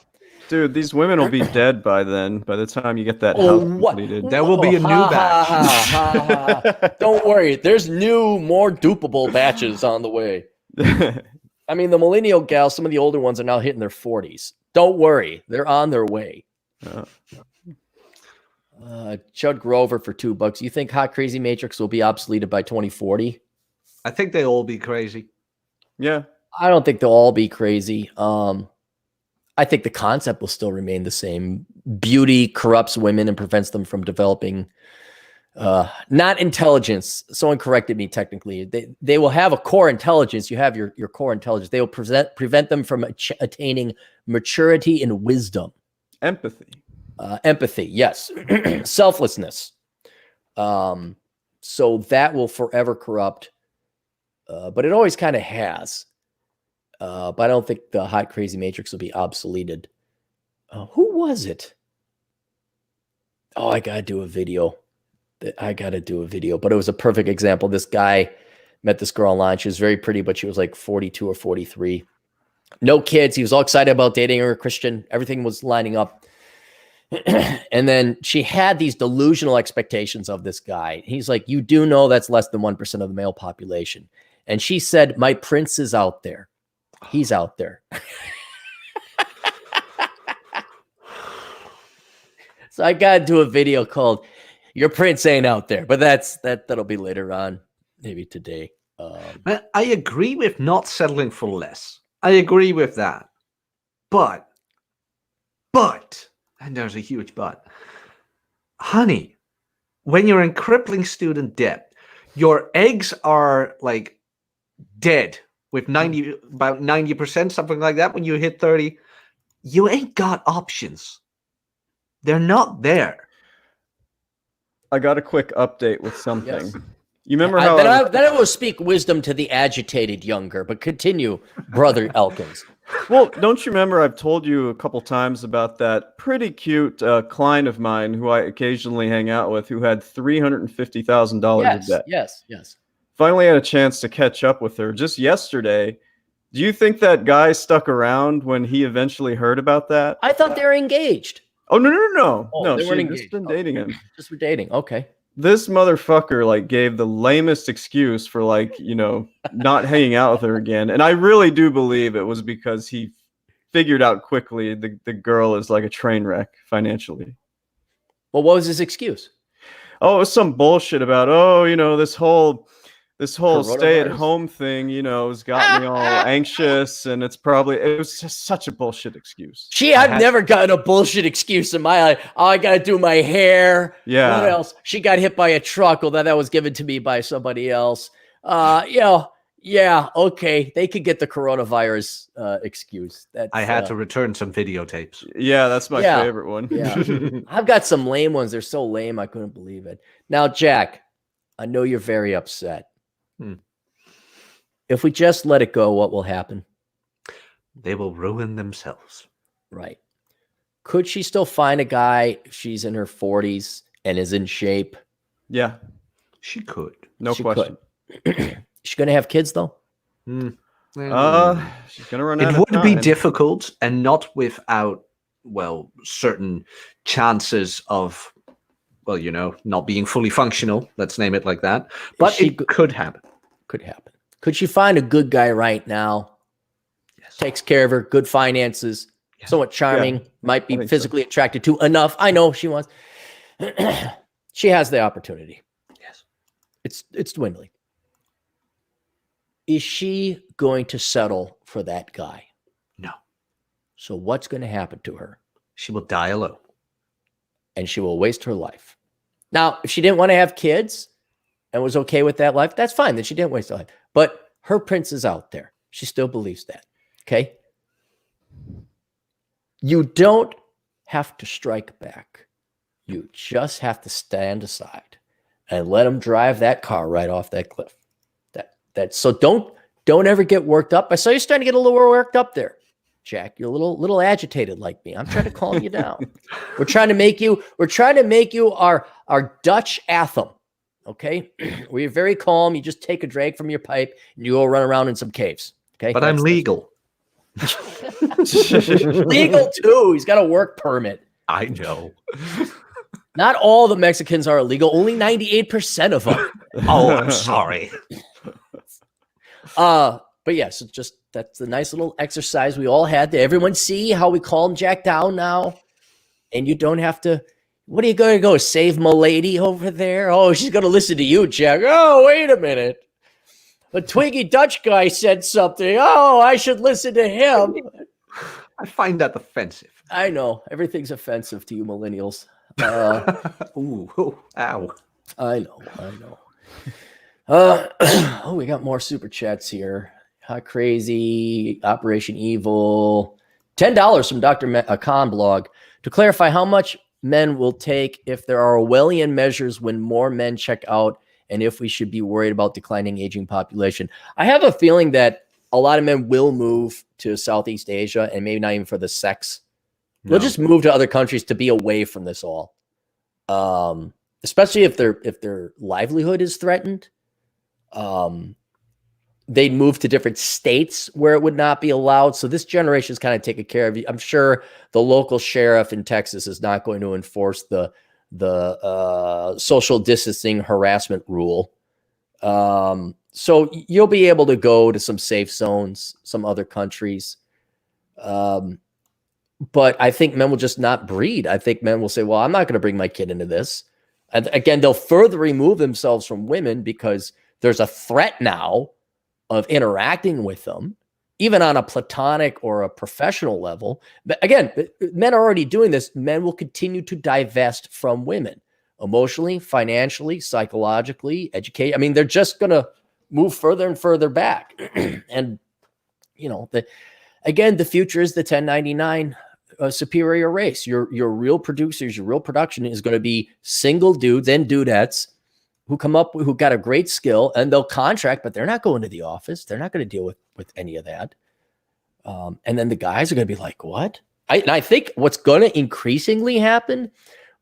Dude, these women will be dead by then. By the time you get that house completed, There will be a new batch. Don't worry. There's new, more dupable batches on the way. I mean, the millennial gals, some of the older ones are now hitting their 40s. Don't worry. They're on their way. Chud Grover for $2. You think Hot Crazy Matrix will be obsoleted by 2040? I think they all be crazy. Yeah. I don't think they'll all be crazy. I think the concept will still remain the same. Beauty corrupts women and prevents them from developing not intelligence. Someone corrected me technically. They will have a core intelligence. You have your core intelligence. They will prevent them from attaining maturity and wisdom. Empathy. Empathy, yes. Selflessness. So that will forever corrupt. But it always kind of has. But I don't think the Hot Crazy Matrix will be obsoleted. Who was it? Oh, I got to do a video. But it was a perfect example. This guy met this girl online. She was very pretty, but she was like 42 or 43. No kids. He was all excited about dating her, Christian. Everything was lining up. And then she had these delusional expectations of this guy. He's like, you do know that's less than 1% of the male population. And she said, my prince is out there. He's out there. So I got to do a video called Your Prince Ain't Out There. But that'll be later on, maybe today. I agree with not settling for less. I agree with that. But, and there's a huge but. Honey, when you're in crippling student debt, your eggs are like dead with about 90%, something like that. When you hit 30, you ain't got options. They're not there. I got a quick update with something. Yes. You remember how then I will speak wisdom to the agitated younger, but continue, Brother Elkins. Well, don't you remember I've told you a couple times about that pretty cute client of mine who I occasionally hang out with who had $350,000 of debt? Yes. Finally had a chance to catch up with her just yesterday. Do you think that guy stuck around when he eventually heard about that? I thought they were engaged. Oh, no. Oh, No, they she weren't had just engaged. been dating him. Just for dating. Okay. This motherfucker like gave the lamest excuse for like, not hanging out with her again. And I really do believe it was because he figured out quickly the girl is like a train wreck financially. Well, what was his excuse? Oh, it was some bullshit about, this whole stay-at-home thing, has got me all anxious, and it was just such a bullshit excuse. I've never gotten a bullshit excuse in my life. Oh, I got to do my hair. Yeah. What else? She got hit by a truck. Well, that was given to me by somebody else. Yeah, okay. They could get the coronavirus excuse. I had to return some videotapes. Yeah, that's my favorite one. Yeah. I've got some lame ones. They're so lame, I couldn't believe it. Now, Jack, I know you're very upset. If we just let it go, what will happen? They will ruin themselves. Right. Could she still find a guy if she's in her 40s and is in shape? Yeah. She could. No question. She's going to have kids, though? She's going to run out of It would be time. difficult and not without well, certain chances of, well, not being fully functional. Let's name it like that. But it could happen. Could happen. Could she find a good guy right now? Yes. Takes care of her, good finances, somewhat charming, might be physically attracted to enough. I know she wants. She has the opportunity. Yes. It's dwindling. Is she going to settle for that guy? No. So what's going to happen to her? She will die alone. And she will waste her life. Now, if she didn't want to have kids and was okay with that life, that's fine. Then she didn't waste her life. But her prince is out there. She still believes that. Okay? You don't have to strike back. You just have to stand aside and let him drive that car right off that cliff. So don't ever get worked up. I saw you starting to get a little worked up there, Jack. You're a little agitated like me. I'm trying to calm you down. We're trying to make you our Dutch Atham. Okay? Where you're very calm. You just take a drag from your pipe and you go run around in some caves. Okay? But I'm legal. Legal too. He's got a work permit. I know. Not all the Mexicans are illegal. Only 98% of them. Oh, I'm sorry. But yes, that's the nice little exercise we all had to everyone see how we calm Jack down now. And you don't have to. What are you going to go save Milady over there? Oh, she's going to listen to you, Jack. Oh, wait a minute. A Twiggy Dutch guy said something. Oh, I should listen to him. I find that offensive. I know. Everything's offensive to you millennials. Ooh, ow. I know. We got more super chats here. How crazy. Operation Evil. $10 from Dr. Cohn Blog. To clarify, how much men will take if there are Orwellian measures when more men check out, and if we should be worried about declining aging population. I have a feeling that a lot of men will move to Southeast Asia, and maybe not even for the sex. They'll just move to other countries to be away from this all. Especially if their livelihood is threatened. They'd move to different states where it would not be allowed. So this generation is kind of taking care of you. I'm sure the local sheriff in Texas is not going to enforce the social distancing harassment rule. So you'll be able to go to some safe zones, some other countries. But I think men will just not breed. I think men will say, well, I'm not going to bring my kid into this. And again, they'll further remove themselves from women because there's a threat now of interacting with them, even on a platonic or a professional level. But again, men are already doing this. Men will continue to divest from women emotionally, financially, psychologically, educate. I mean, they're just going to move further and further back. And, again, the future is the 1099 superior race. Your real producers, your real production is going to be single dudes and dudettes who got a great skill, and they'll contract, but they're not going to the office. They're not going to deal with any of that. And then the guys are going to be like, what? I think what's going to increasingly happen,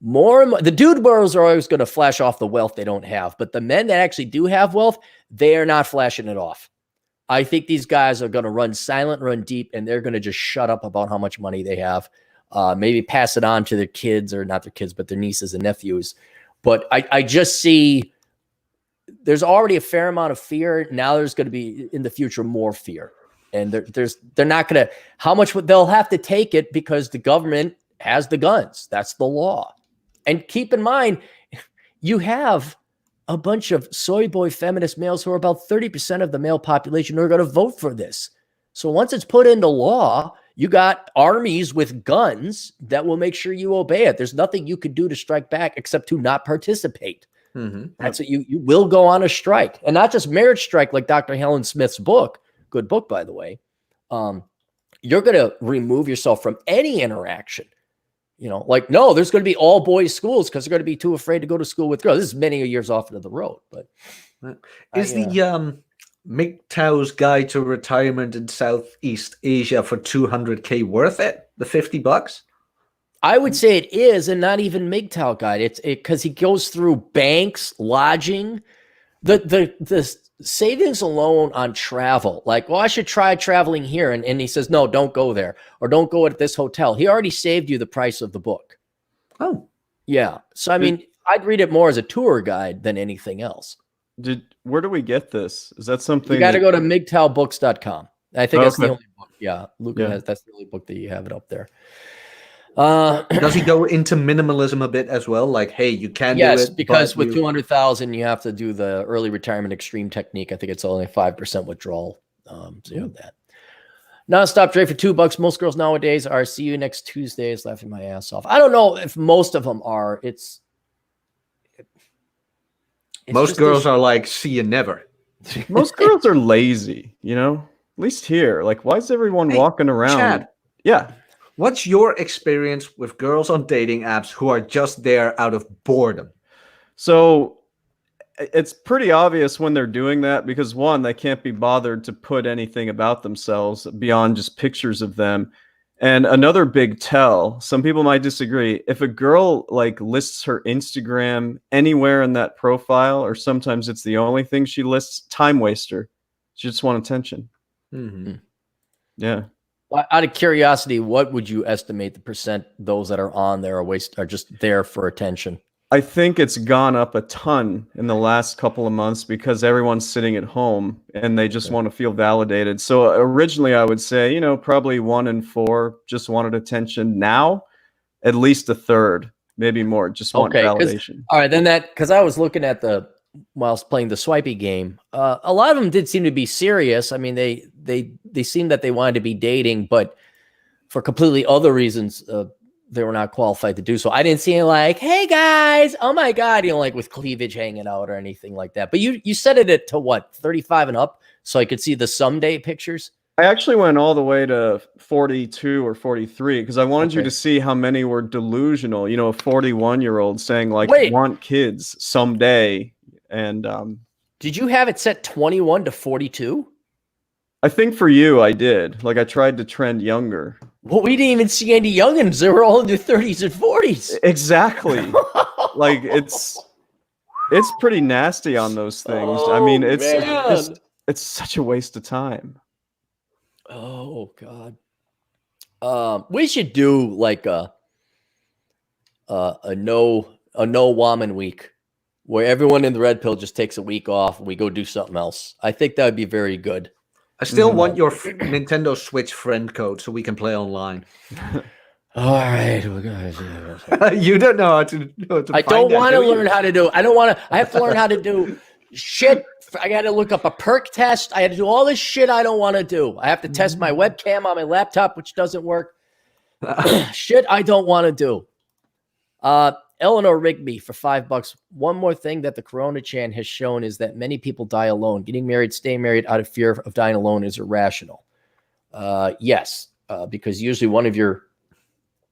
more and more, the dude bros are always going to flash off the wealth they don't have, but the men that actually do have wealth, they are not flashing it off. I think these guys are going to run silent, run deep, and they're going to just shut up about how much money they have. Maybe pass it on to their kids, or not their kids, but their nieces and nephews. But I just see there's already a fair amount of fear. Now there's going to be in the future more fear. And they're not going to, how much they'll have to take it because the government has the guns. That's the law. And keep in mind, you have a bunch of soy boy feminist males who are about 30% of the male population who are going to vote for this. So once it's put into law, you got armies with guns that will make sure you obey it. There's nothing you could do to strike back except to not participate. Mm-hmm. That's what you will go on a strike, and not just marriage strike like Dr. Helen Smith's book. Good book, by the way. You're going to remove yourself from any interaction. No, there's going to be all boys schools because they're going to be too afraid to go to school with girls. This is many years off into the road, but is the MGTOW's Guide to Retirement in Southeast Asia for $200K worth it? The $50? I would say it is, and not even MGTOW guide. It's because he goes through banks, lodging, the savings alone on travel. Like, well, I should try traveling here. And he says, no, don't go there, or don't go at this hotel. He already saved you the price of the book. Oh, yeah. So, I mean, I'd read it more as a tour guide than anything else. Where do we get this? Is that something? You got to go to MGTOWbooks.com. I think that's the only book. Yeah. Luca that's the only book that you have it up there. Does he go into minimalism a bit as well? Like, hey, you can do it. Yes, because with 200,000, you have to do the early retirement extreme technique. I think it's only 5% withdrawal. So you have that. Nonstop trade for $2. Most girls nowadays are see you next Tuesday. Is laughing my ass off. I don't know if most of them are. It's most girls are like, see you never. Most girls are lazy, you know. At least here, like, why is everyone walking around? Chad, yeah. What's your experience with girls on dating apps who are just there out of boredom? So it's pretty obvious when they're doing that because, one, they can't be bothered to put anything about themselves beyond just pictures of them. And another big tell, some people might disagree, if a girl like lists her Instagram anywhere in that profile, or sometimes it's the only thing she lists, time waster. She just wants attention. Mm-hmm. Yeah. Out of curiosity, what would you estimate the percent those that are on there are just there for attention? I think it's gone up a ton in the last couple of months because everyone's sitting at home and they just want to feel validated. So originally I would say, you know, probably 1 in 4 just wanted attention. Now, at least a third, maybe more, just want validation. All right, then because I was looking at whilst playing the swipey game, a lot of them did seem to be serious. I mean, they seemed that they wanted to be dating, but for completely other reasons, they were not qualified to do so. I didn't see any like, hey guys, oh my God, you know, like with cleavage hanging out or anything like that. But you set it to what, 35 and up, so I could see the someday pictures? I actually went all the way to 42 or 43 because I wanted you to see how many were delusional. You know, a 41-year-old saying like, want kids someday. And did you have it set 21 to 42? I think for you, I did. Like, I tried to trend younger. Well, we didn't even see any youngins. They were all in their 30s and 40s. Exactly. Like, it's pretty nasty on those things. I mean, it's such a waste of time. Oh God. We should do like a no woman week where everyone in the red pill just takes a week off and we go do something else. I think that would be very good. I still want your Nintendo Switch friend code so we can play online. All right. You don't know how to I don't want to learn how to do it. I have to learn how to do shit. I got to look up a perk test. I had to do all this shit I don't want to do. I have to test my webcam on my laptop, which doesn't work. Shit I don't want to do. Eleanor Rigby for $5. One more thing that the Corona Chan has shown is that many people die alone. Getting married, staying married out of fear of dying alone is irrational. Yes, because usually one of your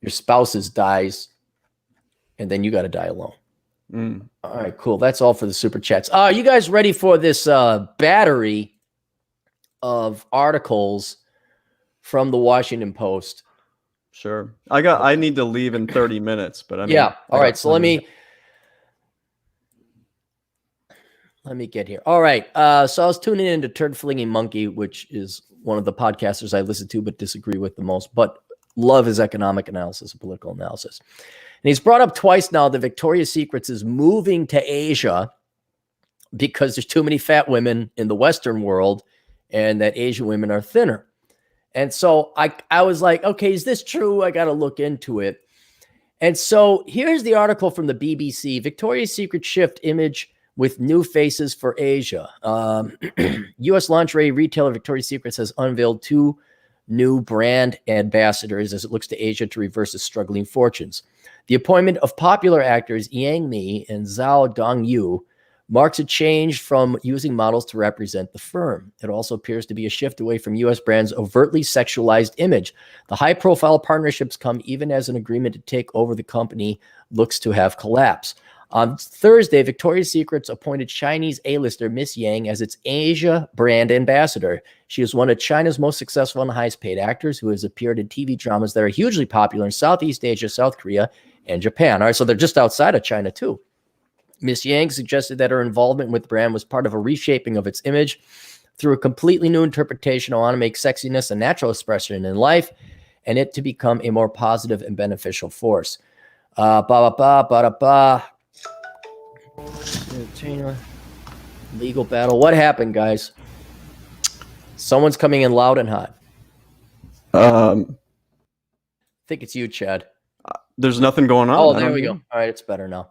spouses dies, and then you got to die alone. All right, cool. That's all for the super chats. Are you guys ready for this battery of articles from the Washington Post? Sure. I need to leave in 30 minutes, but I mean, yeah. All right. So let me get here. All right. So I was tuning in to Turd Flinging Monkey, which is one of the podcasters I listen to but disagree with the most, but love his economic analysis and political analysis. And he's brought up twice now that Victoria's Secrets is moving to Asia because there's too many fat women in the Western world and that Asian women are thinner. And so I was like, okay, is this true? I got to look into it. And so here's the article from the BBC. Victoria's Secret shift image with new faces for Asia. U.S. lingerie retailer Victoria's Secret has unveiled 2 new brand ambassadors as it looks to Asia to reverse its struggling fortunes. The appointment of popular actors Yang Mi and Zhao Dongyu marks a change from using models to represent the firm. It also appears to be a shift away from U.S. brands' overtly sexualized image. The high-profile partnerships come even as an agreement to take over the company looks to have collapsed. On Thursday, Victoria's Secret's appointed Chinese A-lister Miss Yang as its Asia brand ambassador. She is one of China's most successful and highest-paid actors who has appeared in TV dramas that are hugely popular in Southeast Asia, South Korea, and Japan. All right, so they're just outside of China, too. Miss Yang suggested that her involvement with the brand was part of a reshaping of its image through a completely new interpretation. I want to make sexiness a natural expression in life and it to become a more positive and beneficial force. Legal battle. What happened, guys? Someone's coming in loud and hot. I think it's you, Chad. There's nothing going on. Oh, there we go. All right, it's better now.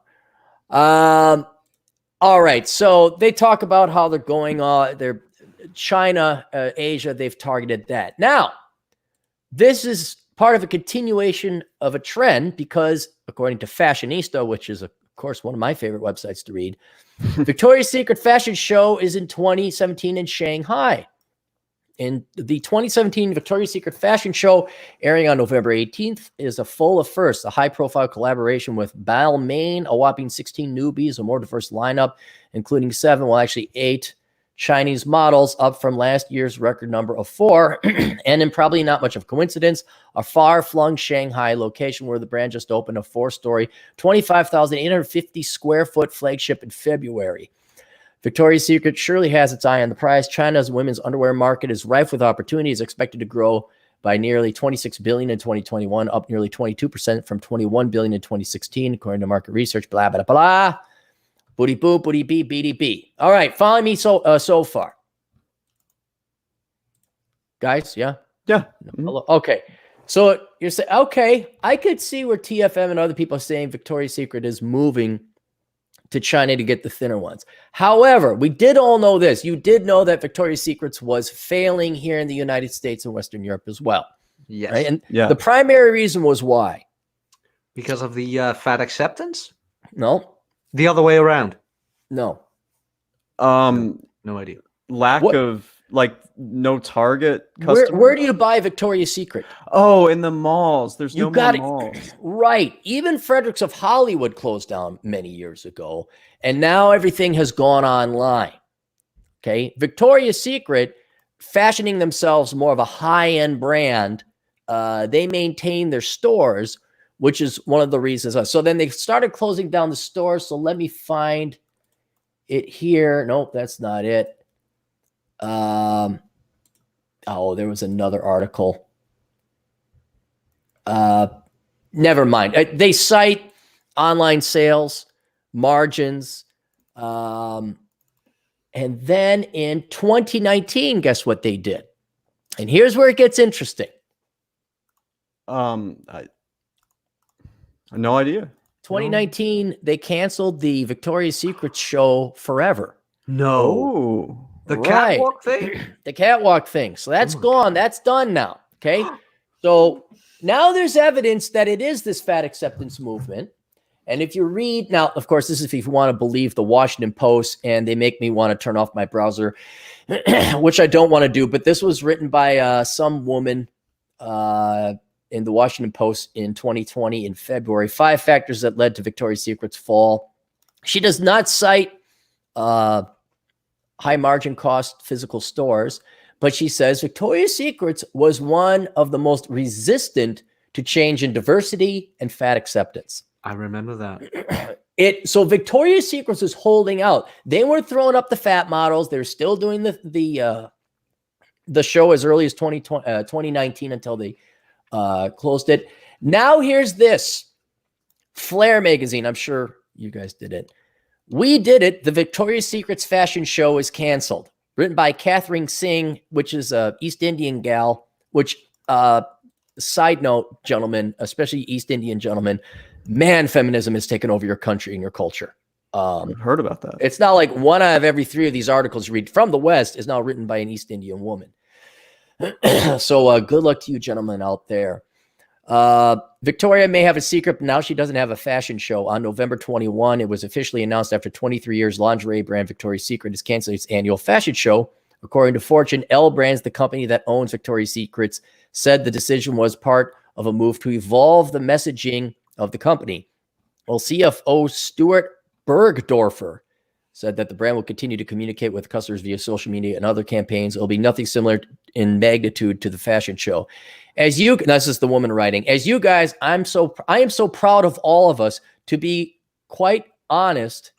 All right, so they talk about how they're going on. They're China, Asia. They've targeted that. Now, this is part of a continuation of a trend because, according to Fashionista, which is, of course, one of my favorite websites to read, Victoria's Secret fashion show is in 2017 in Shanghai. And the 2017 Victoria's Secret fashion show, airing on November 18th, is a full of firsts, a high-profile collaboration with Balmain, a whopping 16 newbies, a more diverse lineup, including 8 Chinese models, up from last year's record number of 4. And in probably not much of a coincidence, a far-flung Shanghai location where the brand just opened a 4-story, 25,850 square foot flagship in February. Victoria's Secret surely has its eye on the prize. China's women's underwear market is rife with opportunities, expected to grow by nearly $26 billion in 2021, up nearly 22% from $21 billion in 2016, according to market research. Blah blah blah. Booty boo, booty bee, beady bee. All right, follow me so far, guys. Yeah. Okay. So you're saying, okay, I could see where TFM and other people are saying Victoria's Secret is moving to China to get the thinner ones. However, we did all know this. You did know that Victoria's Secrets was failing here in the United States and Western Europe as well. Yes. Right? And the primary reason was why? Because of the fat acceptance? No. The other way around? No. No idea. Lack of no Target customers. Where do you buy Victoria's Secret? Oh, in the malls. There's no more malls. Right. Even Fredericks of Hollywood closed down many years ago, and now everything has gone online. Okay. Victoria's Secret, fashioning themselves more of a high-end brand, they maintain their stores, which is one of the reasons. So then they started closing down the stores. So let me find it here. Nope, that's not it. There was another article. Never mind. They cite online sales, margins. And then in 2019, guess what they did? And here's where it gets interesting. No idea. 2019, they canceled the Victoria's Secret show forever. No. The Right. catwalk thing? The catwalk thing. So that's gone. That's done now. Okay. So now there's evidence that it is this fat acceptance movement. And if you read now, of course, this is if you want to believe the Washington Post, and they make me want to turn off my browser, which I don't want to do. But this was written by some woman in the Washington Post in 2020 in February. 5 factors that led to Victoria's Secret's fall. She does not cite high margin cost physical stores, but she says Victoria's Secrets was one of the most resistant to change in diversity and fat acceptance. I remember that. So Victoria's Secrets is holding out. They were throwing up the fat models. They're still doing the show as early as 2019 until they closed it. Now here's this. Flair magazine. I'm sure you guys did it. We did it. The Victoria's Secret's fashion show is canceled. Written by Catherine Singh, which is a East Indian gal, which, side note, gentlemen, especially East Indian gentlemen, man, feminism has taken over your country and your culture. I've heard about that. It's not like 1 out of every 3 of these articles you read from the West is now written by an East Indian woman. So good luck to you gentlemen out there. Victoria may have a secret, but now she doesn't have a fashion show. On November 21, it was officially announced after 23 years, lingerie brand Victoria's Secret is canceling its annual fashion show. According to Fortune, L Brands, the company that owns Victoria's Secrets, said the decision was part of a move to evolve the messaging of the company. Well, CFO Stuart Bergdorfer said that the brand will continue to communicate with customers via social media and other campaigns. It'll be nothing similar in magnitude to the fashion show. This is the woman writing. As you guys, I am so proud of all of us. To be quite honest,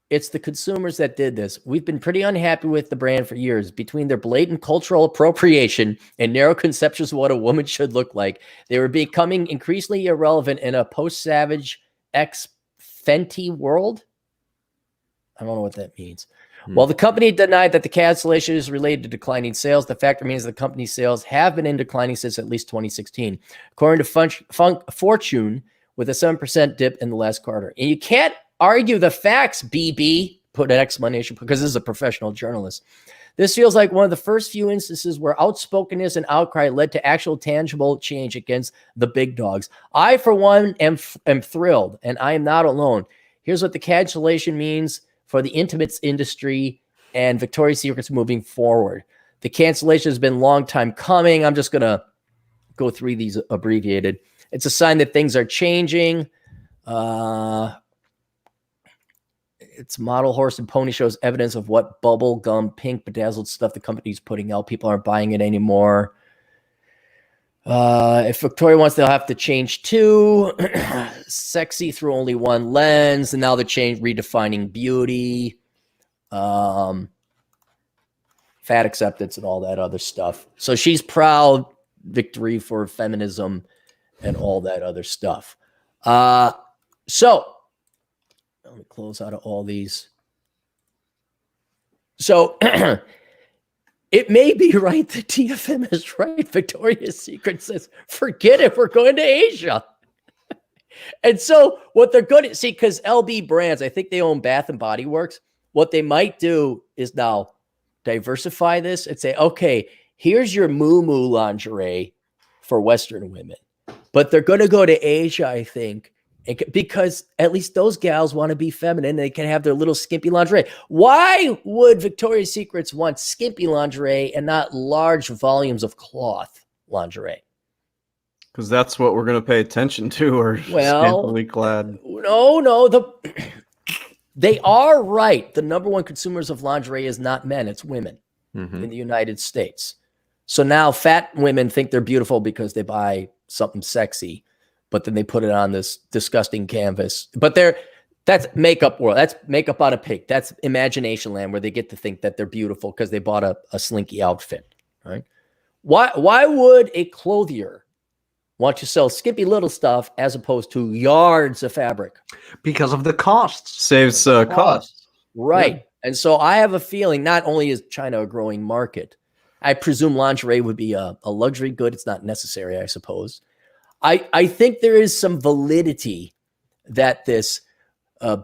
it's the consumers that did this. We've been pretty unhappy with the brand for years. Between their blatant cultural appropriation and narrow conceptions of what a woman should look like, they were becoming increasingly irrelevant in a post-Savage ex-Fenty world. I don't know what that means. While the company denied that the cancellation is related to declining sales, the fact remains the company's sales have been in declining since at least 2016, according to Fortune, with a 7% dip in the last quarter. And you can't argue the facts, BB, put an explanation, because this is a professional journalist. This feels like one of the first few instances where outspokenness and outcry led to actual tangible change against the big dogs. I, for one, am thrilled, and I am not alone. Here's what the cancellation means for the intimates industry and Victoria's Secret's moving forward. The cancellation has been a long time coming. I'm just going to go through these abbreviated. It's a sign that things are changing. It's model horse and pony shows evidence of what bubble gum, pink, bedazzled stuff the company's putting out. People aren't buying it anymore. If Victoria wants, they'll have to change too. Sexy through only one lens, and now they're redefining beauty, fat acceptance, and all that other stuff. So she's proud, victory for feminism, and all that other stuff. So let me close out of all these. So it may be right that TFM is right. Victoria's Secret says, forget it, we're going to Asia. And so what they're going to see, because LB Brands, I think they own Bath and Body Works. What they might do is now diversify this and say, okay, here's your moo lingerie for Western women. But they're going to go to Asia, I think, because at least those gals want to be feminine. They can have their little skimpy lingerie. Why would Victoria's Secrets want skimpy lingerie and not large volumes of cloth lingerie? Because that's what we're going to pay attention to, or scantily clad. No. They are right. The number one consumers of lingerie is not men, it's women in the United States. So now fat women think they're beautiful because they buy something sexy, but then they put it on this disgusting canvas. But that's makeup world. That's makeup on a pig. That's imagination land, where they get to think that they're beautiful because they bought a slinky outfit, right? Why would a clothier want to sell skimpy little stuff as opposed to yards of fabric? Because of the costs. Saves costs. Right. Yeah. And so I have a feeling not only is China a growing market, I presume lingerie would be a luxury good. It's not necessary, I suppose. I think there is some validity that this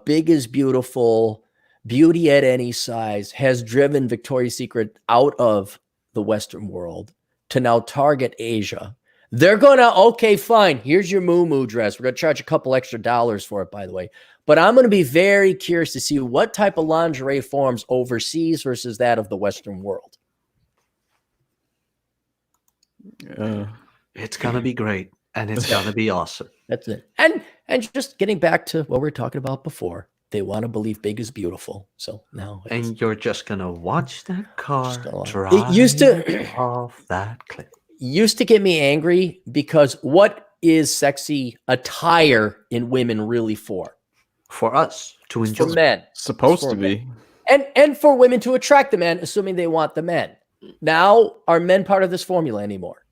big is beautiful, beauty at any size has driven Victoria's Secret out of the Western world to now target Asia. They're going to, okay, fine, here's your moo dress. We're going to charge a couple extra dollars for it, by the way. But I'm going to be very curious to see what type of lingerie forms overseas versus that of the Western world. It's going to be great. And it's going to be awesome. That's it. And just getting back to what we were talking about before, they want to believe big is beautiful. So now, and you're just going to watch that car drive off that cliff. Used to get me angry because what is sexy attire in women really for? For us to enjoy. For men. Supposed to be. And for women to attract the men, assuming they want the men. Now, are men part of this formula anymore?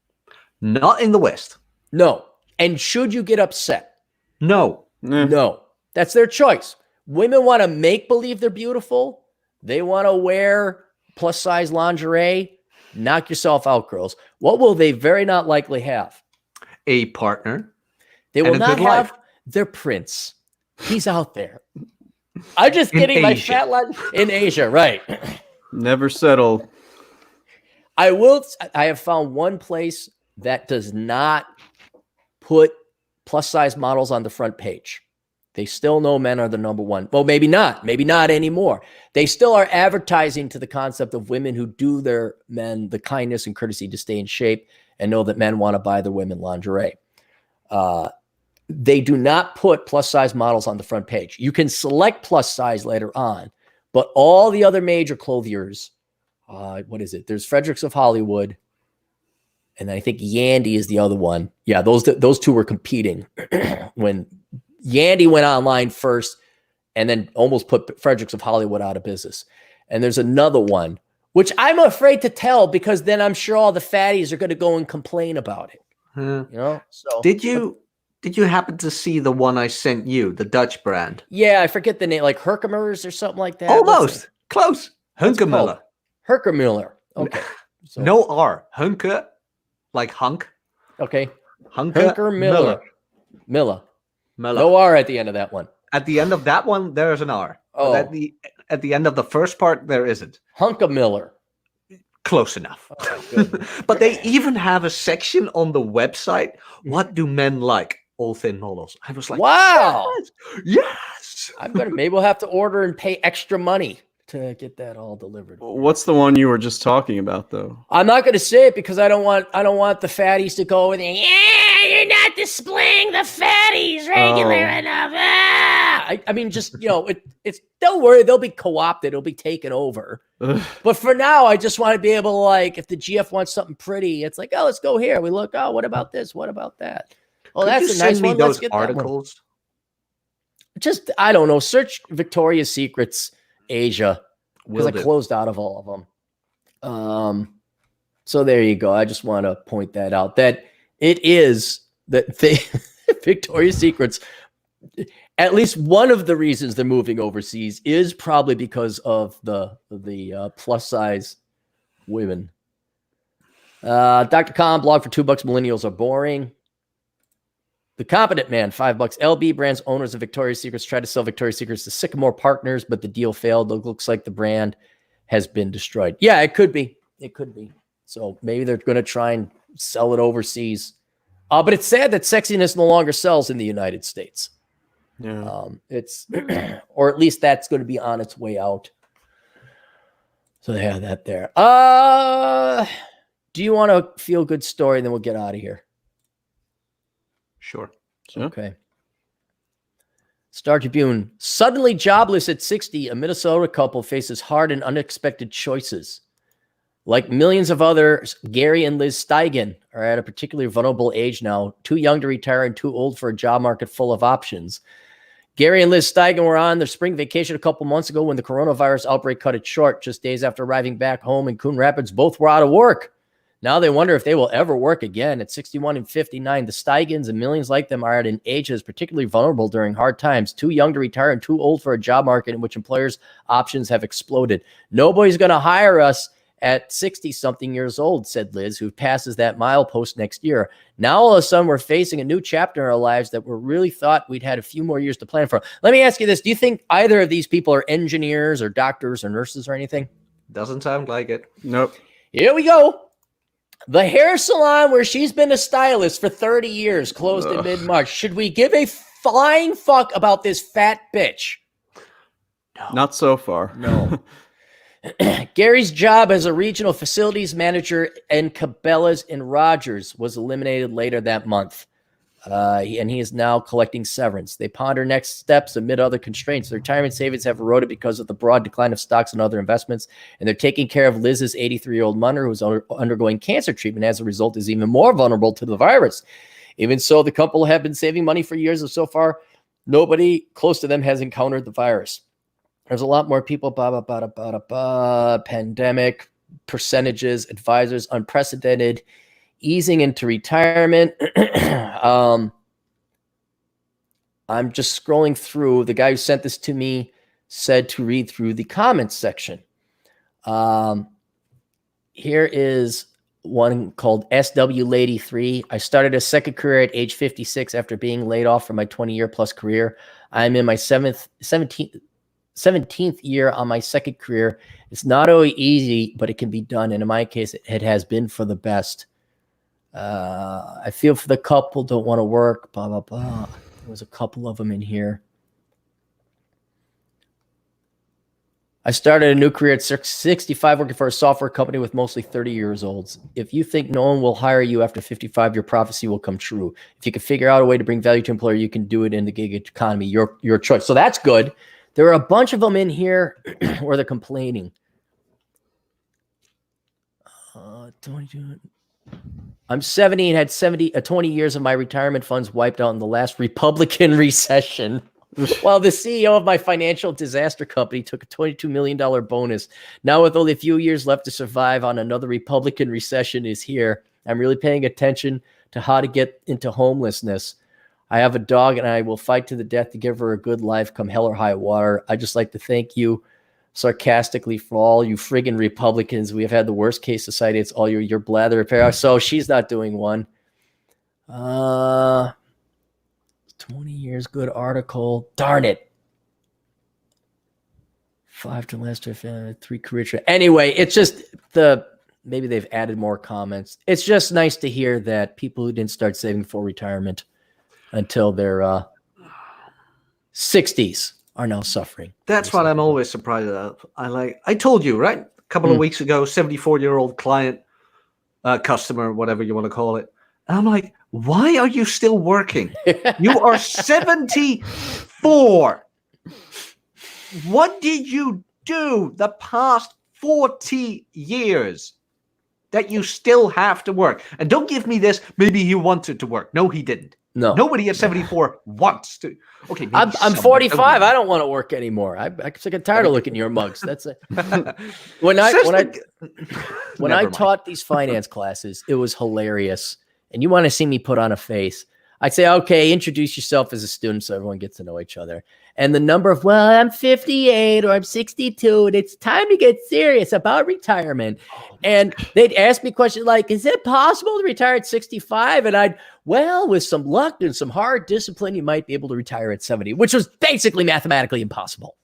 Not in the West. No. And should you get upset? No. No. That's their choice. Women want to make believe they're beautiful. They want to wear plus size lingerie. Knock yourself out, girls. What will they very not likely have? A partner. They will not have their prince. He's out there. I'm just getting my fat lunch in Asia, right? Never settle. I have found one place that does not put plus size models on the front page. They still know men are the number one. Well, maybe not anymore. They still are advertising to the concept of women who do their men the kindness and courtesy to stay in shape and know that men want to buy their women lingerie. They do not put plus size models on the front page. You can select plus size later on, but all the other major clothiers, what is it? There's Fredericks of Hollywood, and I think Yandy is the other one. Yeah, those two were competing when Yandy went online first, and then almost put Fredericks of Hollywood out of business. And there's another one, which I'm afraid to tell because then I'm sure all the fatties are going to go and complain about it. You know? So Did you happen to see the one I sent you, the Dutch brand? yeah, I forget the name, like Herkimers or something like that. Almost close. What's it Hunkemüller. called? Herkimüller. Okay. So, No R. Hunke, like hunk. okay. Hunkemüller. Miller. Müller. No R at the end of that one. At the end of that one, there is an R. Oh. But at the end of the first part, there isn't. Hunkamiller. Close enough. Oh, good. But they even have a section on the website. What do men like? All thin models. I was like, Wow. yes. Maybe we'll have to order and pay extra money to get that all delivered. What's the one you were just talking about, though? I'm not going to say it because I don't want the fatties to go and yeah, you're not displaying the fatties regular enough. Ah! I mean, just it's don't worry, they'll be co-opted, it'll be taken over. But for now, I just want to be able to, like, if the GF wants something pretty, it's like, oh, let's go here. We look, oh, what about this? What about that? Oh, that's a nice one. Let's get articles. Just I don't know. Search Victoria's Secrets Asia because I closed out of all of them. So there you go. I just want to point that out. That it is that Victoria's Secrets. At least one of the reasons they're moving overseas is probably because of the plus size women. Dr. Cohn Blog for $2. Millennials are boring. The Competent Man, $5. LB Brands owners of Victoria's Secrets tried to sell Victoria's Secrets to Sycamore Partners, but the deal failed. It looks like the brand has been destroyed. Yeah, it could be. It could be. So maybe they're going to try and sell it overseas. But it's sad that sexiness no longer sells in the United States. Yeah. It's, or at least that's going to be on its way out. So they have that there. Do you want a feel good story? And then we'll get out of here. Sure. Okay. Star Tribune. Suddenly jobless at 60, a Minnesota couple faces hard and unexpected choices. Like millions of others, Gary and Liz Steigen are at a particularly vulnerable age now, too young to retire and too old for a job market full of options. Gary and Liz Steigen were on their spring vacation a couple months ago when the coronavirus outbreak cut it short. Just days after arriving back home in Coon Rapids, both were out of work. Now they wonder if they will ever work again. At 61 and 59, the Steigens and millions like them are at an age that is particularly vulnerable during hard times, too young to retire and too old for a job market in which employers' options have exploded. Nobody's going to hire us at 60-something years old, said Liz, who passes that milepost next year. Now, all of a sudden, we're facing a new chapter in our lives that we really thought we'd had a few more years to plan for. Let me ask you this. Do you think either of these people are engineers or doctors or nurses or anything? Doesn't sound like it. Nope. Here we go. The hair salon where she's been a stylist for 30 years closed in mid-March. Should we give a flying fuck about this fat bitch? No. Not so far. No. Gary's job as a regional facilities manager in Cabela's in Rogers was eliminated later that month. And he is now collecting severance. They ponder next steps amid other constraints. Their retirement savings have eroded because of the broad decline of stocks and other investments. And they're taking care of Liz's 83-year-old mother, who's undergoing cancer treatment. As a result, is even more vulnerable to the virus. Even so, the couple have been saving money for years, and so far, nobody close to them has encountered the virus. There's a lot more people, pandemic, percentages, advisors, unprecedented, easing into retirement. I'm just scrolling through. The guy who sent this to me said to read through the comments section. Here is one called SW Lady 3. I started a second career at age 56 after being laid off from my 20-year plus career. I'm in my 17th year on my second career. It's not always easy, but it can be done. And in my case, it has been for the best. I feel for the couple, don't want to work, blah, blah, blah. There was a couple of them in here. I started a new career at 65 working for a software company with mostly 30 years olds. If you think no one will hire you after 55, your prophecy will come true. If you can figure out a way to bring value to an employer, you can do it in the gig economy, your choice. So that's good. There are a bunch of them in here where they're complaining. I'm 70 and had 20 years of my retirement funds wiped out in the last Republican recession. Well, the CEO of my financial disaster company took a $22 million bonus. Now, with only a few years left to survive on another Republican recession is here. I'm really paying attention to how to get into homelessness. I have a dog and I will fight to the death to give her a good life come hell or high water. I just like to thank you sarcastically for all you friggin' Republicans. We have had the worst case society. It's all your blather repair. So she's not doing one. 20 years, good article. Darn it. 5 to last 3 career. Anyway, it's just maybe they've added more comments. It's just nice to hear that people who didn't start saving for retirement until their 60s are now suffering. That's what I'm always surprised at. I told you, right? A couple of weeks ago, 74-year-old client, customer, whatever you want to call it. And I'm like, why are you still working? You are 74. What did you do the past 40 years that you still have to work? And don't give me this, maybe he wanted to work. No, he didn't. No. Nobody at 74 wants to. Okay, I'm 45. I don't want to work anymore. I'm sick and tired of looking at your mugs. That's it. When I taught these finance classes, it was hilarious. And you want to see me put on a face. I'd say, okay, introduce yourself as a student so everyone gets to know each other. And the number of, well, I'm 58 or I'm 62 and it's time to get serious about retirement. And they'd ask me questions like, is it possible to retire at 65? And with some luck and some hard discipline, you might be able to retire at 70, which was basically mathematically impossible.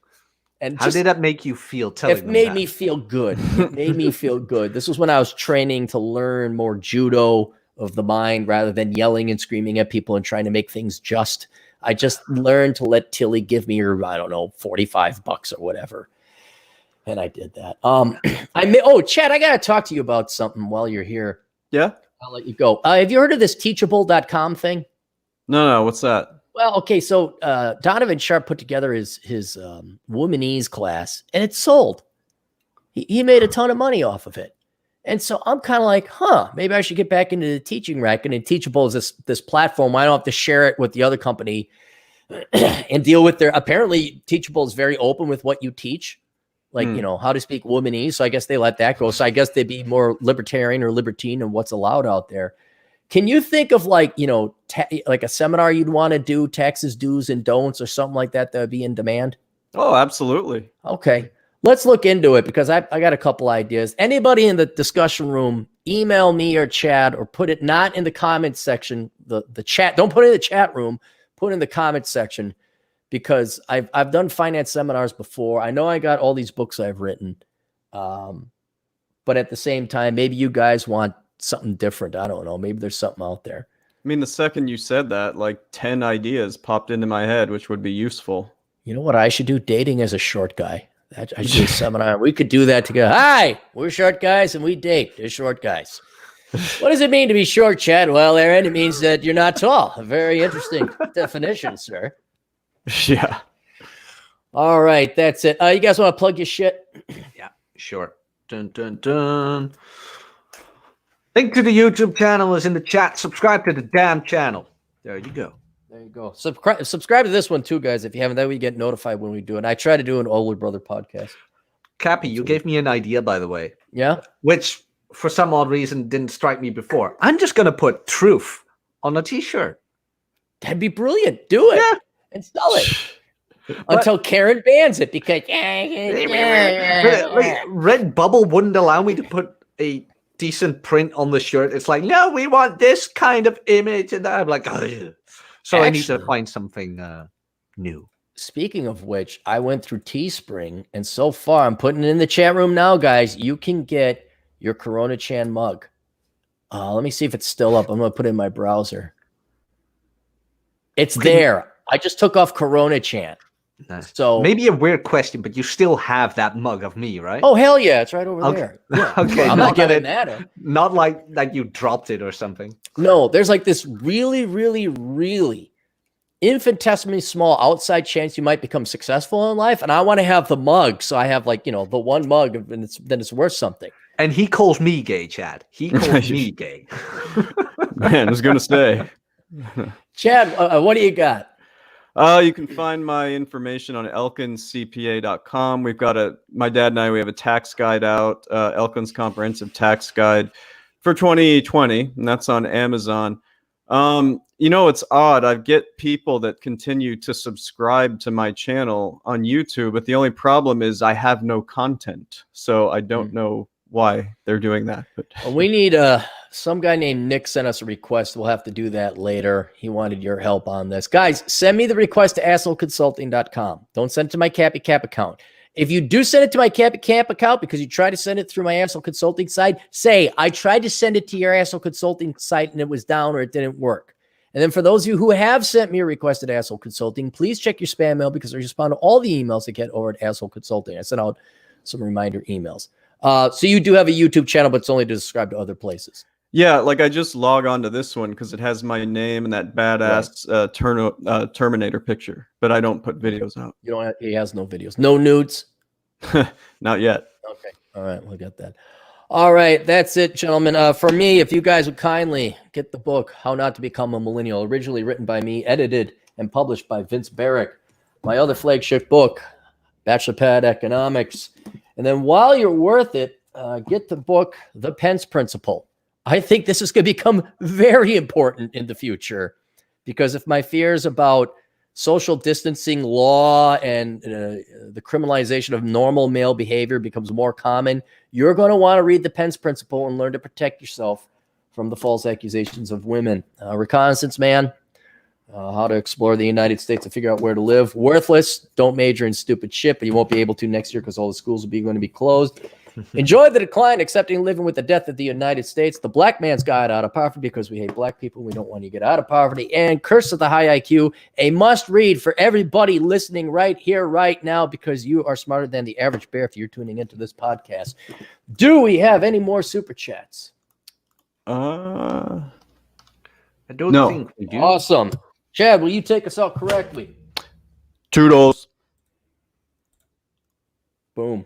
And how did that make you feel? It made me feel good. It made me feel good. This was when I was training to learn more judo of the mind rather than yelling and screaming at people and trying to make things just. I just learned to let Tilly give me her, I don't know, $45 or whatever. And I did that. Chad, I got to talk to you about something while you're here. Yeah. I'll let you go. Have you heard of this teachable.com thing? No. What's that? Well, okay. So Donovan Sharp put together his Womanese class and it sold. He made a ton of money off of it. And so I'm kind of like, maybe I should get back into the teaching rack. And Teachable is this platform. I don't have to share it with the other company and deal with apparently Teachable is very open with what you teach, like, how to speak womanese. So I guess they let that go. So I guess they'd be more libertarian or libertine and what's allowed out there. Can you think of like a seminar you'd want to do, taxes, do's and don'ts or something like that would be in demand? Oh, absolutely. Okay. Let's look into it because I got a couple ideas. Anybody in the discussion room, email me or Chad or put it not in the comments section, the chat. Don't put it in the chat room. Put it in the comments section because I've done finance seminars before. I know I got all these books I've written. But at the same time, maybe you guys want something different. I don't know. Maybe there's something out there. I mean, the second you said that, like 10 ideas popped into my head, which would be useful. You know what I should do? Dating as a short guy. I should do a seminar. We could do that together. Hi, we're short guys and we date. They're short guys. What does it mean to be short, Chad? Well, Aaron, it means that you're not tall. A very interesting definition, sir. Yeah. All right, that's it. You guys want to plug your shit? Yeah, sure. Dun, dun, dun. Link to the YouTube channel is in the chat. Subscribe to the damn channel. There you go. There you go. Subscribe to this one too, guys. If you haven't, that way you get notified when we do it. And I try to do an older brother podcast. Cappy, you gave me an idea, by the way. Yeah? Which, for some odd reason, didn't strike me before. I'm just going to put truth on a t-shirt. That'd be brilliant. Do it. Yeah. And sell it. Until Karen bans it because... Redbubble wouldn't allow me to put a decent print on the shirt. It's like, no, we want this kind of image. And I'm like, oh. So I need to find something new. Speaking of which, I went through Teespring, and so far, I'm putting it in the chat room now, guys. You can get your Corona Chan mug. Let me see if it's still up. I'm going to put it in my browser. It's there. I just took off Corona Chan. Nice. So maybe a weird question, but you still have that mug of me, right? Oh, hell yeah. It's right over there. Yeah. Okay. I'm not giving that up. Not like you dropped it or something. No, there's like this really, really, really infinitesimally small outside chance you might become successful in life. And I want to have the mug. So I have the one mug and then it's worth something. And he calls me gay, Chad. He calls me gay. Man, I was going to say. Chad, what do you got? You can find my information on elkinscpa.com. We've got my dad and we have a tax guide out, Elkins Comprehensive Tax Guide for 2020, and that's on Amazon. It's odd. I get people that continue to subscribe to my channel on YouTube, but the only problem is I have no content. So I don't know why they're doing that. But well, we need some guy named Nick sent us a request. We'll have to do that later. He wanted your help on this. Guys, send me the request to assholeconsulting.com. Don't send it to my Cappy Cap account. If you do send it to my Cappy Cap account because you try to send it through my Asshole Consulting site, say, I tried to send it to your Asshole Consulting site and it was down or it didn't work. And then for those of you who have sent me a request at Asshole Consulting, please check your spam mail because I respond to all the emails I get over at Asshole Consulting. I sent out some reminder emails. So you do have a YouTube channel, but it's only to subscribe to other places. Yeah, like I just log on to this one because it has my name and that badass Terminator picture, but I don't put videos out. He has no videos, no nudes. Not yet. Okay, all right, we'll get that. All right, that's it, gentlemen. For me, if you guys would kindly get the book, How Not to Become a Millennial, originally written by me, edited and published by Vince Barrick. My other flagship book, Bachelor Pad Economics. And then while you're worth it, get the book, The Pence Principle. I think this is going to become very important in the future because if my fears about social distancing law and the criminalization of normal male behavior becomes more common, you're going to want to read The Pence Principle and learn to protect yourself from the false accusations of women. Reconnaissance Man, how to explore the United States and figure out where to live. Worthless, don't major in stupid shit, but you won't be able to next year because all the schools will be going to be closed. Enjoy the decline, accepting living with the death of the United States. The Black Man's Guide Out of Poverty because we hate black people. We don't want you to get out of poverty. And Curse of the High IQ, a must read for everybody listening right here, right now, because you are smarter than the average bear if you're tuning into this podcast. Do we have any more super chats? I don't think we do. Awesome. Chad, will you take us out correctly? Toodles. Boom.